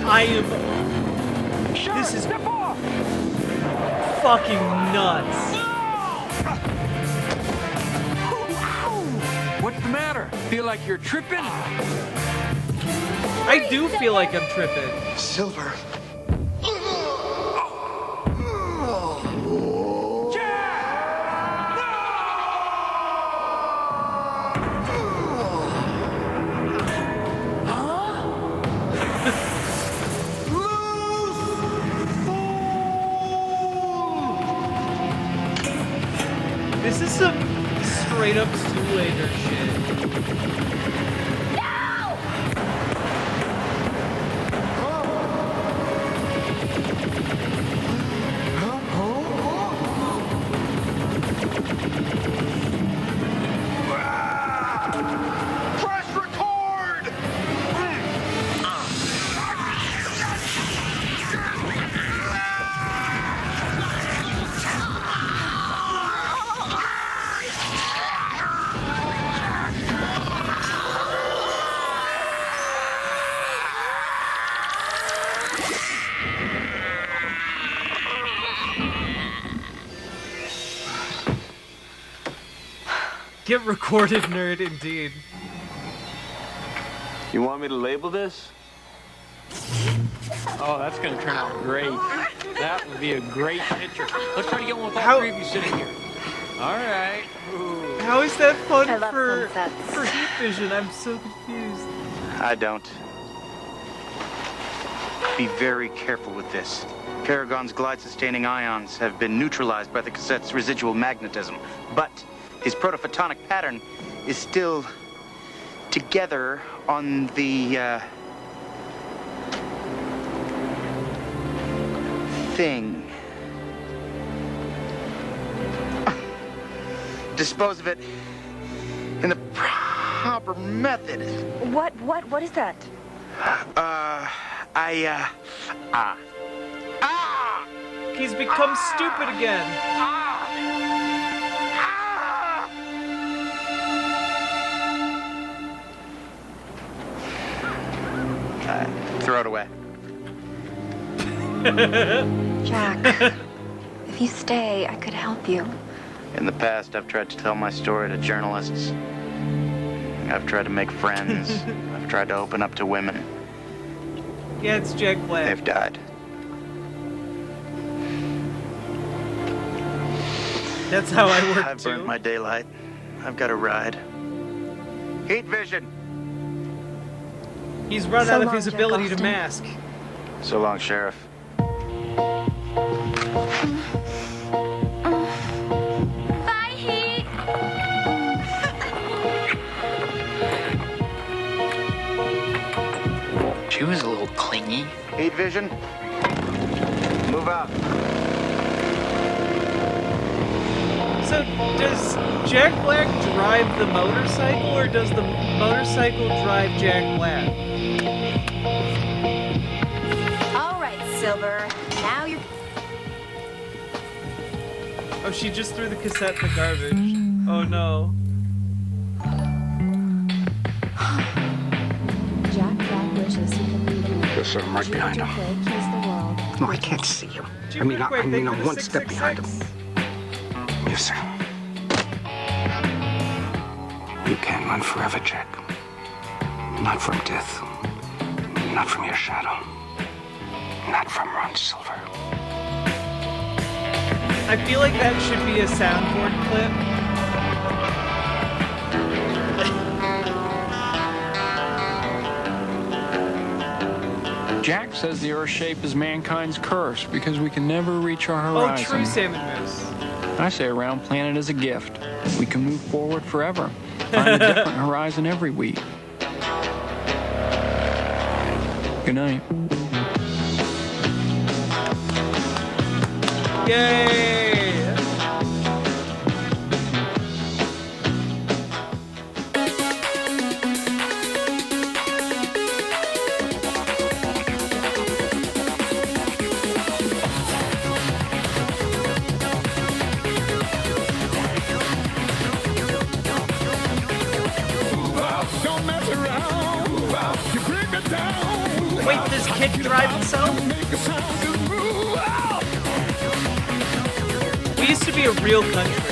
I am. This is fucking nuts. What's the matter? Feel like you're tripping? I do feel like I'm tripping. Silver. This is some straight up Zoolander shit. Press record! Get recorded, nerd, indeed. You want me to label this? Oh, that's gonna turn out great. That would be a great picture. Let's try to get one with all three of you sitting here. All right. Ooh. How is that fun I love for sunsets. heat vision? I'm so confused. I don't. Be very careful with this. Paragon's glide-sustaining ions have been neutralized by the cassette's residual magnetism, but his protophotonic pattern is still together on the, thing. Dispose of it in the proper method. What is that? He's become stupid again. Throw it away. Jack, if you stay, I could help you. In the past, I've tried to tell my story to journalists. I've tried to make friends. I've tried to open up to women. Yeah, it's Jack Black. They've died. That's how I work I've too. burned my daylight. I've got a ride. Heat vision. He's run So out of long, his Jack ability to Austin. mask. So long, Sheriff. Bye, Heat. She was a little clingy. Heat vision. Move out. So, does Jack Black drive the motorcycle, or does the motorcycle drive Jack Black? All right, Silver. Now you're... Oh, she just threw the cassette in the garbage. Oh no. Jack Black wishes he could lead him. Yes, sir, I'm right behind him. Craig keys the world. No, I can't see him. Jupiter I mean, Quake, thank you I'm for one the step behind him. 666. Yes, sir. You can't run forever, Jack. Not from death. Not from your shadow. Not from Ron Silver. I feel like that should be a soundboard clip. Jack says the Earth's shape is mankind's curse because we can never reach our Oh, horizon. true, Salmon Moose. I say a round planet is a gift. We can move forward forever. Find a different horizon every week. Good night. Yay! Don't mess around. You bring me down. Wait, does Kid drive himself? Make a sound, just move out. We used to be a real country.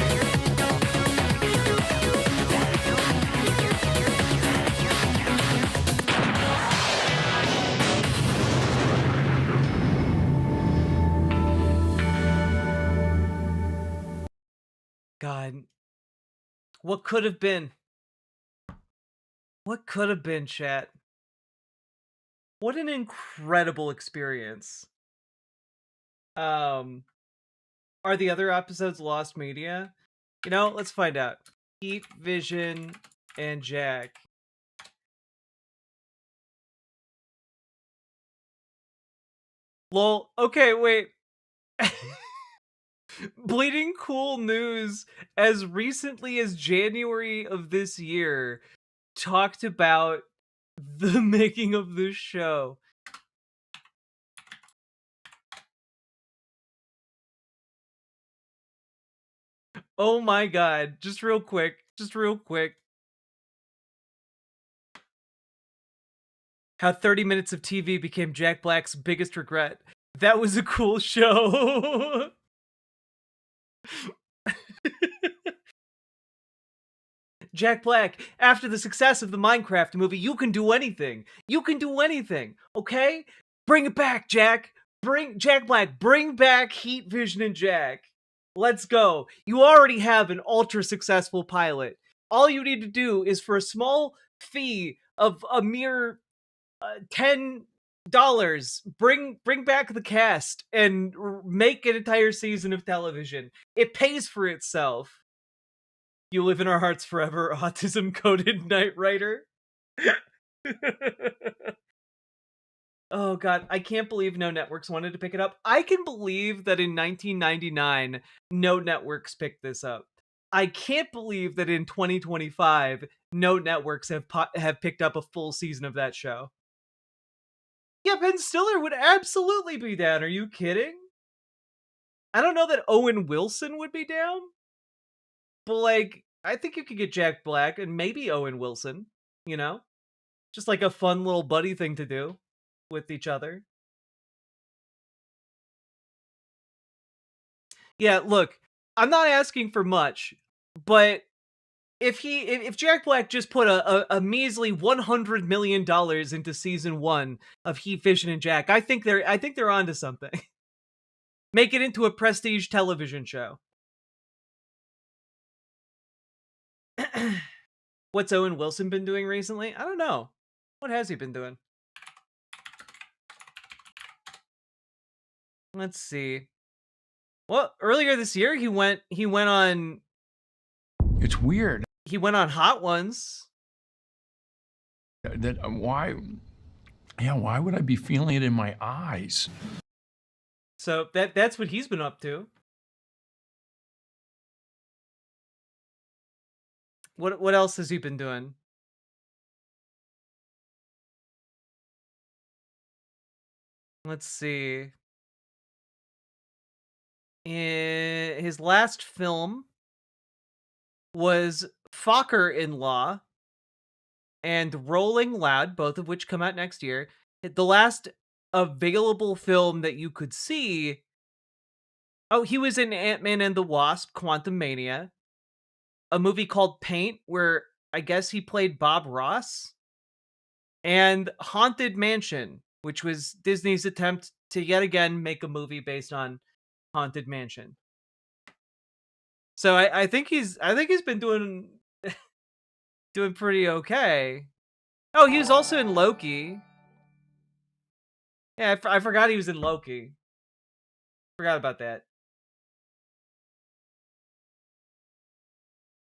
God. What could have been? What could have been, chat? What an incredible experience. Are the other episodes lost media? You know, let's find out. Heat, Vision, and Jack. Lol. Okay, wait. Bleeding Cool News, as recently as January of this year, talked about the making of this show. Oh my god. Just real quick. How 30 minutes of TV became Jack Black's biggest regret. That was a cool show. Jack Black, after the success of the Minecraft movie, you can do anything. You can do anything, okay? Bring it back, Jack. Bring Jack Black, bring back Heat, Vision, and Jack. Let's go. You already have an ultra successful pilot. All you need to do is, for a small fee of a mere $10, bring back the cast and make an entire season of television. It pays for itself. You live in our hearts forever, autism-coded Knight Rider. Oh god, I can't believe no networks wanted to pick it up. I can believe that in 1999, no networks picked this up. I can't believe that in 2025, no networks have picked up a full season of that show. Yeah, Ben Stiller would absolutely be down. Are you kidding? I don't know that Owen Wilson would be down, but like, I think you could get Jack Black and maybe Owen Wilson, you know? Just like a fun little buddy thing to do with each other. Yeah, look, I'm not asking for much, but if Jack Black just put a measly $100 million into season 1 of Heat, Vision, and Jack, I think they're onto something. Make it into a prestige television show. What's Owen Wilson been doing recently? I don't know. What has he been doing? Let's see. Well, earlier this year he went on. It's weird. He went on Hot Ones. That why? Yeah, why would I be feeling it in my eyes? So that's what he's been up to. What else has he been doing? Let's see. His last film was Focker-in-Law and Rolling Loud, both of which come out next year. The last available film that you could see. Oh, he was in Ant-Man and the Wasp: Quantumania, a movie called Paint, where I guess he played Bob Ross, and Haunted Mansion, which was Disney's attempt to yet again make a movie based on Haunted Mansion. So I think he's been doing doing pretty okay. Oh, he was also in Loki. Yeah, I forgot he was in Loki. Forgot about that.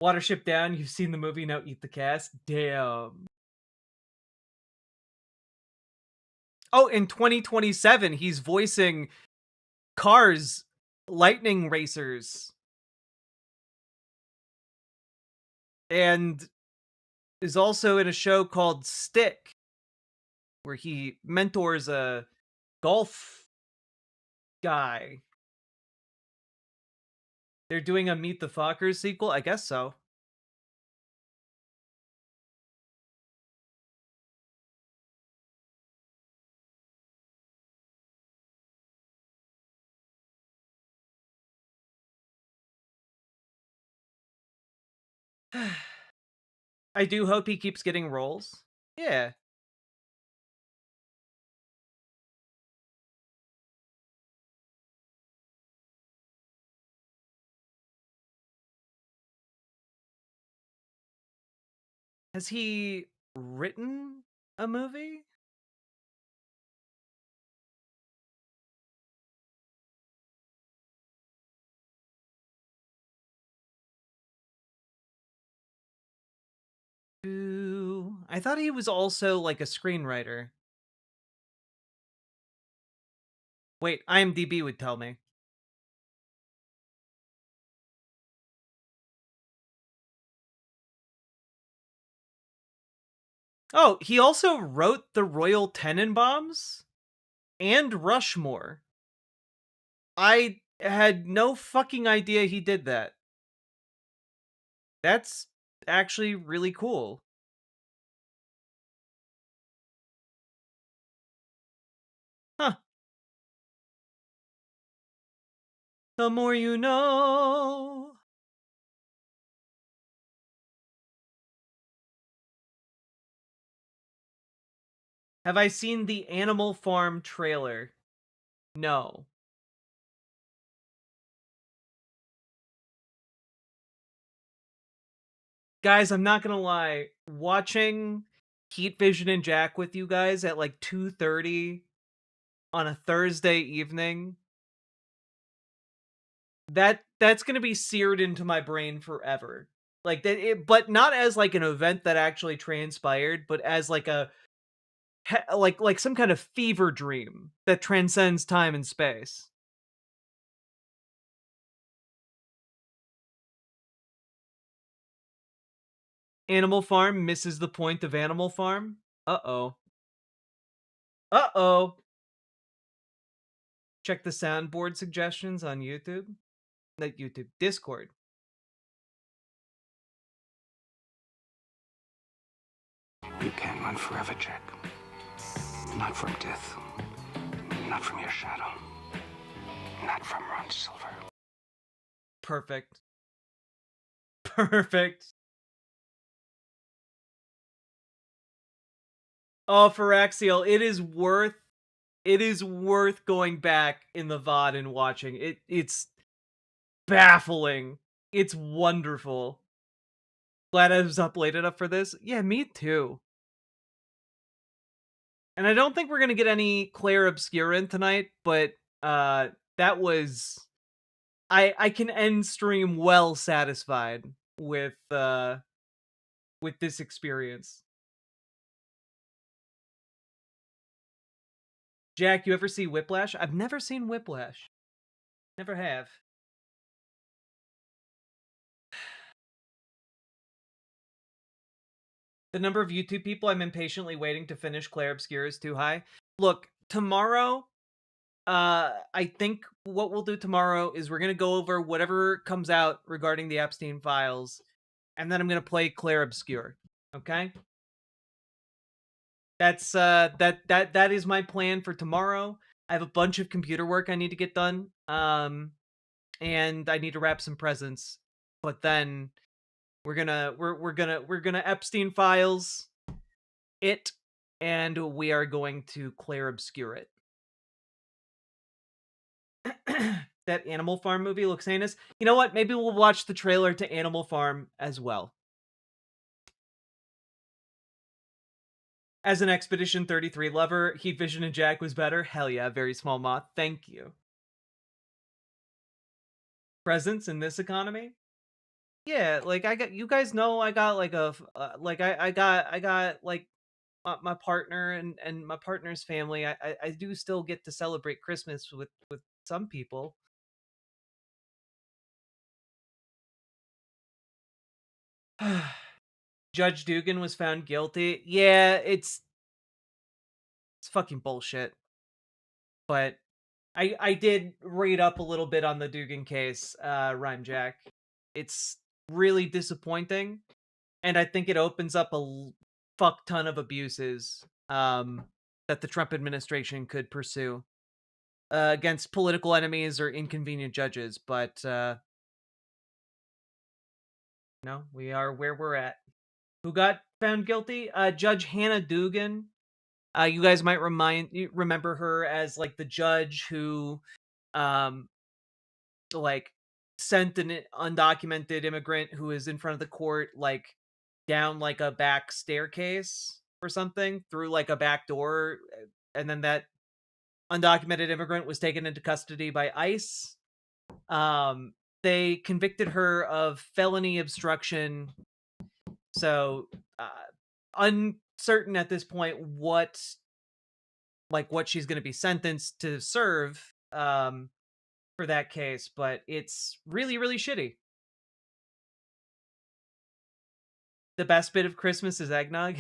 Watership Down, you've seen the movie, now eat the cast? Damn. Oh, in 2027, he's voicing Cars Lightning Racers. And is also in a show called Stick, where he mentors a golf guy. They're doing a Meet the Fockers sequel? I guess so. I do hope he keeps getting roles. Yeah. Has he written a movie? Ooh, I thought he was also like a screenwriter. Wait, IMDb would tell me. Oh, he also wrote the Royal Tenenbaums and Rushmore. I had no fucking idea he did that. That's actually really cool. Huh. The more you know. Have I seen the Animal Farm trailer? No. Guys, I'm not gonna lie. Watching Heat, Vision, and Jack with you guys at like 2:30 on a Thursday evening, that's gonna be seared into my brain forever. Like that, but not as like an event that actually transpired, but as like a like some kind of fever dream that transcends time and space. Animal Farm misses the point of Animal Farm. Uh-oh. Uh-oh. Check the soundboard suggestions on YouTube. Not YouTube, Discord. You can't run forever, Jack. Not from death. Not from your shadow. Not from Ron Silver. Perfect. Perfect. Oh, Firaxial, it is worth going back in the VOD and watching. It's baffling. It's wonderful. Glad I was up late enough for this. Yeah, me too. And I don't think we're gonna get any Claire Obscurant tonight, but that was I can end stream well satisfied with this experience. Jack, you ever see Whiplash? I've never seen Whiplash. Never have. The number of YouTube people I'm impatiently waiting to finish Claire Obscure is too high. Look, tomorrow, I think what we'll do tomorrow is we're going to go over whatever comes out regarding the Epstein files, and then I'm going to play Claire Obscure. Okay? That's that is my plan for tomorrow. I have a bunch of computer work I need to get done. And I need to wrap some presents. But then we're gonna Epstein files it, and we are going to Claire Obscure it. That Animal Farm movie looks heinous. You know what? Maybe we'll watch the trailer to Animal Farm as well. As an Expedition 33 lover, Heat Vision and Jack was better. Hell yeah, Very Small Moth. Thank you. Presents in this economy? Yeah, like I got, you guys know I got like a like I got like my partner and my partner's family. I do still get to celebrate Christmas with some people. Judge Dugan was found guilty. Yeah, it's fucking bullshit. But I did read up a little bit on the Dugan case, Rhyme Jack. It's really disappointing, and I think it opens up a fuck ton of abuses that the Trump administration could pursue against political enemies or inconvenient judges. But no, we are where we're at. Who got found guilty? Judge Hannah Dugan. You guys might remember her as like the judge who like sent an undocumented immigrant who is in front of the court like down like a back staircase or something through like a back door, and then that undocumented immigrant was taken into custody by ICE. They convicted her of felony obstruction, so uncertain at this point what she's going to be sentenced to serve for that case, but it's really, really shitty. The best bit of Christmas is eggnog.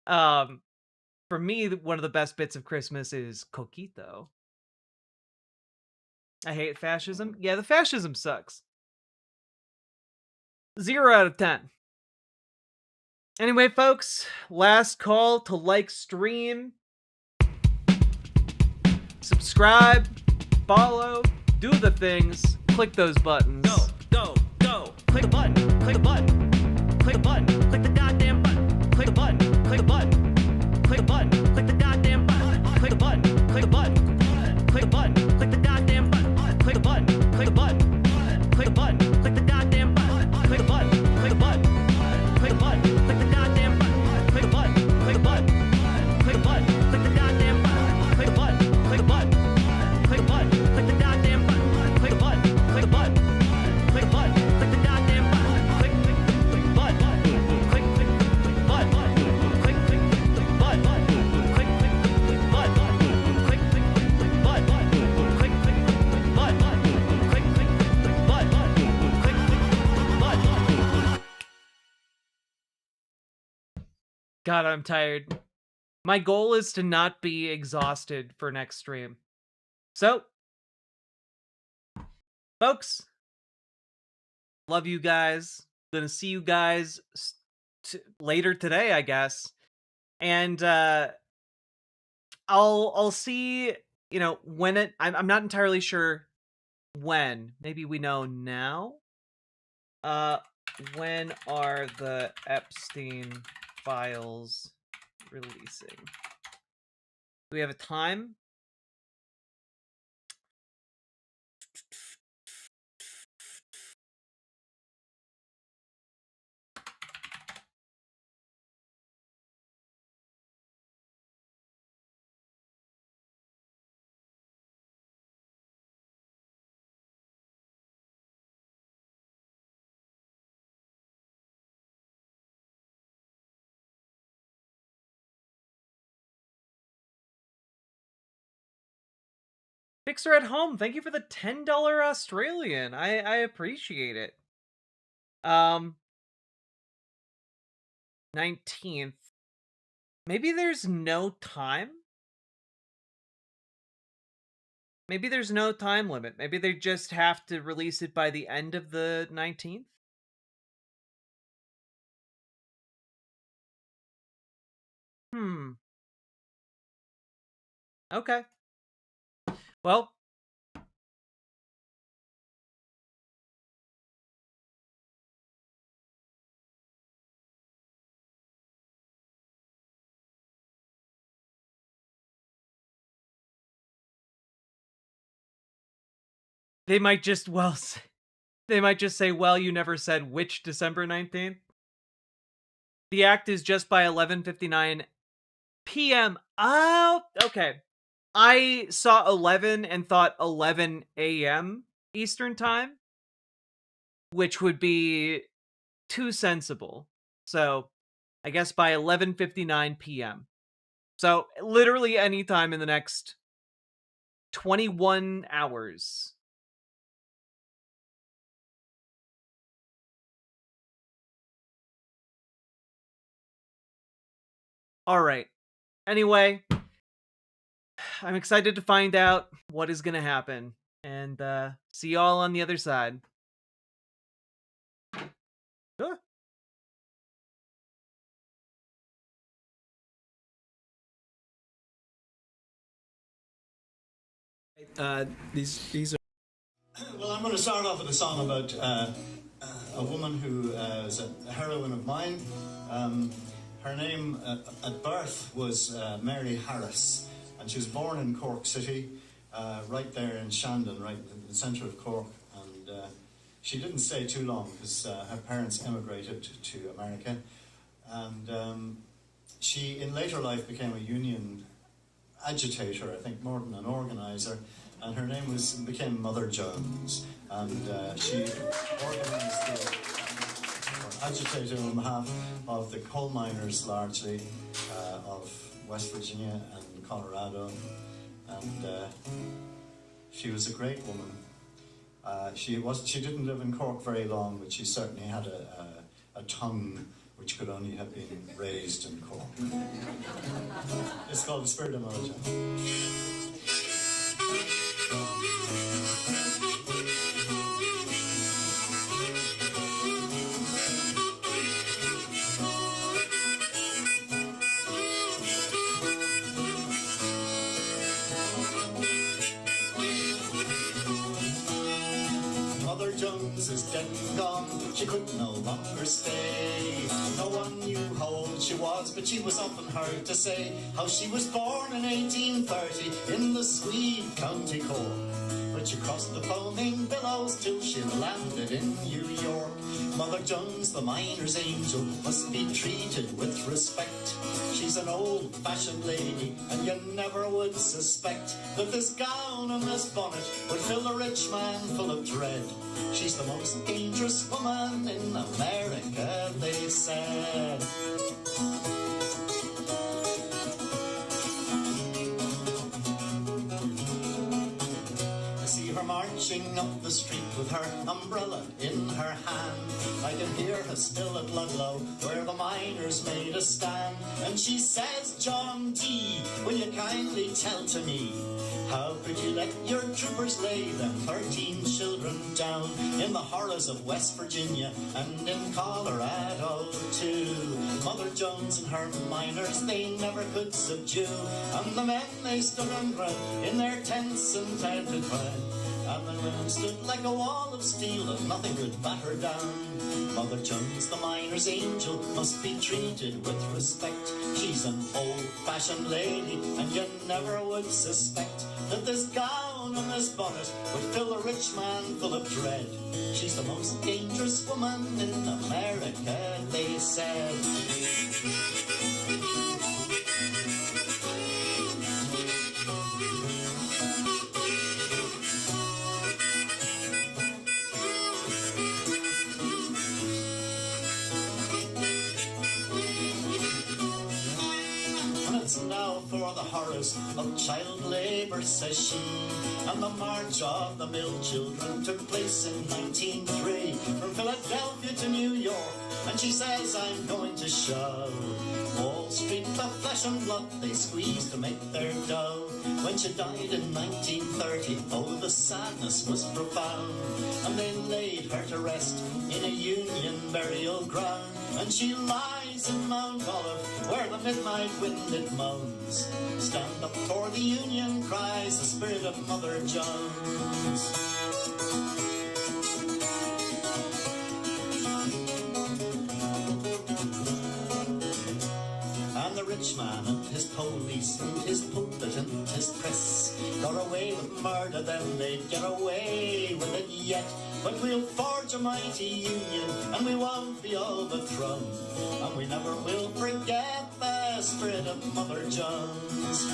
For me, one of the best bits of Christmas is coquito. I hate fascism. Yeah, the fascism sucks. 0 out of 10. Anyway, folks, last call to like stream, subscribe, follow, do the things, click those buttons. Go. Click a button. Click a button. Click a button. Click the goddamn button. Click a button. Click a button. Click a button. Click the goddamn button. Click a button. Click a button. Click a button. Click the goddamn button. Click a button. Click a button. Click a button. Click the goddamn button. Click a button. Click a button. Click a button. Click the goddamn button. Click a button. Click a button. Click a button. Click the goddamn button. Click a button. Click a button. Click a button. Click the goddamn button. Click a button. Click a button. Click a button. Click the goddamn button. Click button. Click God, I'm tired. My goal is to not be exhausted for next stream. So, folks, love you guys. Gonna see you guys later today, I guess. And I'll see, you know, when it. I'm not entirely sure when. Maybe we know now. When are the Epstein files releasing? Do we have a time? Fixer at home, thank you for the $10 Australian. I appreciate it. 19th. Maybe there's no time? Maybe there's no time limit. Maybe they just have to release it by the end of the 19th? Okay. Well, they might just, well, they might just say, well, you never said which December 19th. The act is just by 11:59 p.m. Oh, okay. I saw 11 and thought 11 a.m. Eastern time, which would be too sensible. So, I guess by 11:59 p.m. So, literally any time in the next 21 hours. All right. Anyway, I'm excited to find out what is going to happen. And see y'all on the other side. These are. Well, I'm going to start off with a song about a woman who is a heroine of mine. Her name at birth was Mary Harris, and she was born in Cork City, right there in Shandon, right in the centre of Cork. And she didn't stay too long because her parents emigrated to America. And she, in later life, became a union agitator, I think, more than an organiser. And her name became Mother Jones, and she organised or agitated on behalf of the coal miners, largely of West Virginia and Colorado, and she was a great woman. She didn't live in Cork very long, but she certainly had a tongue which could only have been raised in Cork. It's called The Spirit of Mother Jones. Mother Jones is dead and gone, she could no longer stay. No one knew how old she was, but she was often heard to say how she was born in 1830 in the Swede County Cork. But she crossed the foaming billows till she landed in New York. Mother Jones, the miner's angel, must be treated with respect. She's an old-fashioned lady, and you never would suspect that this gown and this bonnet would fill a rich man full of dread. She's the most dangerous woman in America, they said. marching up the street with her umbrella in her hand. I can hear her still at Ludlow, where the miners made a stand. And she says, John D., will you kindly tell to me, how could you let your troopers lay them 13 children down in the horrors of West Virginia and in Colorado too? Mother Jones and her miners they never could subdue, and the men they stood and ran in their tents and tented by, and the women stood like a wall of steel and nothing could batter down. Mother Jones, the miner's angel, must be treated with respect. She's an old-fashioned lady, and you never would suspect that this gown and this bonnet would fill a rich man full of dread. She's the most dangerous woman in America, they said. Now for the horrors of child labor, says she. And the march of the mill children took place in 1903 from Philadelphia to New York. And she says, I'm going to show Wall Street the flesh and blood they squeezed to make their dough. When she died in 1930, oh, the sadness was profound. And they laid her to rest in a Union burial ground. And she lies in Mount Olive, where the midnight wind it moans. Stand up for the Union, cries the spirit of Mother Jones. And the rich man and his police and his pulpit and his press got away with murder, then they'd get away with it yet. But we'll forge a mighty union and we won't be overthrown, and we never will forget the spirit of Mother Jones.